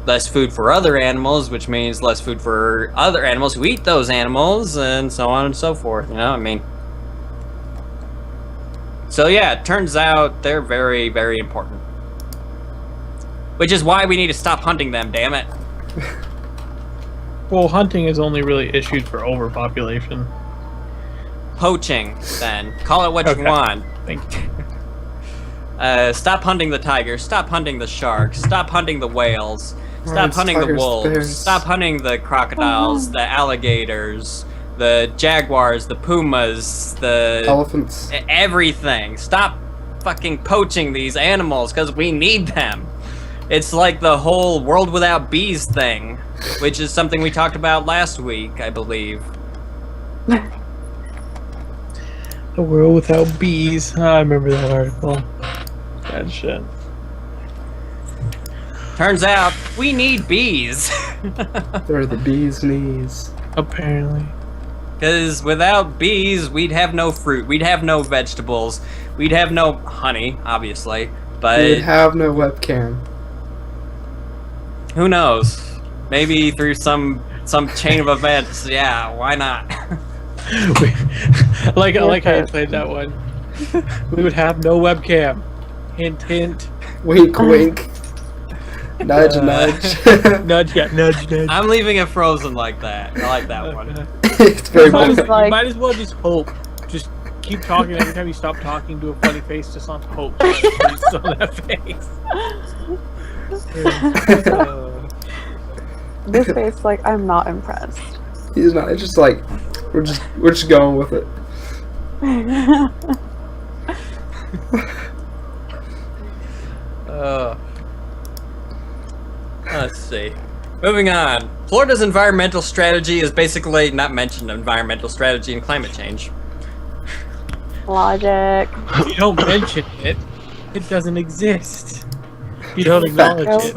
less food for other animals, which means less food for other animals who eat those animals, and so on and so forth. You know, I mean. So yeah, it turns out they're very, very important. Which is why we need to stop hunting them, damn it. Well, hunting is only really issued for overpopulation. Poaching, then. Call it what you want. Thank you. Stop hunting the tigers, stop hunting the sharks, stop hunting the whales, stop It's hunting the tigers, wolves, bears. stop hunting the crocodiles, the alligators, the jaguars, the pumas, the... Elephants. everything. Stop fucking poaching these animals, because we need them. It's like the whole world without bees thing, which is something we talked about last week, I believe. The world without bees. I remember that article. That shit. Turns out, we need bees. They're the bee's knees. Apparently. Because without bees, we'd have no fruit, we'd have no vegetables, we'd have no honey, obviously, but We'd have no webcam. who knows? Maybe through some chain of events, yeah, why not? I like how you played that one. We would have no webcam. Hint, hint. Wink, wink. Nudge, nudge. Nudge, yeah, nudge, nudge. I'm leaving it frozen like that. I like that one. It's very You good. Like- might as well just hope. Just keep talking. Every time you stop talking, do a funny face just on hope. Just on that face. This face, like, I'm not impressed. He's not. It's just like we're just going with it. Let's see. Moving on. Florida's environmental strategy is basically not mentioned environmental strategy and climate change. Logic. If you don't mention it, it doesn't exist. You don't acknowledge it.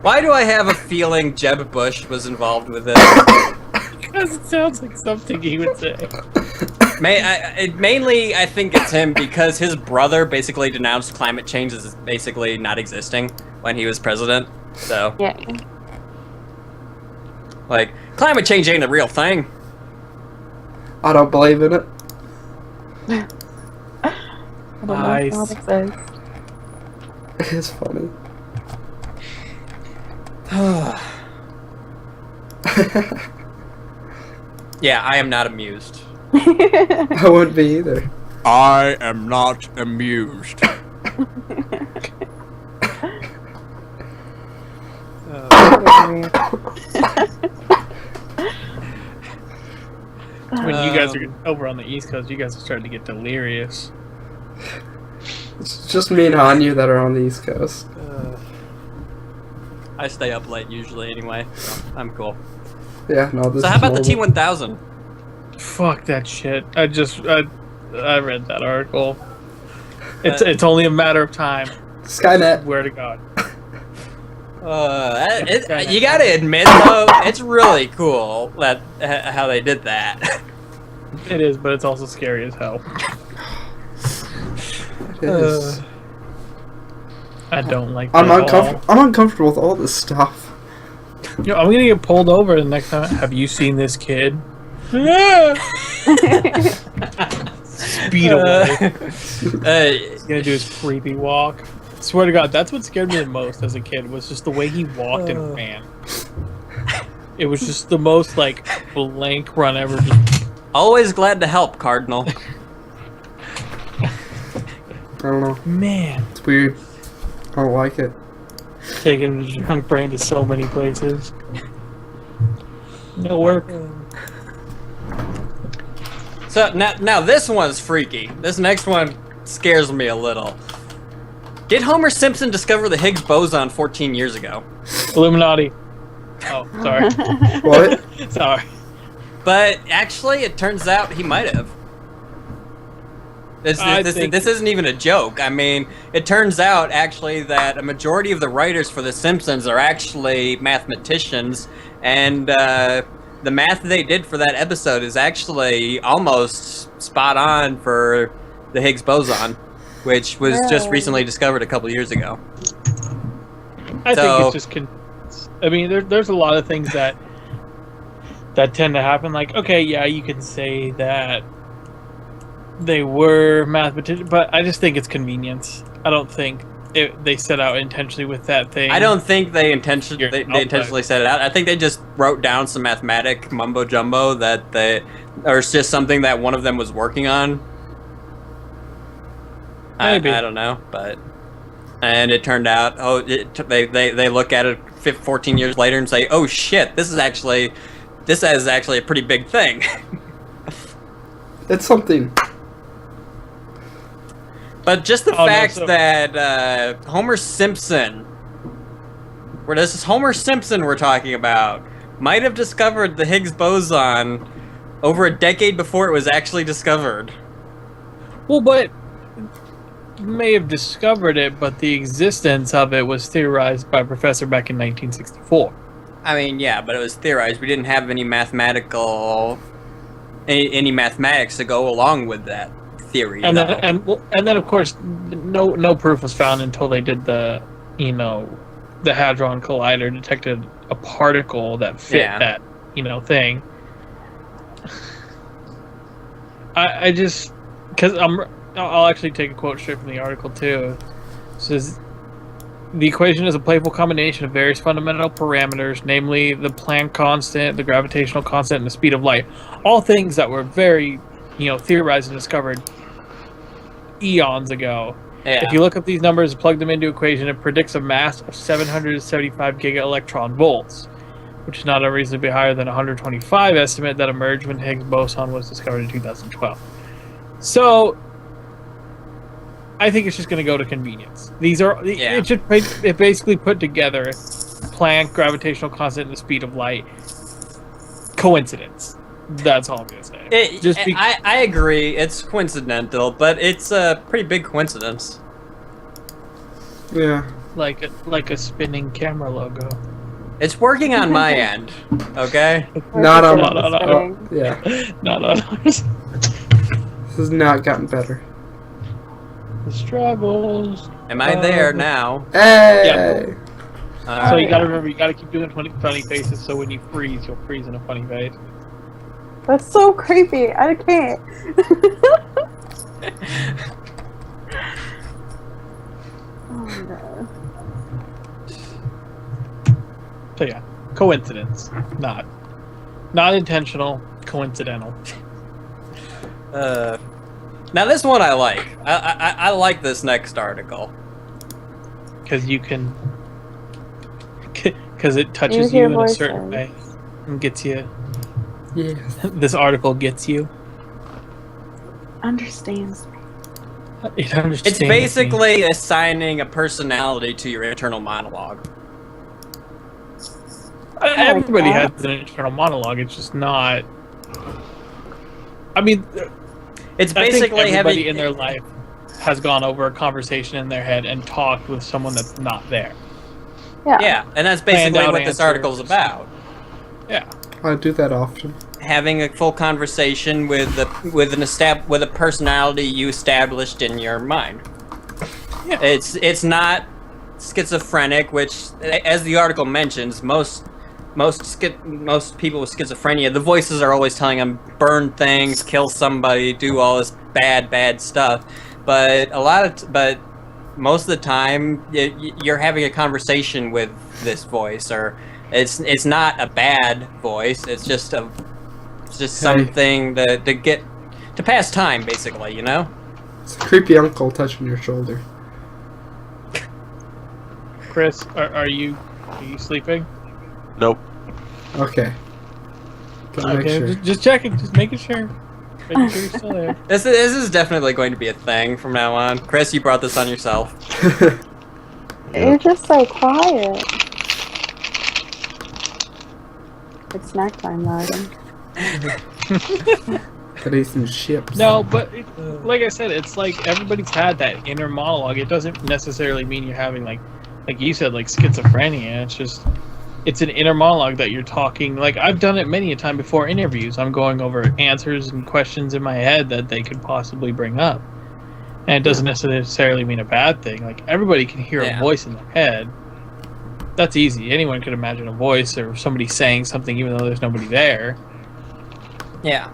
Why do I have a feeling Jeb Bush was involved with this? Because it sounds like something he would say. Mainly, I think it's him because his brother basically denounced climate change as basically not existing when he was president. So, Yeah. like, climate change ain't a real thing. I don't believe in it. I don't know Nice. what it says. It's funny. Yeah, I am not amused. I wouldn't be either. I am not amused. When you guys are over on the East Coast, you guys are starting to get delirious. It's just me and Hanyou that are on the East Coast. I stay up late usually anyway, so I'm cool. Yeah, no, this So how is about the normal. T1000? Fuck that shit. I read that article. It's only a matter of time. Skynet. Swear to God. You gotta admit though, it's really cool that how they did that. It is, but it's also scary as hell. It is. I don't like I'm that uncomfortable. I'm uncomfortable with all this stuff. I'm gonna get pulled over the next time. Have you seen this kid? Speed away. He's gonna do his creepy walk. Swear to God, that's what scared me the most as a kid, was just the way he walked and ran. It was just the most, like, blank run ever. Always glad to help, Cardinal. I don't know. Man, It's weird. I don't like it. taking the junk brain to so many places. No work. So now this one's freaky. This next one scares me a little. Did Homer Simpson discover the Higgs boson 14 years ago? Illuminati. Oh, sorry. What? Sorry. But actually, it turns out he might have. This isn't even a joke. I mean, it turns out actually that a majority of the writers for The Simpsons are actually mathematicians, and the math they did for that episode is actually almost spot on for the Higgs boson. which was just Really? recently discovered a couple years ago. I So- think it's just. I mean, there's a lot of things that tend to happen. Like, okay, yeah, you can say that they were mathematicians, but I just think it's convenience. I don't think they set out intentionally with that thing. I don't think they intentionally You're outside. intentionally set it out. I think they just wrote down some mathematic mumbo jumbo or it's just something that one of them was working on. Maybe. I don't know, and it turned out they look at it 14 years later and say, oh shit, this is actually a pretty big thing. It's something. But just the Oh, no, fact so- that Homer Simpson, this is Homer Simpson we're talking about, might have discovered the Higgs boson over a decade before it was actually discovered. Well, but may have discovered it, but the existence of it was theorized by a professor back in 1964. I mean, yeah, but it was theorized. We didn't have any mathematics to go along with that theory. And though. then of course, no proof was found until they did the Hadron Collider detected a particle that fit Yeah. that thing. I just because I'll actually take a quote straight from the article too. It says the equation is a playful combination of various fundamental parameters, namely the Planck constant, the gravitational constant, and the speed of light. All things that were very, theorized and discovered eons ago. Yeah. If you look up these numbers and plug them into an equation, it predicts a mass of 775 giga-electron volts, which is not unreasonably higher than 125 estimate that emerged when Higgs boson was discovered in 2012. So, I think it's just going to go to convenience. It basically put together Planck, gravitational constant, and the speed of light. Coincidence. That's all I'm going to say. I agree. It's coincidental, but it's a pretty big coincidence. Yeah. like a spinning camera logo. It's working on my end. Okay. Not on. No. Yeah. Not on ours. This has not gotten better. The struggles. Am I there now? Hey. So you gotta remember, you gotta keep doing funny faces. So when you freeze, you'll freeze in a funny face. That's so creepy. I can't. Oh my god. So yeah, coincidence, not intentional, coincidental. Now this one I like. I like this next article. Because you can, because it touches Use your you in a certain voices. way and gets you. Yes. This article gets you. Understands me. It understands It's me. basically assigning a personality to your internal monologue. Everybody has an internal monologue. It's just not. I mean, It's I think basically everybody having in their life has gone over a conversation in their head and talked with someone that's not there. Yeah. Yeah, and that's Planned basically out what this article is answers. about. Yeah. I do that often. Having a full conversation with a personality you established in your mind. Yeah. It's not schizophrenic, which, as the article mentions, most people with schizophrenia, the voices are always telling them burn things, kill somebody, do all this bad stuff. But most of the time, you're having a conversation with this voice, or it's not a bad voice. It's just something to pass time, basically. You know. It's a creepy uncle touching your shoulder. Chris, are you sleeping? Nope. Okay. Gotta make sure. Just checking, just making sure. Making sure you're still there. This is definitely going to be a thing from now on. Chris, you brought this on yourself. You're just so quiet. It's snack time, Logan. Gotta eat some chips. No, but like I said, it's like everybody's had that inner monologue. It doesn't necessarily mean you're having like you said, like schizophrenia. It's just it's an inner monologue that you're talking. Like I've done it many a time before interviews. I'm going over answers and questions in my head that they could possibly bring up, And it doesn't necessarily mean a bad thing. Like, everybody can hear a voice in their head. That's easy. Anyone could imagine a voice or somebody saying something even though there's nobody there. Yeah.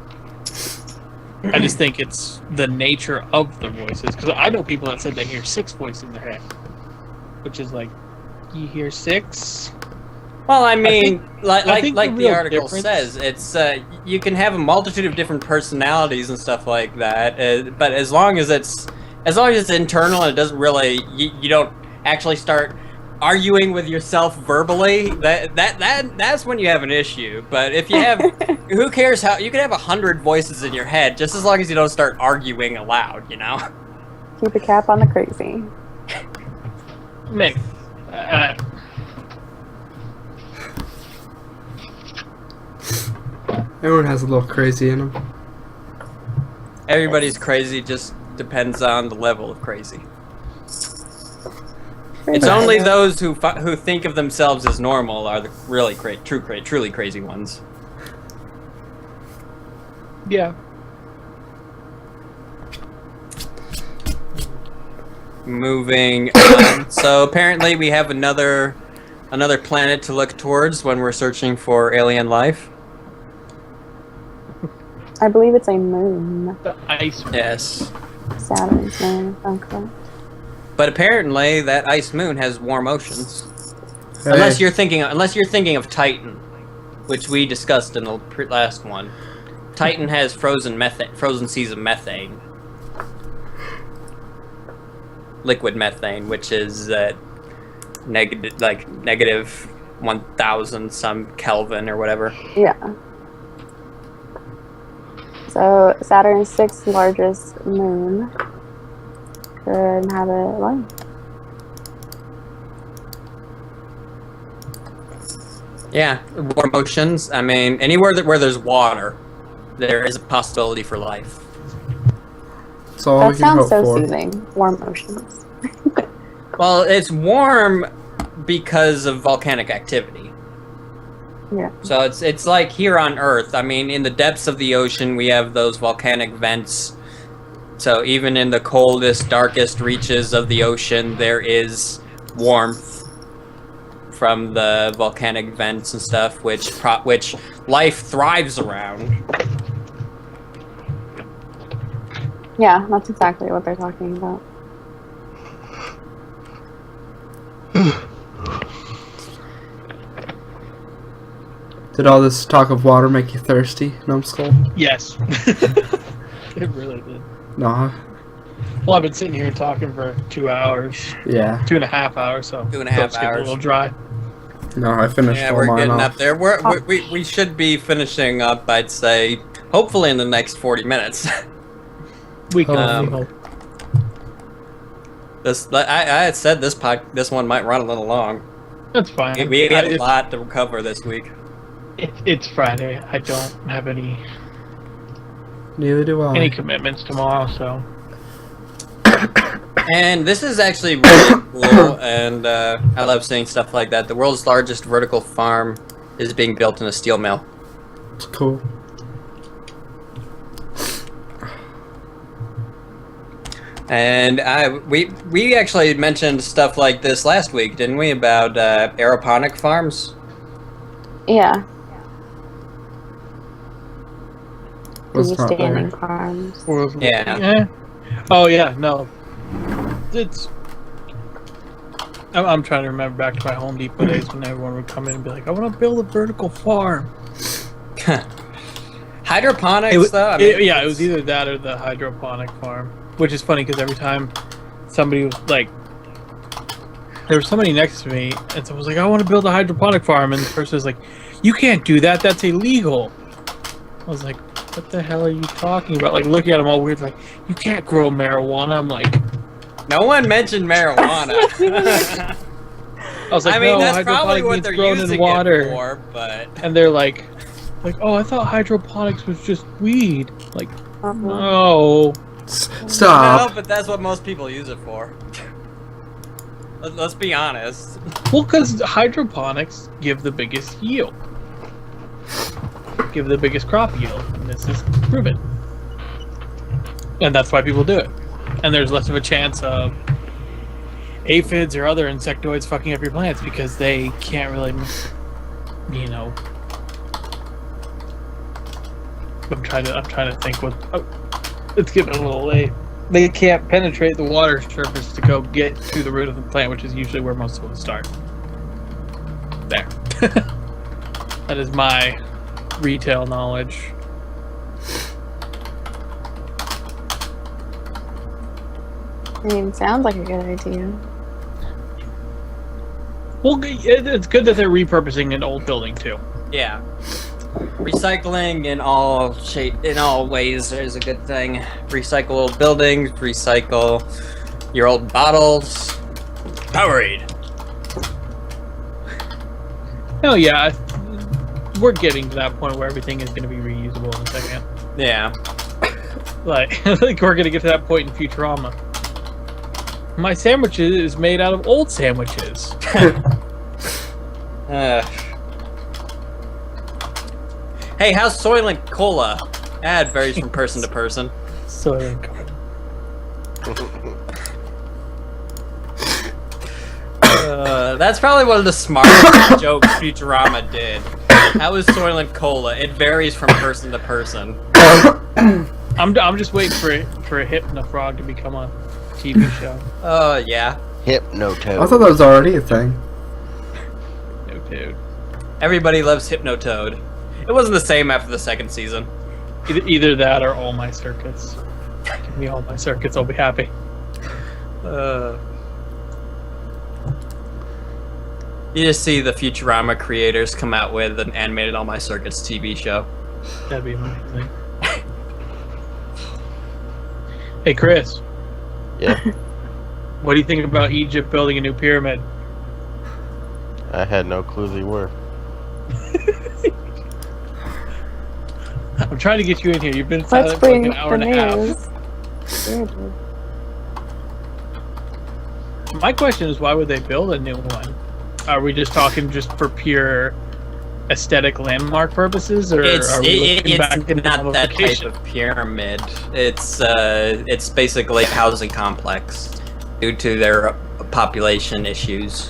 I just think it's the nature of the voices. Because I know people that said they hear 6 voices in their head. Which is like, you hear 6? Well, I mean, I think like the real article difference- says, it's you can have a multitude of different personalities and stuff like that, but as long as it's internal and it doesn't really, you don't actually start arguing with yourself verbally, that's when you have an issue. But if you have, who cares how, you can have 100 voices in your head, just as long as you don't start arguing aloud, you know? Keep a cap on the crazy. Nick. Everyone has a little crazy in them. Everybody's crazy, just depends on the level of crazy. It's only those who think of themselves as normal are the really truly crazy ones. Yeah. Moving on. So apparently we have another planet to look towards when we're searching for alien life. I believe it's a moon. The ice. Yes. Saturn's moon, if I'm correct. But apparently that ice moon has warm oceans. Hey. Unless you're thinking of Titan, which we discussed in the last one. Titan has frozen seas of methane. Liquid methane, which is negative 1,000 some Kelvin or whatever. Yeah. So Saturn's 6th largest moon could inhabit life. Yeah, warm oceans. I mean, anywhere where there's water, there is a possibility for life. That's all we That can sounds hope so for. soothing. Warm oceans. Well, it's warm because of volcanic activity. Yeah. So it's like here on Earth. I mean, in the depths of the ocean, we have those volcanic vents. So even in the coldest, darkest reaches of the ocean, there is warmth from the volcanic vents and stuff, which life thrives around. Yeah, that's exactly what they're talking about. Did all this talk of water make you thirsty, Numskull? Yes. It really did. No. Well, I've been sitting here talking for 2 hours. Yeah. 2.5 hours, so 2.5 throat's getting hours. a little dry. No, I finished Yeah, all we're mine getting off. up there. We should be finishing up, I'd say, hopefully in the next 40 minutes. We can Um, only hope. I had said this one might run a little long. That's fine. We had a lot to cover this week. It's Friday. I don't have any Neither do I. commitments tomorrow, so. And this is actually really cool, and I love seeing stuff like that. The world's largest vertical farm is being built in a steel mill. It's cool. And we actually mentioned stuff like this last week, didn't we? About aeroponic farms. Yeah. What's not Standing there? farms. Yeah. Oh yeah, no. It's. I'm trying to remember back to my Home Depot days when everyone would come in and be like, "I want to build a vertical farm." Hydroponics, though. I mean, It was either that or the hydroponic farm, which is funny because every time somebody was like, there was somebody next to me, and someone was like, "I want to build a hydroponic farm," and the person was like, "You can't do that. That's illegal." I was like, "What the hell are you talking about?" Like looking at them all weird, like, "You can't grow marijuana." I'm like, no one mentioned marijuana. I was like, I mean, "No, that's probably hydroponic what means they're grown using in water." it for, but And they're like, "Oh, I thought hydroponics was just weed." Like, Uh-huh. no. Stop. no, but that's what most people use it for. Let's be honest. Well, because hydroponics give the biggest yield. Give the biggest crop yield. And this is proven. And that's why people do it. and there's less of a chance of aphids or other insectoids fucking up your plants because they can't really, you know. I'm trying to think what. Oh, it's getting a little late. They can't penetrate the water surface to go get to the root of the plant, which is usually where most of them start. There. That is my retail knowledge. I mean, sounds like a good idea. Well, it's good that they're repurposing an old building too. Yeah. Recycling in all ways is a good thing. Recycle old buildings, recycle your old bottles. Powerade. Oh yeah, we're getting to that point where everything is going to be reusable in a second. Yeah. Like, I think we're going to get to that point in Futurama. My sandwich is made out of old sandwiches. Hey, how's Soylent Cola? Ad varies from person to person. So, that's probably one of the smartest jokes Futurama did. How is Soylent Cola? It varies from person to person. I'm just waiting for a Hypno Frog to become a TV show. Oh, yeah. Hypnotoad. I thought that was already a thing. No, dude. Everybody loves Hypnotoad. It wasn't the same after the second season. Either that or All My Circuits. Give me All My Circuits, I'll be happy. You just see the Futurama creators come out with an animated All My Circuits TV show. That'd be amazing. Hey, Chris. Yeah. What do you think about Egypt building a new pyramid? I had no clue they were. I'm trying to get you in here. You've been Let's silent for like bring an hour the and a half. news. Weirdly. My question is, why would they build a new one? Are we just talking just for pure aesthetic landmark purposes, or are we looking back It's in not that type ramification? of pyramid. It's basically a housing complex due to their population issues.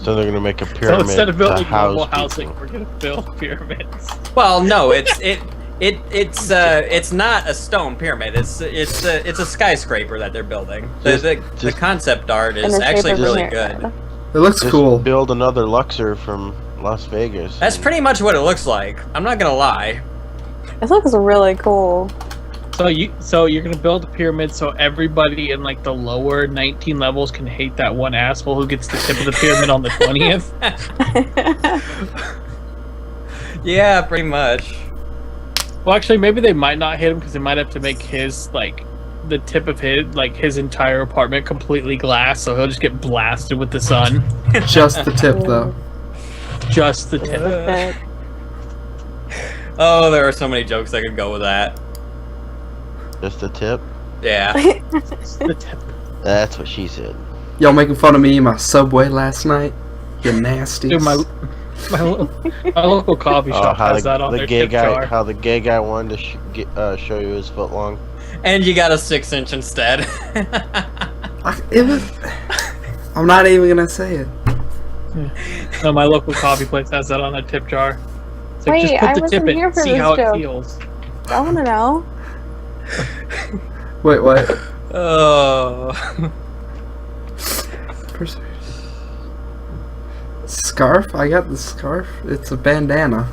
So they're gonna make a So pyramid instead of to building house normal housing, people. we're gonna build pyramids. Well, no, it's not a stone pyramid. It's a skyscraper that they're building. The Just- concept art In is the shape actually of a really pyramid. good. It looks Just cool. build another Luxor from Las Vegas. That's pretty much what it looks like. I'm not gonna lie. It looks really cool. So you're gonna build a pyramid so everybody in like the lower 19 levels can hate that one asshole who gets the tip of the pyramid on the 20th. Yeah, pretty much. Well, actually, maybe they might not hit him because they might have to make his like the tip of his entire apartment completely glass, so he'll just get blasted with the sun. Just the tip, though. Just the tip. Perfect. Oh, there are so many jokes that could go with that. Just a tip. Yeah. The tip. That's what she said. Y'all making fun of me in my Subway last night? You nasties. Dude, my local coffee shop how has that on the their gay tip guy, jar. how the gay guy wanted to show you his foot long. And you got a 6-inch instead. It was... I'm not even gonna say it. No, my local coffee place has that on their tip jar. It's like, Wait, just I put the wasn't tip here in, for see this how joke. it feels. I want to know. Wait, what? Oh. Scarf? I got the scarf. It's a bandana.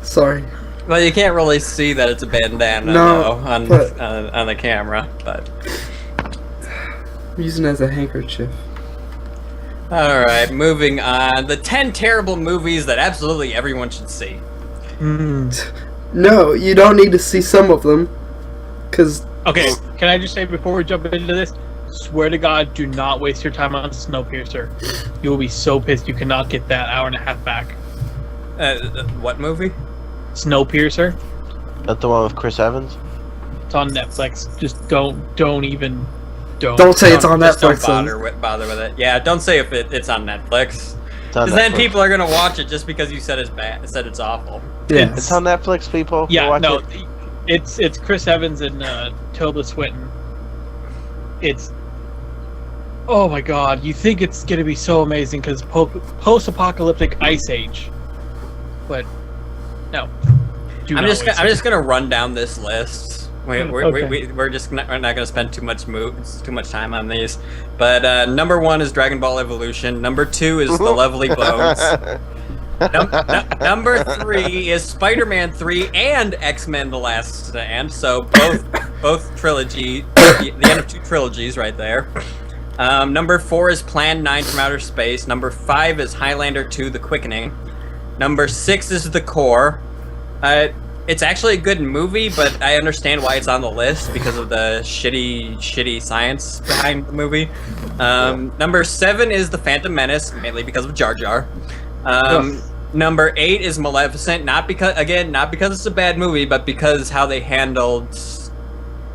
Sorry. Well, you can't really see that it's a bandana No, though, on but- on the camera, but. I'm using it as a handkerchief. Alright, moving on. The 10 terrible movies that absolutely everyone should see. No, you don't need to see some of them. Because... Okay, can I just say before we jump into this, swear to God, do not waste your time on Snowpiercer. You will be so pissed you cannot get that hour and a half back. What movie? Snowpiercer. That the one with Chris Evans? It's on Netflix. Just don't even Don't say it's on Just Netflix. don't bother with it. Yeah, don't say if it's on Netflix. It's on Because then Netflix. people are gonna watch it just because you said it's bad, said it's awful. Yeah. It's on Netflix, people. Go Yeah, watch no. it. It's Chris Evans and Tilda Swinton. It's oh my god! You think it's gonna be so amazing because post-apocalyptic ice age, but no. I'm just gonna run down this list. We're just not gonna spend too much time on these. But number 1 is Dragon Ball Evolution. Number 2 is The Lovely Bones. Number 3 is Spider-Man 3 and X-Men: The Last Stand. So both trilogy, the end of 2 trilogies right there. Number 4 is Plan 9 from Outer Space. Number 5 is Highlander 2: The Quickening. Number 6 is The Core. It's actually a good movie, but I understand why it's on the list because of the shitty science behind the movie. Number 7 is The Phantom Menace, mainly because of Jar Jar. Number 8 is Maleficent, not because it's a bad movie, but because how they handled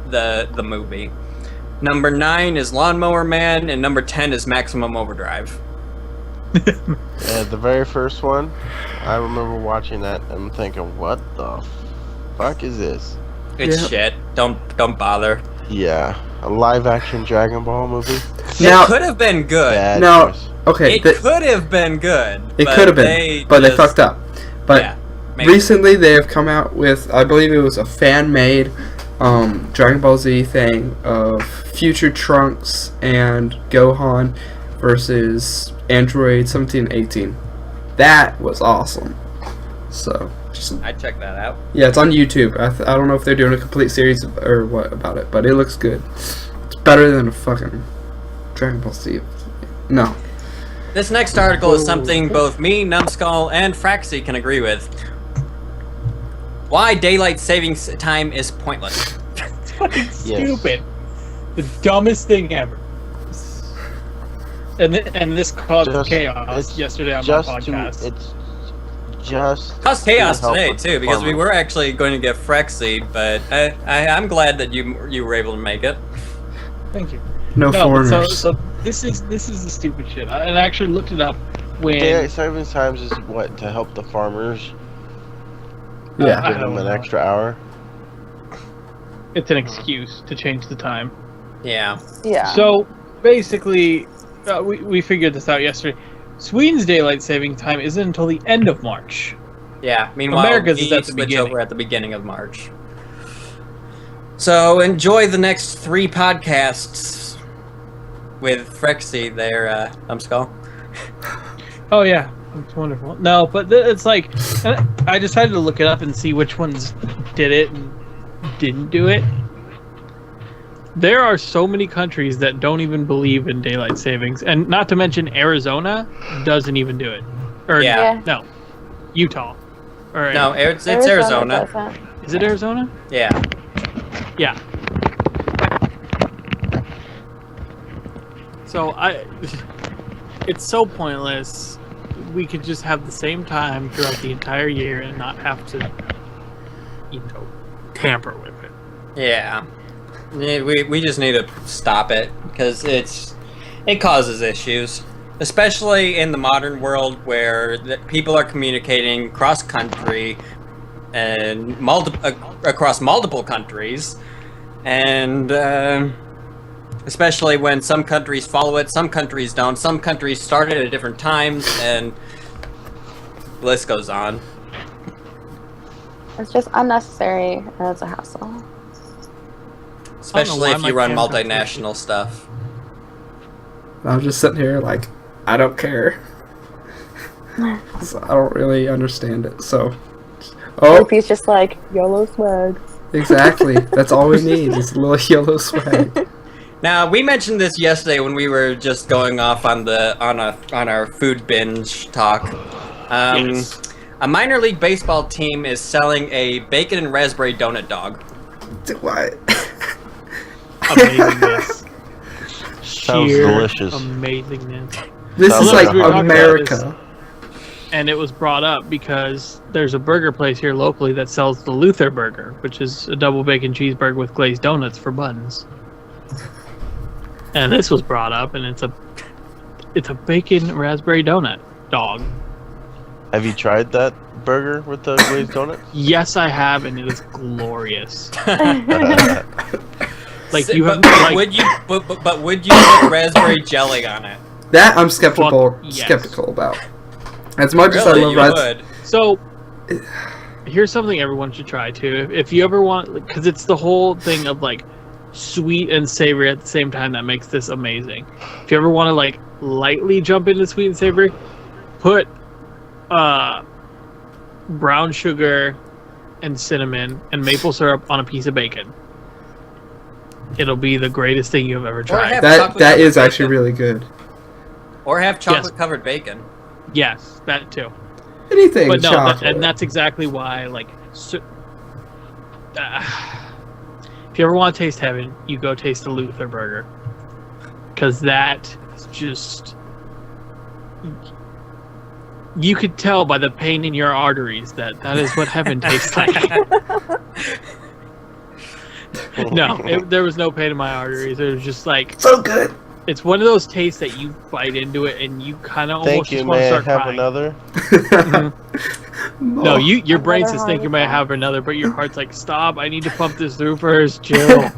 the movie. Number 9 is Lawnmower Man, and number 10 is Maximum Overdrive. Yeah, the very first one, I remember watching that and thinking, what the fuck is this? It's shit. Don't bother. Yeah, a live-action Dragon Ball movie? Now, it could have been good. Bad now, choice. okay. It could have been good. It could have been, but they fucked up. But yeah, maybe. recently they have come out with, I believe it was a fan-made Dragon Ball Z thing of future Trunks and Gohan versus Android 17 and 18. That was awesome. So, I'd check that out. yeah, it's on YouTube. I don't know if they're doing a complete series or what about it, but it looks good. It's better than a fucking Dragon Ball Z. No. This next article is something both me, Numskull, and Fraxy can agree with. Why daylight savings time is pointless. It's fucking stupid. The dumbest thing ever. And this caused chaos yesterday on my podcast. Caused chaos today too, because we were actually going to get Frexy, but I'm glad that you were able to make it. Thank you. No foreigners. So this is the stupid shit. I actually looked it up when Daylight savings times is what, to help the farmers? Yeah. Give them an extra hour. it's an excuse to change the time. Yeah. Yeah. So basically, we figured this out yesterday. Sweden's daylight saving time isn't until the end of March. Yeah. Meanwhile, America's is we at the switch beginning. over at the beginning of March. So enjoy the next 3 podcasts with Frexy there, Numskull. Oh yeah, it's wonderful. No, but it's like I decided to look it up and see which ones did it and didn't do it. There are so many countries that don't even believe in daylight savings, and not to mention Arizona doesn't even do it. Or Yeah. no, Utah. Or No, it's Arizona. doesn't. is it Arizona? Yeah. Yeah. So it's so pointless. We could just have the same time throughout the entire year and not have to, tamper with it. Yeah. We just need to stop it because it causes issues, especially in the modern world where people are communicating cross country and across multiple countries, and especially when some countries follow it, some countries don't, some countries start it at different times, and the list goes on. It's just unnecessary and it's a hassle. Especially why if my you run camera multinational stuff. I'm just sitting here like, I don't care. So I don't really understand it, so... Oh, He's just like, YOLO swag. exactly. That's all we need is a little yellow swag. Now, we mentioned this yesterday when we were just going off on our food binge talk. Yes. A minor league baseball team is selling a bacon and raspberry donut dog. What? Amazingness. Sounds Sheer delicious. Amazingness. This Sounds is like like we were talking about America. And it was brought up because there's a burger place here locally that sells the Luther Burger, which is a double bacon cheeseburger with glazed donuts for buns. And this was brought up, and it's a bacon raspberry donut dog. Have you tried that burger with the glazed donuts? Yes, I have, and it is glorious. Like So- you have, but like, would you? But would you put raspberry jelly on it? That I'm skeptical Fuck, yes. skeptical about. As much as Really, I you love would? So, here's something everyone should try too. If you ever want, because it's the whole thing of like sweet and savory at the same time that makes this amazing. If you ever want to like lightly jump into sweet and savory, put brown sugar and cinnamon and maple syrup on a piece of bacon. It'll be the greatest thing you've ever tried. have that chocolate that covered is actually bacon. really good. Or have chocolate covered bacon. Yes, that too. Anything But no, chocolate. and that's exactly why. Like, if you ever want to taste heaven, you go taste the Luther burger, because that is just. You could tell by the pain in your arteries that is what heaven tastes like. No, there was no pain in my arteries. It was just like so good. it's one of those tastes that you bite into it and you kind of almost Thank you, just want to may I start have crying. another? No, your brain Another says heart think you might attack. have another, but your heart's like, stop! I need to pump this through first. Chill.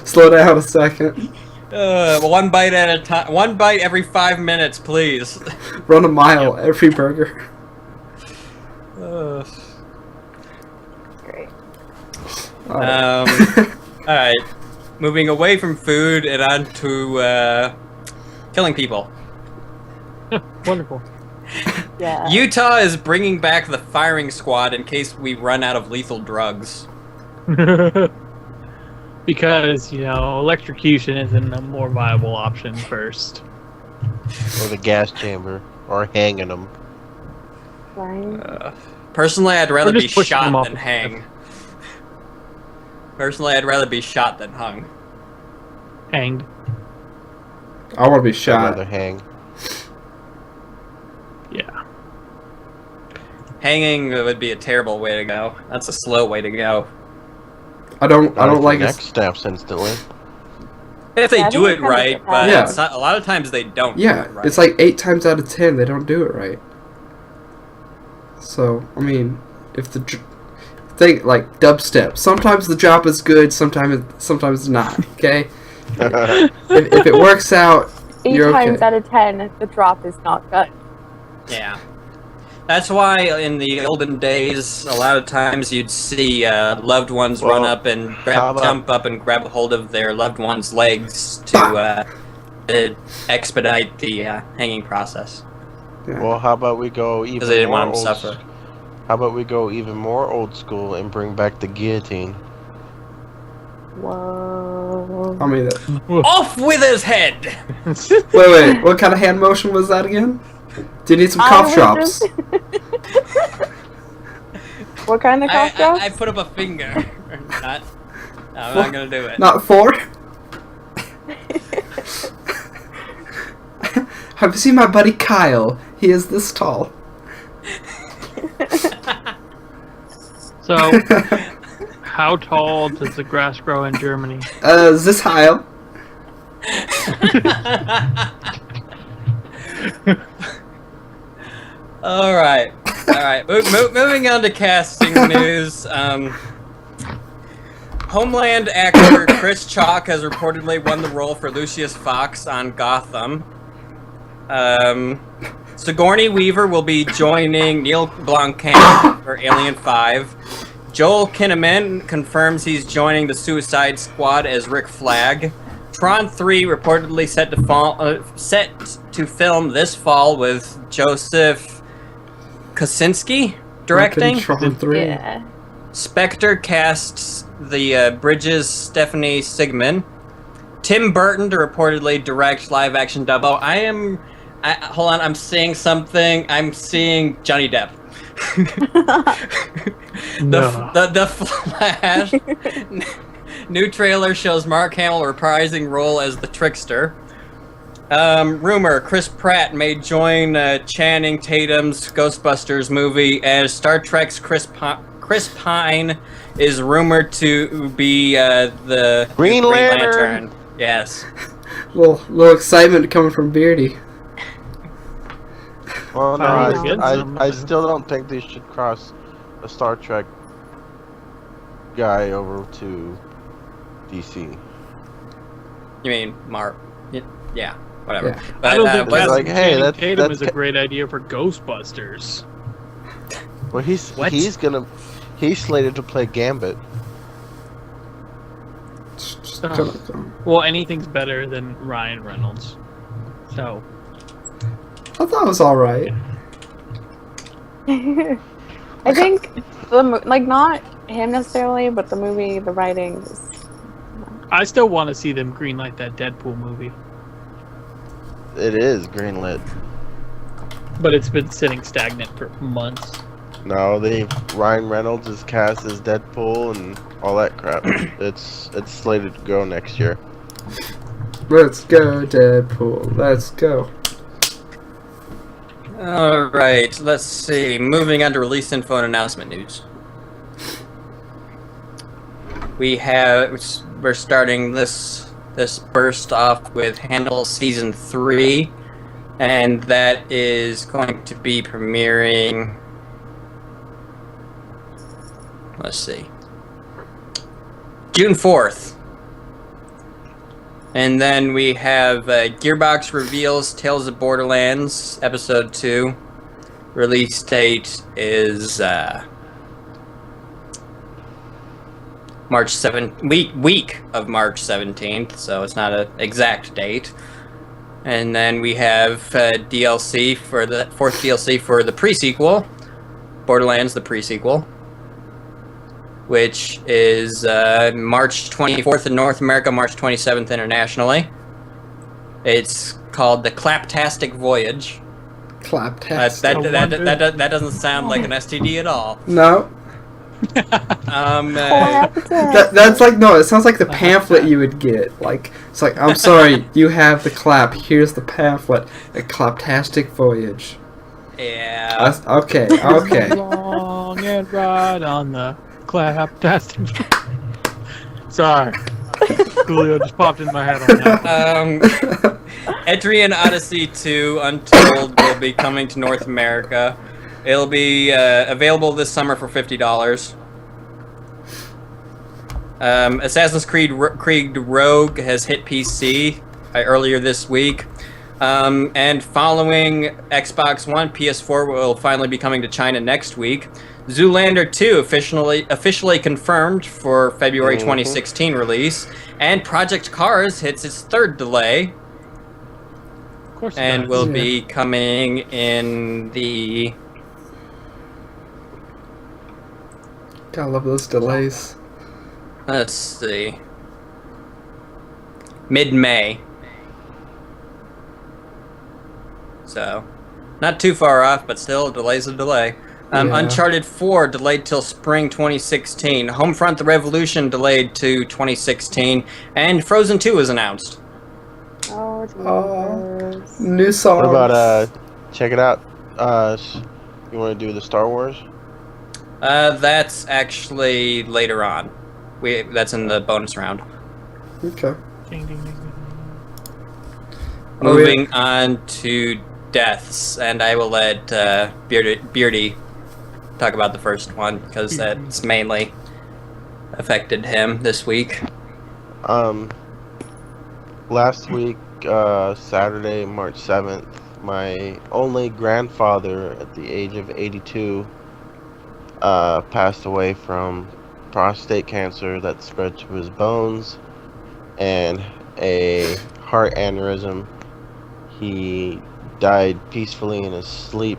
Slow down a second. One bite at a time. One bite every 5 minutes, please. Run a mile every burger. Great. All right. Moving away from food and on to killing people. Wonderful. Yeah. Utah is bringing back the firing squad in case we run out of lethal drugs. Because electrocution isn't a more viable option first. Or the gas chamber. Or hanging them. Right. Personally, I'd rather Or be just pushing them shot off than the hang. Personally, I'd rather be shot than hung. Hanged. I want to be I'd shot. rather hang. Yeah. Hanging would be a terrible way to go. That's a slow way to go. I don't like neck it. snaps instantly. If they Yeah, I do think it it right, kinda but depends. it's not, a lot of times they don't. Yeah, do it right. it's like 8 times out of 10 they don't do it right. So I mean, if the thing like dubstep, sometimes the drop is good, sometimes it's not. Okay, if it works out, 8 you're times okay. out of 10, the drop is not good. Yeah. That's why in the olden days, a lot of times you'd see loved ones Well, run up and how about- jump up and grab hold of their loved one's legs to expedite the hanging process. Well, how about we go even Because they didn't more want them to old? suffer. How about we go even more old school and bring back the guillotine? Whoa. I mean, Off with his head! wait, what kind of hand motion was that again? Do you need some I cough was drops? just- What kind of cough drops? I put up a finger. Not, no, I'm not gonna do it. Not 4? Have you seen my buddy Kyle? He is this tall. So, how tall does the grass grow in Germany? This Kyle. All right. Moving on to casting news. Homeland actor Chris Chalk has reportedly won the role for Lucius Fox on Gotham. Sigourney Weaver will be joining Neil Blomkamp for Alien 5. Joel Kinnaman confirms he's joining the Suicide Squad as Rick Flag. Tron 3 reportedly set to film this fall with Joseph Kosinski directing. Tron 3. Yeah. Spectre casts the Bridges Stephanie Sigmund. Tim Burton to reportedly direct live-action Dumbo. Hold on, I'm seeing something. I'm seeing Johnny Depp. No. The Flash. New trailer shows Mark Hamill reprising role as the Trickster. Rumor: Chris Pratt may join Channing Tatum's Ghostbusters movie, as Star Trek's Chris Pine is rumored to be the Green Lantern. Yes. Little excitement coming from Beardy. Well, no, Finally getting I still don't think they should cross a Star Trek guy over to DC. You mean Mark? Yeah, whatever. Yeah. But, I don't think It's casting like, hey, Channing that's- Tatum that's is a ca- great idea for Ghostbusters. Well, he's slated to play Gambit. Just Ugh. gonna- Well, anything's better than Ryan Reynolds. So, I thought it was all right. I think not him necessarily, but the movie, the writing. I still want to see them greenlight that Deadpool movie. It is greenlit. But it's been sitting stagnant for months. No, Ryan Reynolds is cast as Deadpool and all that crap. It's slated to go next year. Let's go, Deadpool. Let's go. Alright, let's see. Moving on to release info and announcement news. We're starting this burst off with Handle Season 3, and that is going to be premiering, let's see, June 4th. And then we have Gearbox reveals Tales of Borderlands Episode 2. Release date is March 7th, week of March 17th, so it's not an exact date. And then we have DLC for the fourth DLC for the pre-sequel, Borderlands the pre-sequel, which is March 24th in North America, March 27th internationally. It's called The Claptastic Voyage. Claptastic. That doesn't sound like an STD at all. No. Claptastic. That's like, no, it sounds like the pamphlet you would get. Like, it's like, I'm sorry, you have the clap, here's the pamphlet. A Claptastic Voyage. Yeah. That's, okay. Long and ride on the Claptastic. Sorry. Coolio just popped in my head on that. Etrian Odyssey 2 Untold will be coming to North America. It'll be available this summer for $50. Assassin's Creed Rogue has hit PC earlier this week. And following Xbox One, PS4 will finally be coming to China next week. Zoolander 2 officially confirmed for February 2016 release. And Project Cars hits its third delay. Of course, And will be coming in the... God, I love those delays. Let's see. Mid-May. So, not too far off, but still, a delay's a delay. Yeah. Uncharted 4 delayed till spring 2016. Homefront: The Revolution delayed to 2016. And Frozen 2 is announced. Oh, Jesus. New songs. What about check it out? You want to do the Star Wars? That's actually later on. That's in the bonus round. Okay. Ding, ding, ding, ding. Moving on to deaths, and I will let Beardy talk about the first one because that's mainly affected him this week. Last week, Saturday, March 7th, my only grandfather at the age of 82 passed away from prostate cancer that spread to his bones and a heart aneurysm. He died peacefully in his sleep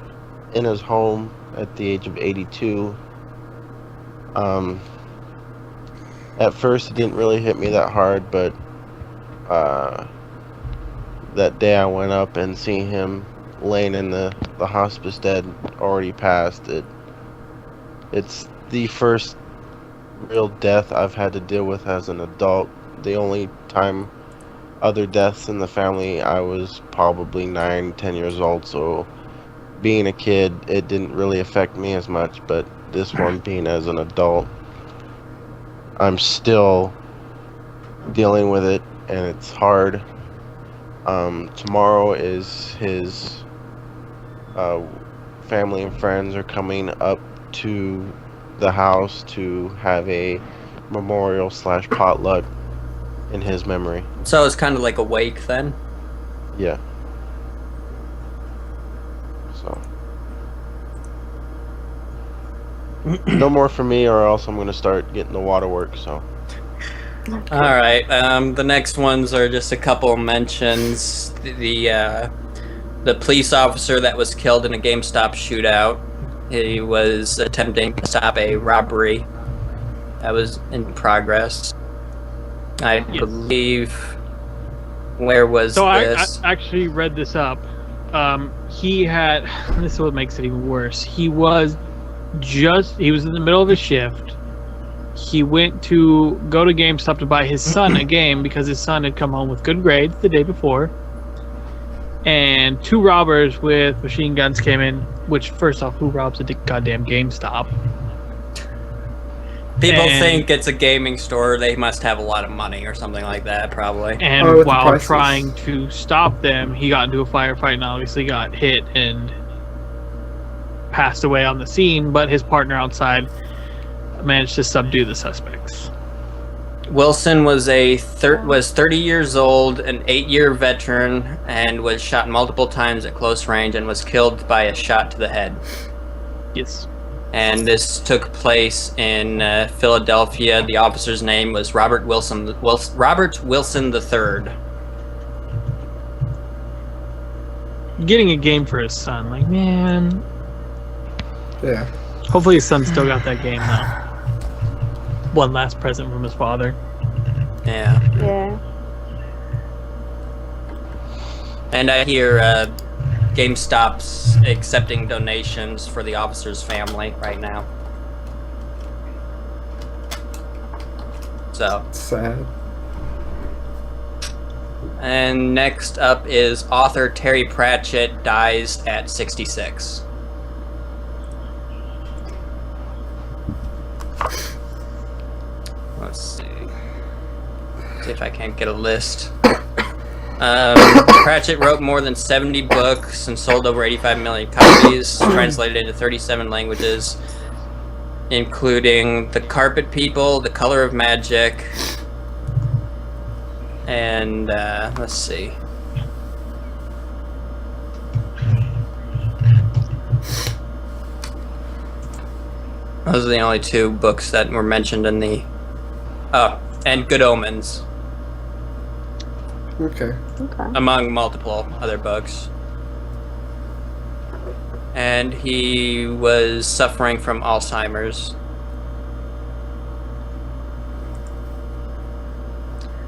in his home at the age of 82. At first it didn't really hit me that hard, but that day I went up and seen him laying in the hospice dead, already passed. It's the first real death I've had to deal with as an adult. The only time other deaths in the family, I was probably 9-10 years old, so being a kid, it didn't really affect me as much, but this one being as an adult, I'm still dealing with it, and it's hard. Tomorrow is his family and friends are coming up to the house to have a memorial / potluck in his memory. So it's kind of like a wake then? Yeah. So. No more for me, or else I'm going to start getting the waterworks, so. Alright, the next ones are just a couple mentions. The police officer that was killed in a GameStop shootout. He was attempting to stop a robbery that was in progress. I believe... Where was this? I actually read this up. He had... This is what makes it even worse. He was in the middle of his shift. He went to go to GameStop to buy his son a game because his son had come home with good grades the day before. And 2 robbers with machine guns came in, which, first off, who robs a goddamn GameStop? People think it's a gaming store. They must have a lot of money or something like that, probably. And while trying to stop them, he got into a firefight and obviously got hit and passed away on the scene, but his partner outside managed to subdue the suspects. Wilson was 30 years old, an 8-year veteran, and was shot multiple times at close range and was killed by a shot to the head. Yes. And this took place in Philadelphia. The officer's name was Robert Wilson III. Getting a game for his son, like, man. Yeah. Hopefully his son still got that game though. One last present from his father. Yeah. Yeah. And I hear GameStop's accepting donations for the officer's family right now. So. Sad. And next up is author Terry Pratchett dies at 66. Let's see if I can't get a list. Pratchett wrote more than 70 books and sold over 85 million copies, translated into 37 languages, including The Carpet People, The Color of Magic, and let's see. Those are the only 2 books that were mentioned in the... Oh, and Good Omens. Okay. Among multiple other books. And he was suffering from Alzheimer's.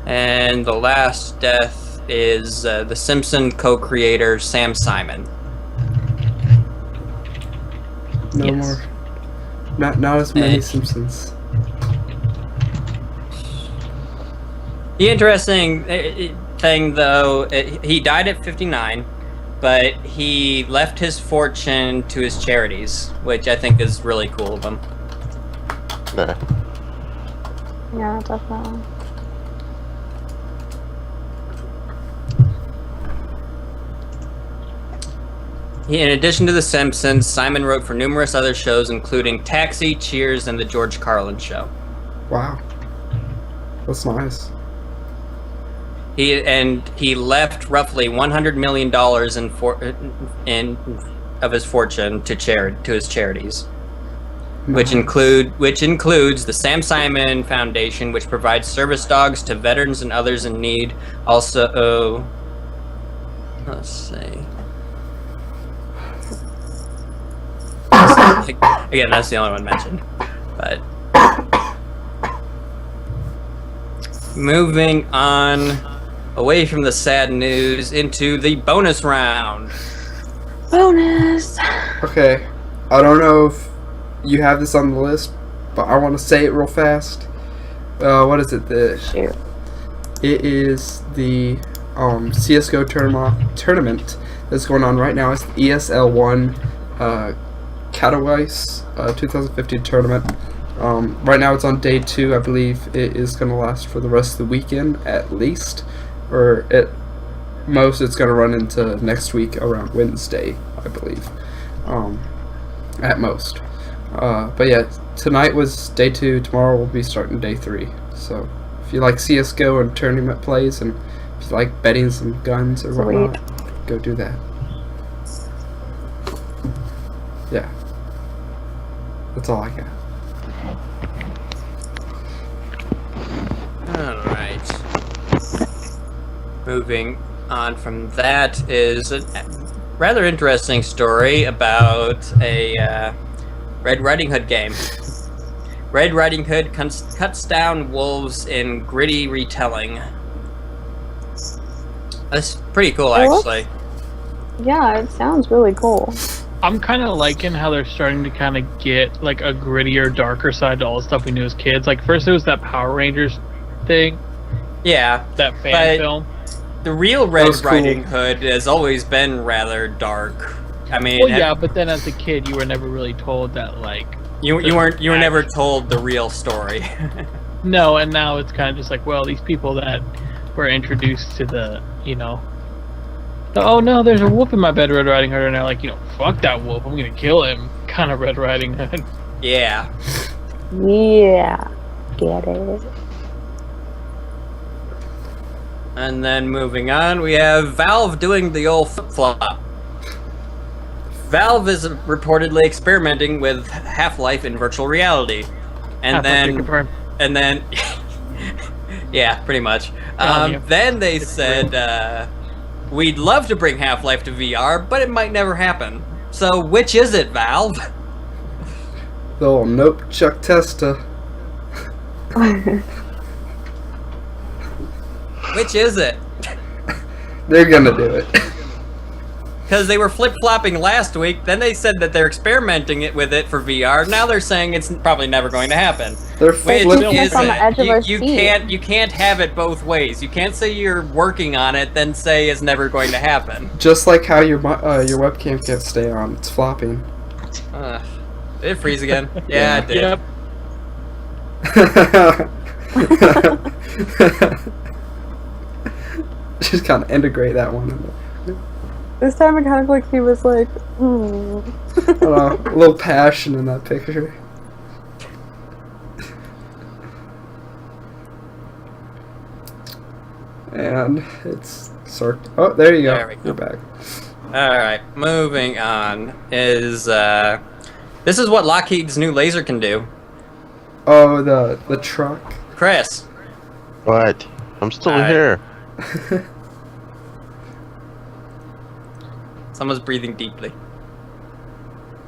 And the last death is the Simpson co-creator Sam Simon. No more. Not as many Simpsons. The interesting thing, though, he died at 59, but he left his fortune to his charities, which I think is really cool of him. Nah. Yeah, definitely. In addition to The Simpsons, Simon wrote for numerous other shows, including Taxi, Cheers, and The George Carlin Show. Wow. That's nice. He left roughly $100 million of his fortune to his charities, Nice. which includes the Sam Simon Foundation, which provides service dogs to veterans and others in need. Also, let's see. Again, that's the only one mentioned. But moving on away from the sad news into the bonus round. Bonus! Okay. I don't know if you have this on the list, but I want to say it real fast. What is it? Shoot. It is the CSGO tournament that's going on right now. It's the ESL1 Katowice 2015 tournament. Right now it's on day 2. I believe it is going to last for the rest of the weekend at least, or at most it's going to run into next week around Wednesday, I I believe, at most. But yeah, tonight was day 2. Tomorrow we'll be starting day 3. So if you like CS:GO and tournament plays, and if you like betting some guns or whatnot, go do that. Yeah, that's all I got. Alright. Moving on from that is a rather interesting story about a Red Riding Hood game. Red Riding Hood cuts down wolves in gritty retelling. That's pretty cool, actually. Yeah, it sounds really cool. I'm kind of liking how they're starting to kind of get like a grittier, darker side to all the stuff we knew as kids. Like first it was that Power Rangers thing. Yeah. That fan film. The real Red cool. Riding Hood has always been rather dark. I mean, Well, yeah, but then as a kid, you were never really told that, like you were never told the real story. no, and now it's kind of just like, well, these people that were introduced to the, oh no, there's a wolf in my bed, Red Riding Hood, and they're like, fuck that wolf, I'm gonna kill him, kind of Red Riding Hood. Yeah. Yeah, get it. And then moving on, we have Valve doing the old flip-flop. Valve is reportedly experimenting with Half-Life in virtual reality. And then yeah, pretty much. Then they said, we'd love to bring Half-Life to VR, but it might never happen. So which is it, Valve? The old nope, Chuck Testa. Which is it? They're gonna do it. Because they were flip-flopping last week, then they said that they're experimenting with it for VR. Now they're saying it's probably never going to happen. They're Which is on the edge of our you seat. can't have it both ways. You can't say you're working on it, then say it's never going to happen. Just like how your webcam can't stay on. It's flopping. Did it freeze again? Yeah, it did. Yep. Just kind of integrate that one. This time it kind of like he was like, I don't know, a little passion in that picture. And it's oh, there you go. There we go. You're back. Alright, moving on is, this is what Lockheed's new laser can do. Oh, the truck. Chris. What? I'm still Alright. here. Someone's breathing deeply.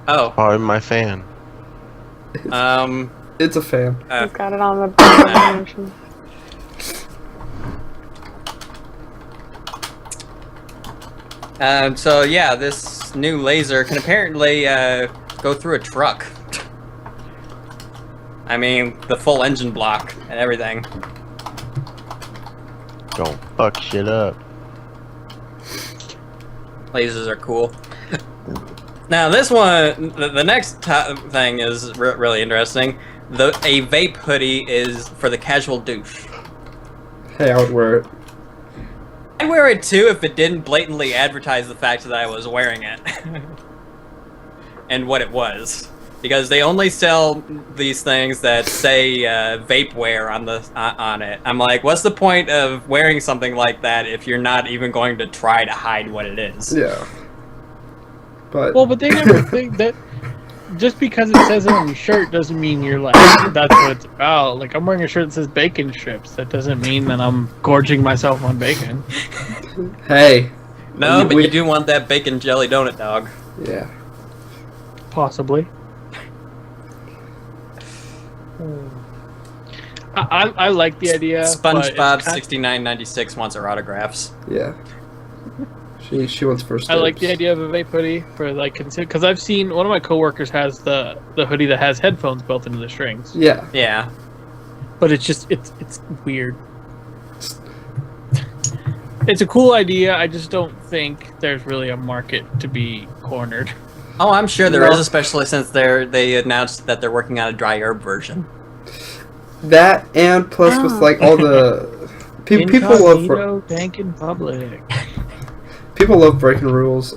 Oh. Oh, my fan. It's a fan. he's got it on the So yeah, this new laser can apparently go through a truck. I mean, the full engine block and everything. Don't fuck shit up. Lasers are cool. Now this one, the next thing is really interesting. A vape hoodie is for the casual douche. Hey, I would wear it. I'd wear it too if it didn't blatantly advertise the fact that I was wearing it. And what it was. Because they only sell these things that say vape-wear on it. I'm like, what's the point of wearing something like that if you're not even going to try to hide what it is? Yeah. But they never think that just because it says it on your shirt doesn't mean you're like, that's what it's about. Like, I'm wearing a shirt that says bacon strips. That doesn't mean that I'm gorging myself on bacon. hey. No, but you do want that bacon jelly donut, dog. Yeah. Possibly. I like the idea. SpongeBob 6996 wants our autographs. Yeah. She wants first. I like the idea of a vape hoodie for like because I've seen one of my coworkers has the hoodie that has headphones built into the strings. Yeah. Yeah. But it's just it's weird. It's a cool idea. I just don't think there's really a market to be cornered. Oh, I'm sure there is, especially since they announced that they're working on a dry herb version. That and plus with like all the people love bank in public. people love breaking rules.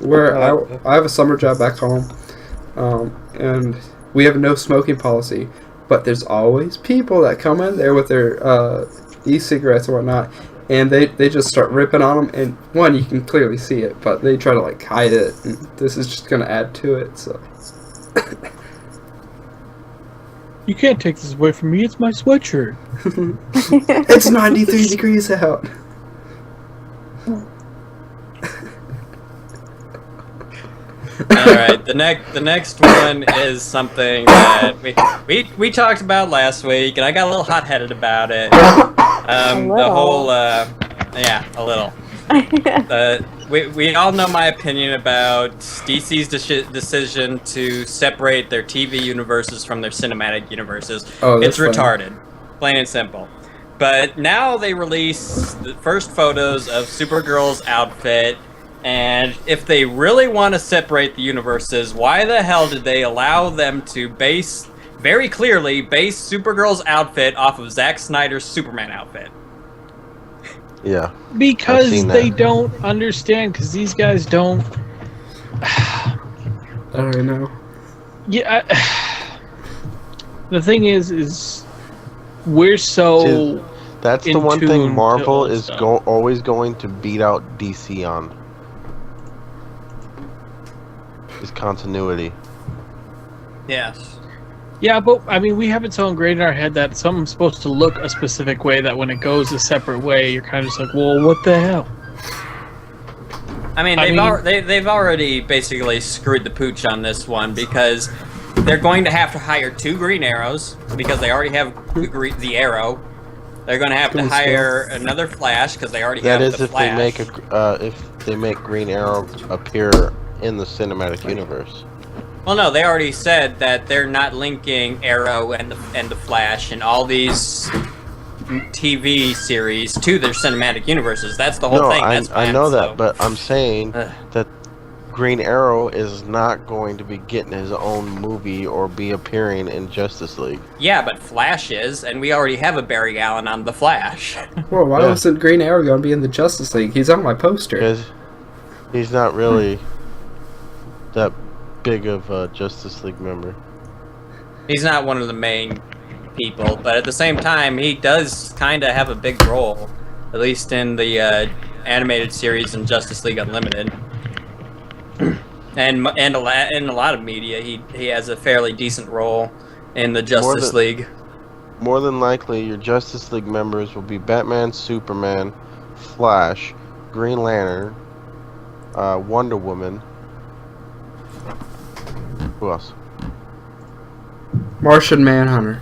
where I have a summer job back home, and we have no smoking policy, but there's always people that come in there with their e-cigarettes and whatnot, and they just start ripping on them, and one, you can clearly see it, but they try to like hide it, and this is just going to add to it, so. You can't take this away from me, it's my sweatshirt. It's 93 degrees out. Alright, the next one is something that we talked about last week, and I got a little hot-headed about it. The whole, yeah, a little. We all know my opinion about DC's decision to separate their TV universes from their cinematic universes. Oh, it's that's funny. retarded, plain and simple. But now they release the first photos of Supergirl's outfit, and if they really want to separate the universes, why the hell did they allow them to very clearly base Supergirl's outfit off of Zack Snyder's Superman outfit? Yeah. Because they don't understand, because these guys don't... I don't know. Yeah, the thing is we're so... That's the one thing Marvel is always going to beat out DC on. Is continuity. Yes. Yeah, but I mean, we have it so ingrained in our head that something's supposed to look a specific way that when it goes a separate way, you're kind of just like, well, what the hell? I mean, they've already basically screwed the pooch on this one, because they're going to have to hire 2 Green Arrows because they already have the Arrow. They're going to have to hire another Flash because they already have the Flash. That is if they make Green Arrow appear in the cinematic universe. Well, no, they already said that they're not linking Arrow and the Flash and all these TV series to their cinematic universes. That's the whole thing. I know that, but I'm saying that Green Arrow is not going to be getting his own movie or be appearing in Justice League. Yeah, but Flash is, and we already have a Barry Allen on the Flash. Well, why wasn't Green Arrow going to be in the Justice League? He's on my poster. Because he's not really that big of a Justice League member. He's not one of the main people, but at the same time, he does kind of have a big role, at least in the animated series in Justice League Unlimited. and in a lot of media, he has a fairly decent role in the Justice League. More than likely, your Justice League members will be Batman, Superman, Flash, Green Lantern, Wonder Woman. Who else? Martian Manhunter.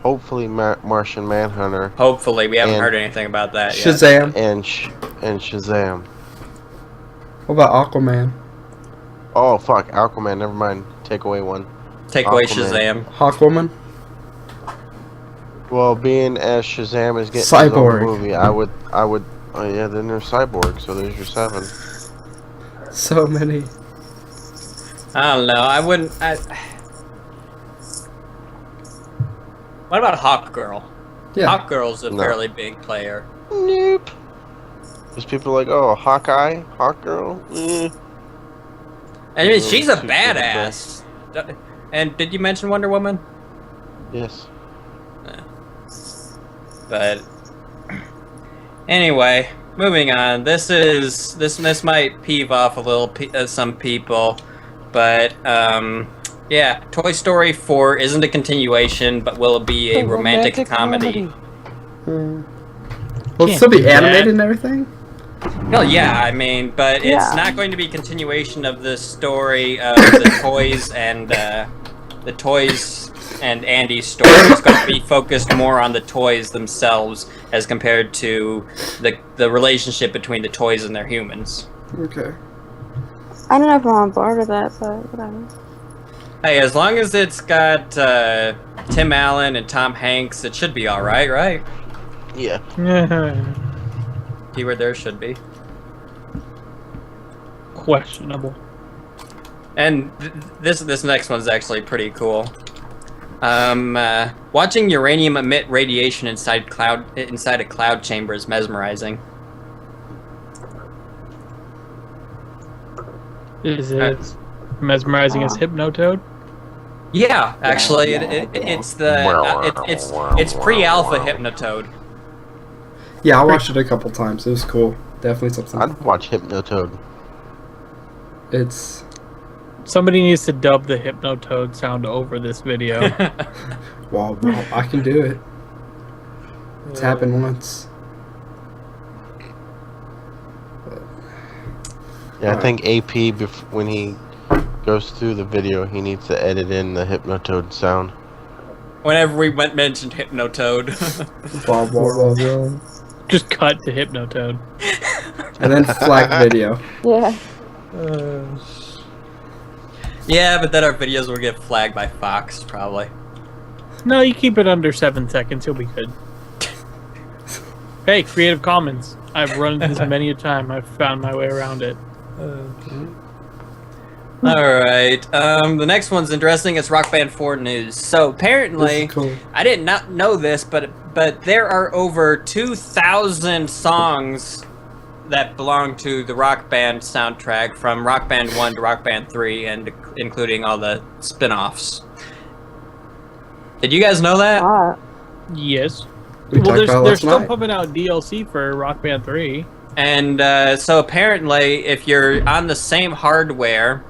Hopefully, Martian Manhunter. Hopefully, we haven't heard anything about that yet. Shazam. And Shazam. What about Aquaman? Oh fuck, Aquaman. Never mind. Take away one. Take away Shazam. Hawkwoman. Well, being as Shazam is getting Cyborg. his own movie, I would. Oh yeah, then there's Cyborg. So there's your 7. So many. I don't know. I wouldn't. What about Hawkgirl? Yeah. Hawkgirl's a fairly big player. Nope. There's people like, oh, Hawkeye, Hawkgirl. I mean, she's a badass. And did you mention Wonder Woman? Yes. But anyway, moving on. This might peeve off a little some people, but yeah, Toy Story 4 isn't a continuation, but will be a romantic comedy. Will it still be animated and everything? Well, yeah, I mean, but it's not going to be a continuation of the story of the toys and Andy's story. It's going to be focused more on the toys themselves as compared to the relationship between the toys and their humans. Okay. I don't know if I'm on board with that, but whatever. Hey, as long as it's got Tim Allen and Tom Hanks, it should be alright, right? Yeah. Keyword there should be. Questionable. And this next one's actually pretty cool. Watching uranium emit radiation inside a cloud chamber is mesmerizing. Is it mesmerizing as Hypnotoad? Yeah, actually, it's pre-alpha Hypnotoad. Yeah, I watched it a couple times. It was cool. Definitely something. I'd watch Hypnotoad. It's Somebody needs to dub the Hypnotoad sound over this video. well, I can do it. It's happened once. Yeah, I think AP when he goes through the video, he needs to edit in the Hypnotoad sound. Whenever we mentioned Hypnotoad. Blah, blah, blah. Just cut to Hypnotoad. And then flag video. Yeah. Yeah, but then our videos will get flagged by Fox, probably. No, you keep it under 7 seconds, you'll be good. Hey, Creative Commons. I've run this many a time. I've found my way around it. Alright, the next one's interesting. It's Rock Band 4 news. So apparently, Cool. I did not know this, but there are over 2,000 songs that belong to the Rock Band soundtrack, from Rock Band 1 to Rock Band 3, and including all the spin-offs. Did you guys know that? Ah. Yes. We Well, talked about it they're last still night. pumping out DLC for Rock Band 3. And so apparently, if you're on the same hardware,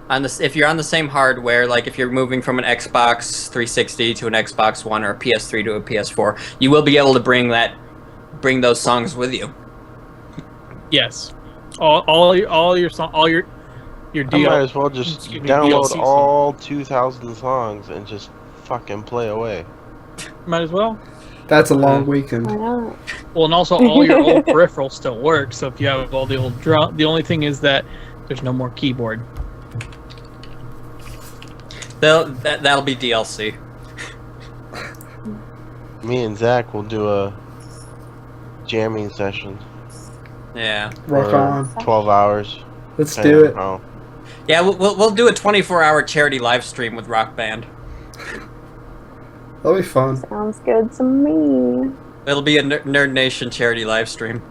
if you're on the same hardware, like if you're moving from an Xbox 360 to an Xbox One or a PS3 to a PS4, you will be able to bring those songs with you. Yes. All your I might deal. as well just Excuse me, download DLC all 2,000 songs and just fucking play away. Might as well. That's a long weekend. Why not? Well, and also all your old peripherals still work. So if you have all the old drum, the only thing is that there's no more keyboard. That'll be DLC. Me and Zach will do a jamming session Yeah. Rock for on. 12 hours. Let's do it. Oh, Yeah, we'll do a 24-hour charity live stream with Rock Band. That'll be fun. Sounds good to me. It'll be a Nerd Nation charity live stream.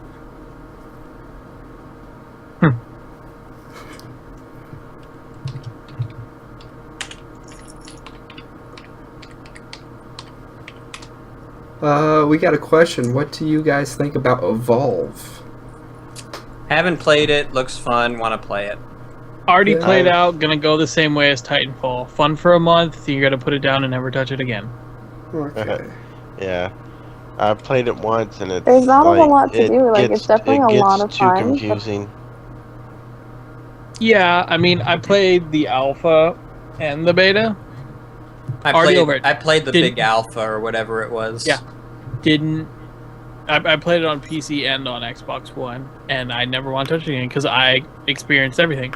We got a question. What do you guys think about Evolve? Haven't played it. Looks fun. Want to play it. Already Yeah. played out. Gonna go the same way as Titanfall. Fun for a month. You gotta put it down and never touch it again. Okay. yeah. I played it once and it's There's not a like, whole lot to it do, like, gets- it's definitely it a lot gets of too fun, but- confusing. Yeah, I mean, I played the alpha and the beta. I Already played. over it. I played the Didn't- big alpha or whatever it was. Yeah. Didn't. I played it on PC and on Xbox One, and I never want to touch it again because I experienced everything.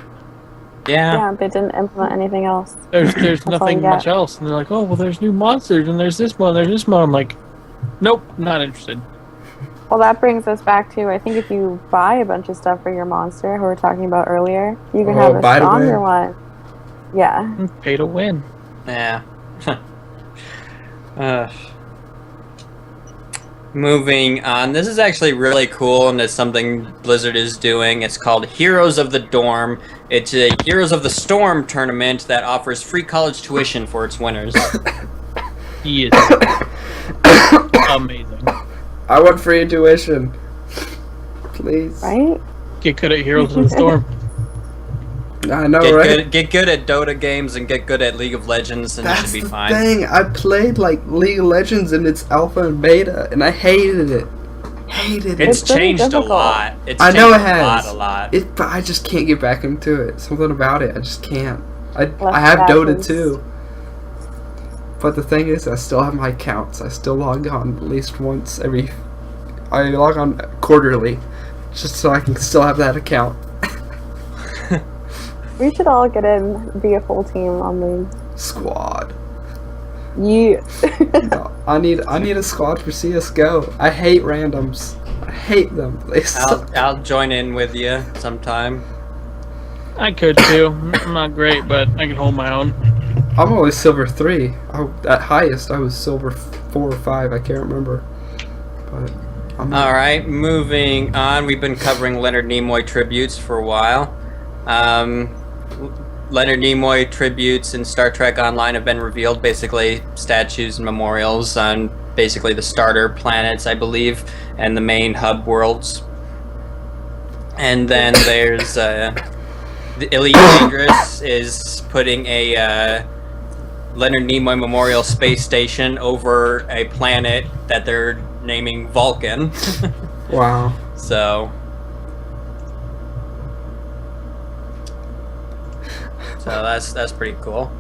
Yeah. Yeah, they didn't implement anything else. There's all you nothing got. much else, and they're like, oh well, there's new monsters, and there's this one, there's this one. I'm like, nope, not interested. Well, that brings us back to, I think if you buy a bunch of stuff for your monster, who we were talking about earlier, you can Oh, have a buy to stronger win. one. Yeah. Pay to win. Yeah. Moving on. This is actually really cool, and it's something Blizzard is doing. It's called Heroes of the Dorm. It's a Heroes of the Storm tournament that offers free college tuition for its winners. Yes. Amazing. I want free tuition. Please. Right? Get good at Heroes of the Storm. I know, Get right? good at Dota games and get good at League of Legends, and That's you should be the fine. thing. I played like League of Legends in its alpha and beta, and I hated it. Hated it. It's It's really changed a difficult. lot. It's I know changed it has. a lot. But I just can't get back into it. Something about it, I just can't. I Less have Dota passions. too. But the thing is, I still have my accounts. I still log on at least once every. I log on quarterly, just so I can still have that account. We should all get in, be a full team on the. Squad. Yeah. No, I need a squad for CS:GO. I hate randoms. I hate them. They suck. I'll join in with you sometime. I could too. I'm not great, but I can hold my own. I'm only silver 3. At highest, I was silver 4 or 5. I can't remember. But I'm All right, moving on. We've been covering Leonard Nimoy tributes for a while. Leonard Nimoy tributes in Star Trek Online have been revealed, basically statues and memorials on basically the starter planets, I believe, and the main hub worlds. And then there's the Elite Dangerous is putting a Leonard Nimoy Memorial Space Station over a planet that they're naming Vulcan. Wow. So that's pretty cool.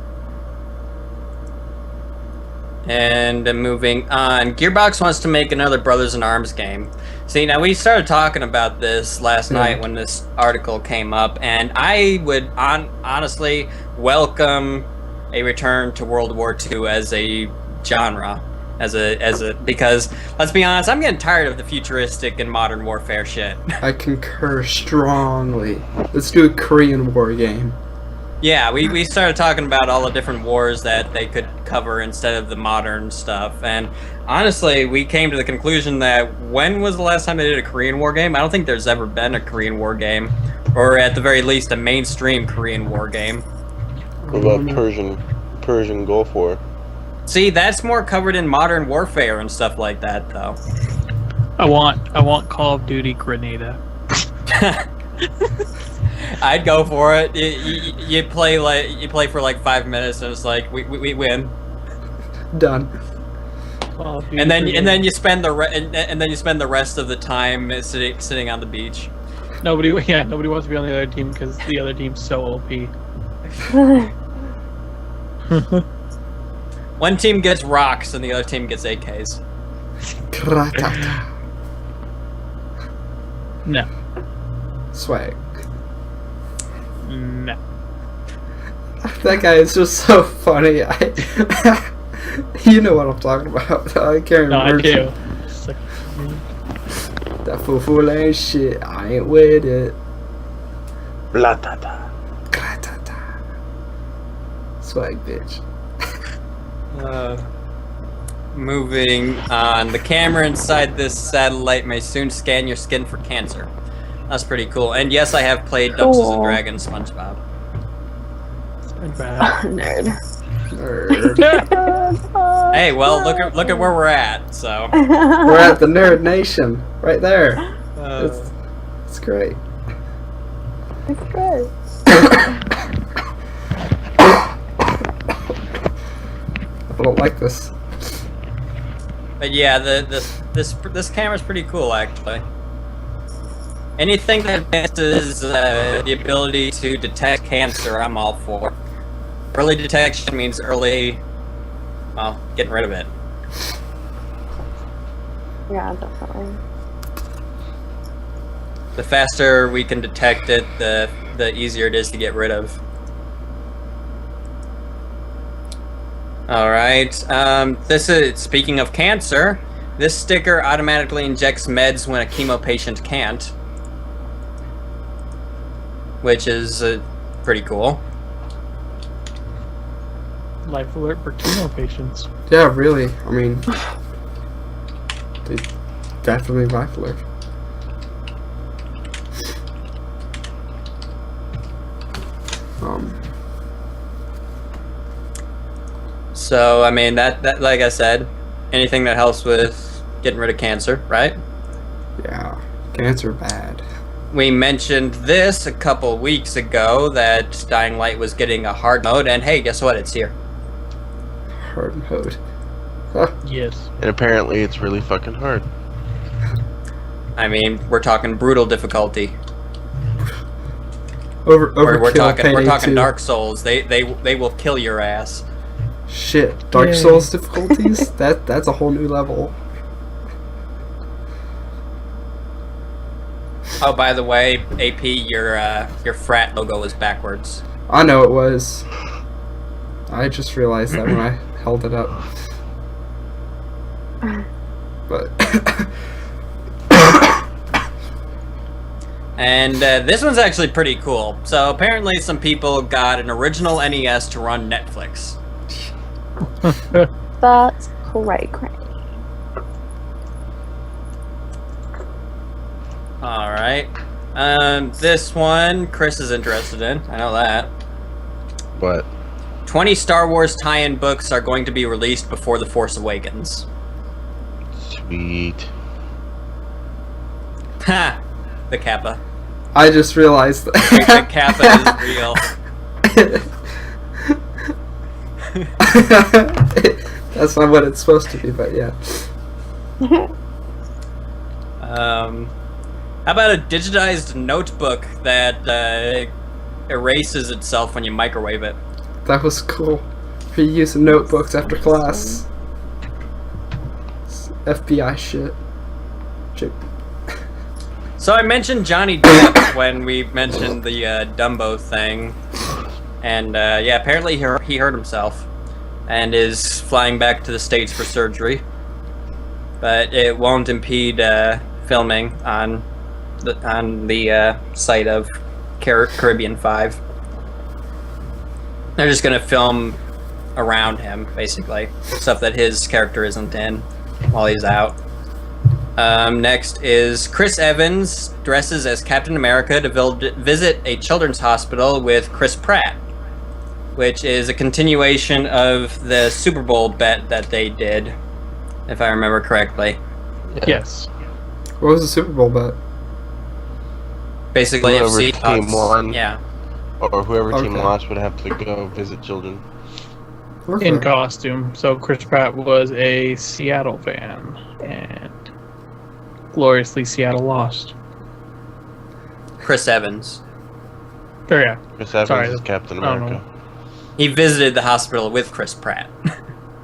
And moving on, Gearbox wants to make another Brothers in Arms game. See, now we started talking about this last night when this article came up, and I would honestly welcome a return to World War II as a genre, because let's be honest, I'm getting tired of the futuristic and modern warfare shit. I concur strongly. Let's do a Korean War game. Yeah, we started talking about all the different wars that they could cover instead of the modern stuff, and honestly, we came to the conclusion that when was the last time they did a Korean War game? I don't think there's ever been a Korean War game, or at the very least a mainstream Korean War game. What about Persian Gulf War? See, that's more covered in Modern Warfare and stuff like that, though. I want Call of Duty Grenada. I'd go for it. You play for like 5 minutes and it's like we win. Done. And then you spend the rest of the time sitting on the beach. Nobody wants to be on the other team because the other team's so OP. One team gets rocks and the other team gets AKs. Kratata. No. Swag. No. That guy is just so funny. You know what I'm talking about. I can't remember. No, I do. It's like, That fool ain't shit. I ain't with it. Blatata. Kratata. Swag, bitch. Moving on, the camera inside this satellite may soon scan your skin for cancer. That's pretty cool. And yes, I have played Dungeons and Dragons SpongeBob. Nerd. Hey, well, look at where we're at. So We're at the Nerd Nation, right there. It's great. It's good. I don't like this. But yeah, this camera's pretty cool actually. Anything that advances the ability to detect cancer, I'm all for. Early detection means early, well, getting rid of it. Yeah, definitely. The faster we can detect it, the easier it is to get rid of. All right. This is, speaking of cancer, this sticker automatically injects meds when a chemo patient can't, which is pretty cool. life alert for chemo patients. Yeah, really. I mean, they definitely life alert. So, I mean, that like I said, anything that helps with getting rid of cancer, right? Yeah, cancer bad. We mentioned this a couple weeks ago, that Dying Light was getting a hard mode, and hey, guess what? It's here. Hard mode. Huh. Yes. And apparently it's really fucking hard. I mean, we're talking brutal difficulty. We're We're talking Dark Souls. They will kill your ass. Shit, Dark Souls difficulties? That's a whole new level. Oh, by the way, AP, your frat logo is backwards. I know it was. I just realized that when I held it up. But And this one's actually pretty cool. So apparently some people got an original NES to run Netflix. That's cray. Alright. This one Chris is interested in. I know that. But 20 Star Wars tie-in books are going to be released before The Force Awakens. sweet. Ha! The Kappa. I just realized The that. Kappa is real. That's not what it's supposed to be, but yeah. How about a digitized notebook that erases itself when you microwave it? That was cool. For using notebooks after class. It's FBI shit. So I mentioned Johnny Depp when we mentioned the Dumbo thing, and yeah, apparently he hurt himself and is flying back to the States for surgery, but it won't impede filming on the site of Caribbean 5. They're just gonna film around him, basically, stuff that his character isn't in while he's out. Next is Chris Evans dresses as Captain America to visit a children's hospital with Chris Pratt, which is a continuation of the Super Bowl bet that they did, if I remember correctly. Yeah. Yes. What was the Super Bowl bet? Basically, if Whoever Seahawks, team won. yeah. Or whoever team Okay. lost would have to go visit children. Okay. In costume. So Chris Pratt was a Seattle fan, and gloriously Seattle lost. Chris Evans. Oh yeah. Chris Evans Sorry, is Captain I don't America. He visited the hospital with Chris Pratt.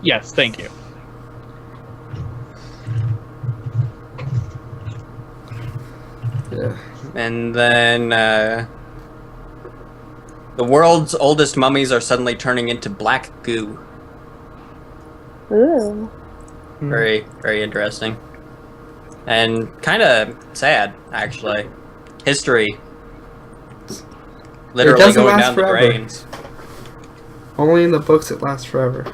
Yes, thank you. Yeah. And then the world's oldest mummies are suddenly turning into black goo. Ooh. Very, very interesting. And kind of sad, actually. History. Literally doesn't going last down forever. the drains. Only in the books it lasts forever.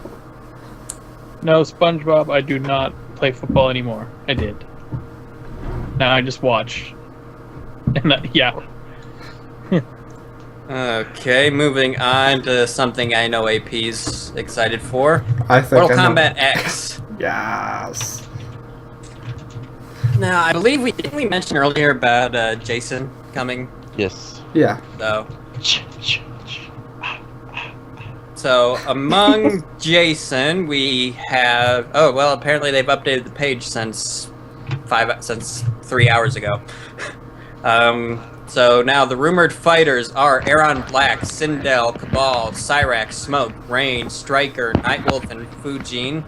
No, SpongeBob, I do not play football anymore. I did. Now I just watch. And yeah. Okay, moving on to something I know AP's excited for. I think Mortal I know. Kombat X. Yes. Now, I believe we mentioned earlier about Jason coming, Yes. Yeah. though. So, among Jason, we have... Oh, well, apparently they've updated the page since 3 hours ago. So now the rumored fighters are Aaron Black, Sindel, Cabal, Cyrax, Smoke, Rain, Striker, Nightwolf, and Fujin.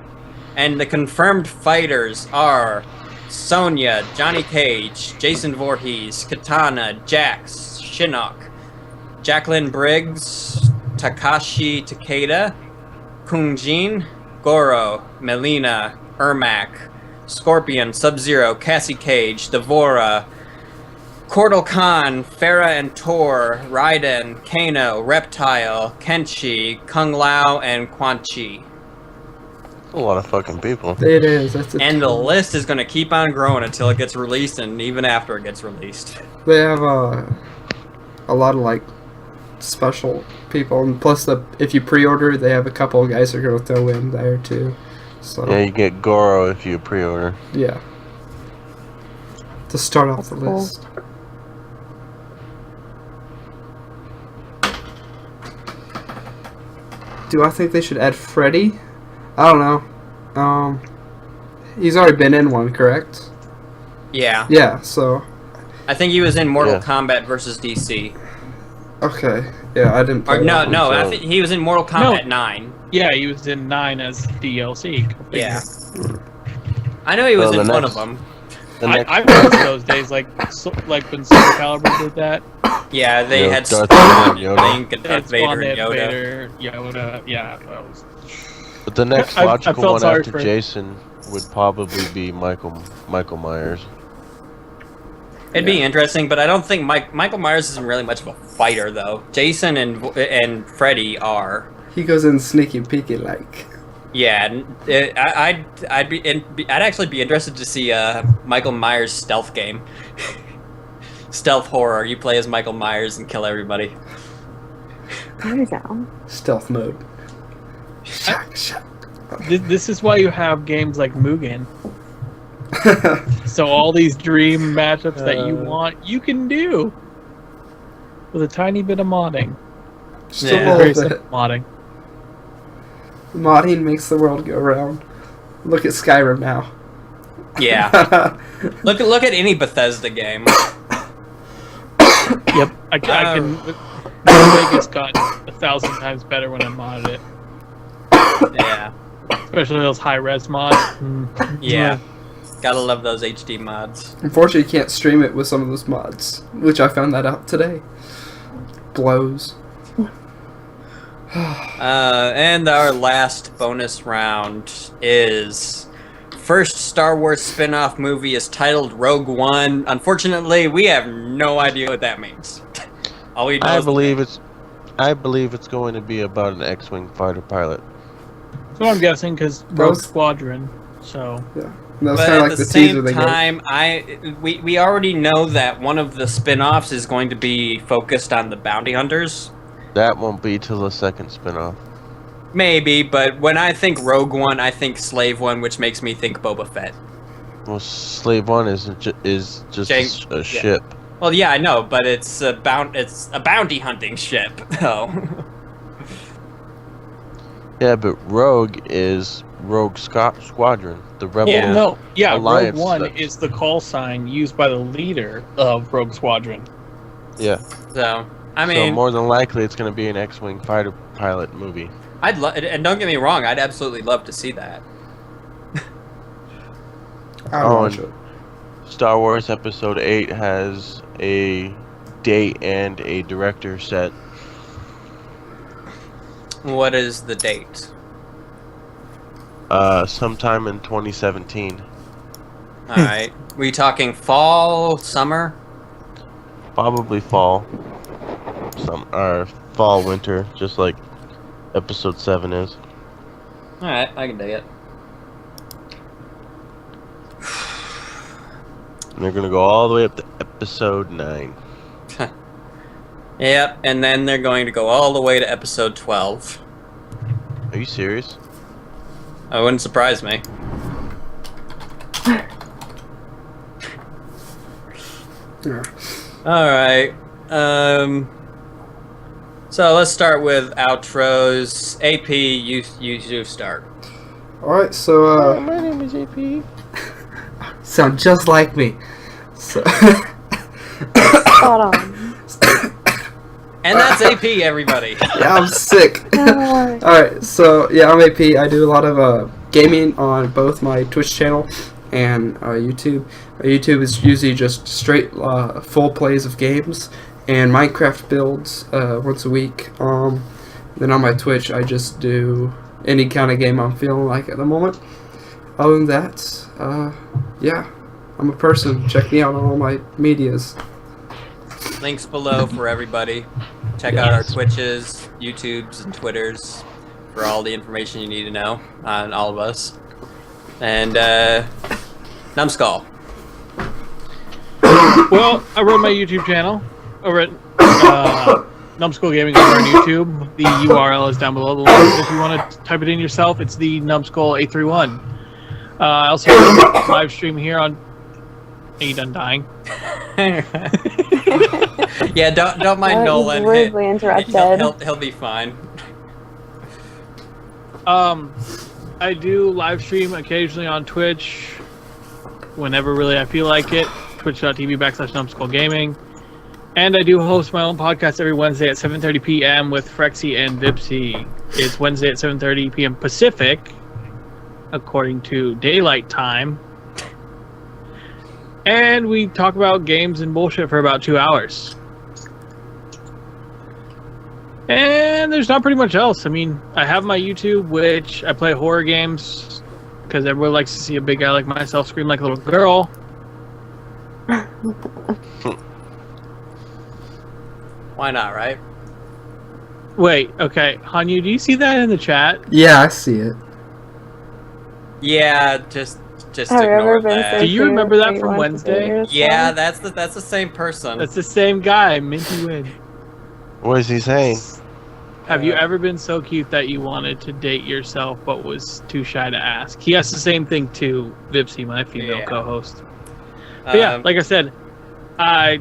And the confirmed fighters are Sonya, Johnny Cage, Jason Voorhees, Katana, Jax, Shinnok, Jacqueline Briggs, Takashi Takeda, Kungjin, Goro, Melina, Ermac, Scorpion, Sub-Zero, Cassie Cage, Devora, Cordal Khan, Farah and Tor, Raiden, Kano, Reptile, Kenshi, Kung Lao, and Quan Chi. A lot of fucking people. It is. That's a And the ton. list is going to keep on growing until it gets released, and even after it gets released. They have a lot of like special people, and plus if you pre-order, they have a couple of guys that are gonna throw in there too. So Yeah, you get Goro if you pre-order. yeah. To start off the Cool. list. Do I think they should add Freddy? I don't know. He's already been in one, correct? Yeah. Yeah, so I think he was in Mortal Yeah. Kombat versus DC. okay. Yeah, I didn't play Or no, that one. no, I so- think he was in Mortal Kombat 9. Yeah, he was in 9 as DLC. Yeah. I know he was So in the one next- of them. The I next remember those days, like when Soul Calibur did that. Yeah, they Yeah, had Darth Spawn, Vader and Yoda. Link, and Darth It's Vader, Spawn, and they had Yoda. Vader, Yoda, yeah. That was... But the next I logical felt one sorry after for him. Jason would probably be Michael Myers. It'd be interesting, but I don't think Michael Myers isn't really much of a fighter, though. Jason and Freddy are. He goes in sneaky peeky like. Yeah, I'd actually be interested to see Michael Myers' stealth game. Stealth horror. You play as Michael Myers and kill everybody. I'm down. Stealth mode. Shack, shack. This is why you have games like Mugen. So all these dream matchups that you want, you can do with a tiny bit of modding. Just a Yeah. Very little bit. simple modding. Modding makes the world go round. Look at Skyrim now. Yeah. Look at any Bethesda game. Yep, I can. Vegas got 1,000 times better when I modded it, Yeah. especially those high res mods. Yeah. Gotta love those HD mods. Unfortunately, you can't stream it with some of those mods, which I found that out today. Blows. And our last bonus round is first Star Wars spin-off movie is titled Rogue One. Unfortunately, we have no idea what that means. All we know I is believe it's going to be about an X-wing fighter pilot. That's what I'm guessing, because Rogue Those- Squadron. So Yeah. That was But kind at of like the the teaser same they time, we already know that one of the spin-offs is going to be focused on the bounty hunters. That won't be till the second spin-off. Maybe, but when I think Rogue One, I think Slave One, which makes me think Boba Fett. Well, Slave One is just Jake- a ship. Well, yeah, I know, but it's a bounty hunting ship. Oh. Yeah, but Rogue is Rogue Squadron, the rebel. Yeah. no, yeah, Alliance Rogue One stuff. is the call sign used by the leader of Rogue Squadron. Yeah. So, I So mean, more than likely, it's going to be an X-wing fighter pilot movie. I'd love, and don't get me wrong, I'd absolutely love to see that. I Oh, watch and- it. Star Wars Episode 8 has a date and a director set. What is the date? Sometime in 2017. All right, we talking fall, summer? Probably fall. Or fall, winter, just like Episode 7 is. All right, I can dig it. And they're going to go all the way up to Episode 9. Yep, and then they're going to go all the way to episode 12. Are you serious? That wouldn't surprise me. Yeah. All right. So let's start with outros. AP, you start. Alright, so, My name is AP. sound just like me. So, Spot on. And that's AP, everybody. yeah, I'm sick. No. Alright, so, yeah, I'm AP. I do a lot of gaming on both my Twitch channel and YouTube. YouTube is usually just straight full plays of games and Minecraft builds once a week. Then on my Twitch, I just do any kind of game I'm feeling like at the moment. Other than that, yeah, I'm a person. Check me out on all my medias. Links below for everybody. Check out our Twitches, YouTubes, and Twitters for all the information you need to know on all of us. And Numskull. Well, I run my YouTube channel over at Numskull Gaming over on YouTube. The URL is down below the link. If you want to type it in yourself, it's the Numskull 831. I also live stream here on. Are you done dying? Yeah, don't mind That was Nolan. rudely interrupted. He'll be fine. I do live stream occasionally on Twitch, whenever really I feel like it. Twitch.tv/Numskull Gaming. And I do host my own podcast every Wednesday at 7:30 p.m. with Frexy and Vipsy. It's Wednesday at 7:30 p.m. Pacific, according to Daylight Time. And we talk about games and bullshit for about 2 hours. And there's not pretty much else. I mean, I have my YouTube, which I play horror games, because everyone likes to see a big guy like myself scream like a little girl. Why not, right? Wait, okay. Hanyou, do you see that in the chat? Yeah, I see it. Yeah, just just Have you ever ignore been that. so Do you cute remember that you from want to date Wednesday? yourself? Yeah, that's the same person. That's the same guy, Minty Win. What is he saying? Have you ever been so cute that you wanted to date yourself but was too shy to ask? He asked the same thing to Vipsy, my female Yeah. co-host. But yeah, like I said, I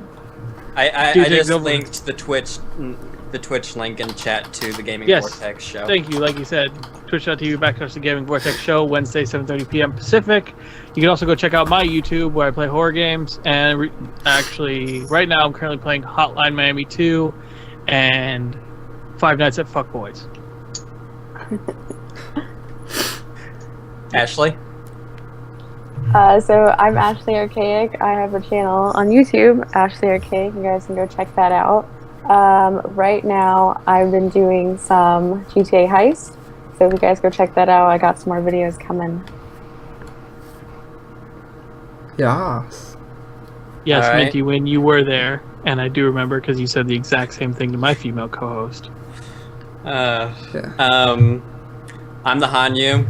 Dude, just take over. linked the Twitch link in chat to the Gaming Yes. Vortex show. thank you. Like you said, twitch.tv/the Gaming Vortex Show, Wednesday, 7:30 p.m. Pacific. You can also go check out my YouTube where I play horror games. And actually, right now I'm currently playing Hotline Miami 2 and Five Nights at Fuckboys. Ashley? So I'm Ashley Archaic. I have a channel on YouTube, Ashley Archaic. You guys can go check that out. Right now, I've been doing some GTA Heist. So if you guys go check that out, I got some more videos coming. Yes. Yes, All right. Minty, when you were there, and I do remember because you said the exact same thing to my female co-host. Yeah. I'm the Hanyou.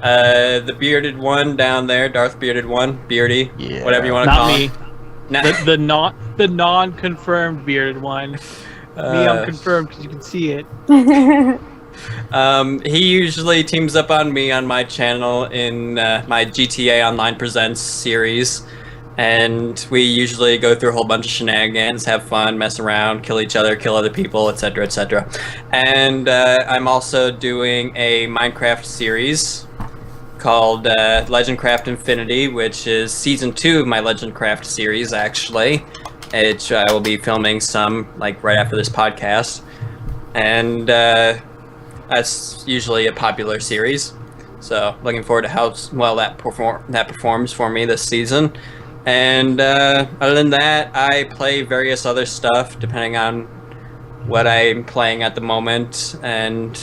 The bearded one down there, Darth Bearded One, Beardy, Yeah. whatever you want to Not call me. him. Nah. The non-confirmed bearded one. Me, I'm confirmed because you can see it. He usually teams up on me on my channel in my GTA Online Presents series, and we usually go through a whole bunch of shenanigans, have fun, mess around, kill each other, kill other people, etc., etc. And I'm also doing a Minecraft series called Legendcraft Infinity, which is season 2 of my Legendcraft series, actually, which I will be filming some like right after this podcast, and that's usually a popular series. So looking forward to how well that performs for me this season. And other than that, I play various other stuff depending on what I'm playing at the moment, and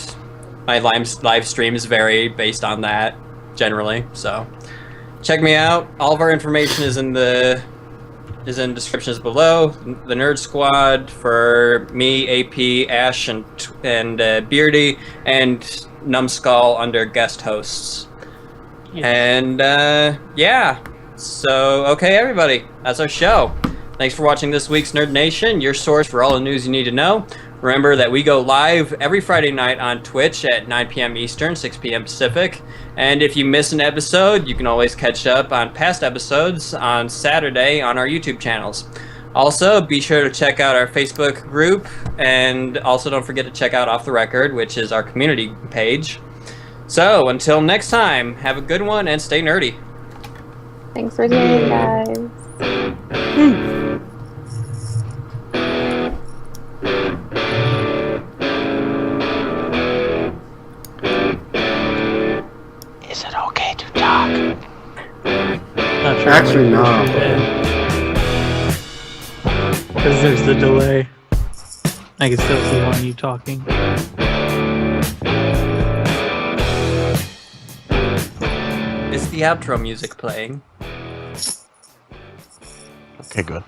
my live streams vary based on that generally. So check me out. All of our information is in descriptions below. The Nerd Squad for me, AP, Ash, and Beardy, and Numskull under guest hosts. Yes. And yeah. So, okay, everybody, that's our show. Thanks for watching this week's Nerd Nation, your source for all the news you need to know. Remember that we go live every Friday night on Twitch at 9 p.m. Eastern, 6 p.m. Pacific. And if you miss an episode, you can always catch up on past episodes on Saturday on our YouTube channels. Also, be sure to check out our Facebook group, and also don't forget to check out Off the Record, which is our community page. So, until next time, have a good one and stay nerdy. Thanks for tuning, guys. Is it okay to talk? Not sure Actually, no. Because there's the delay. I can still see one you talking. Is the outro music playing? Okay, good.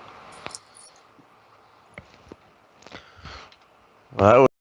Well, that was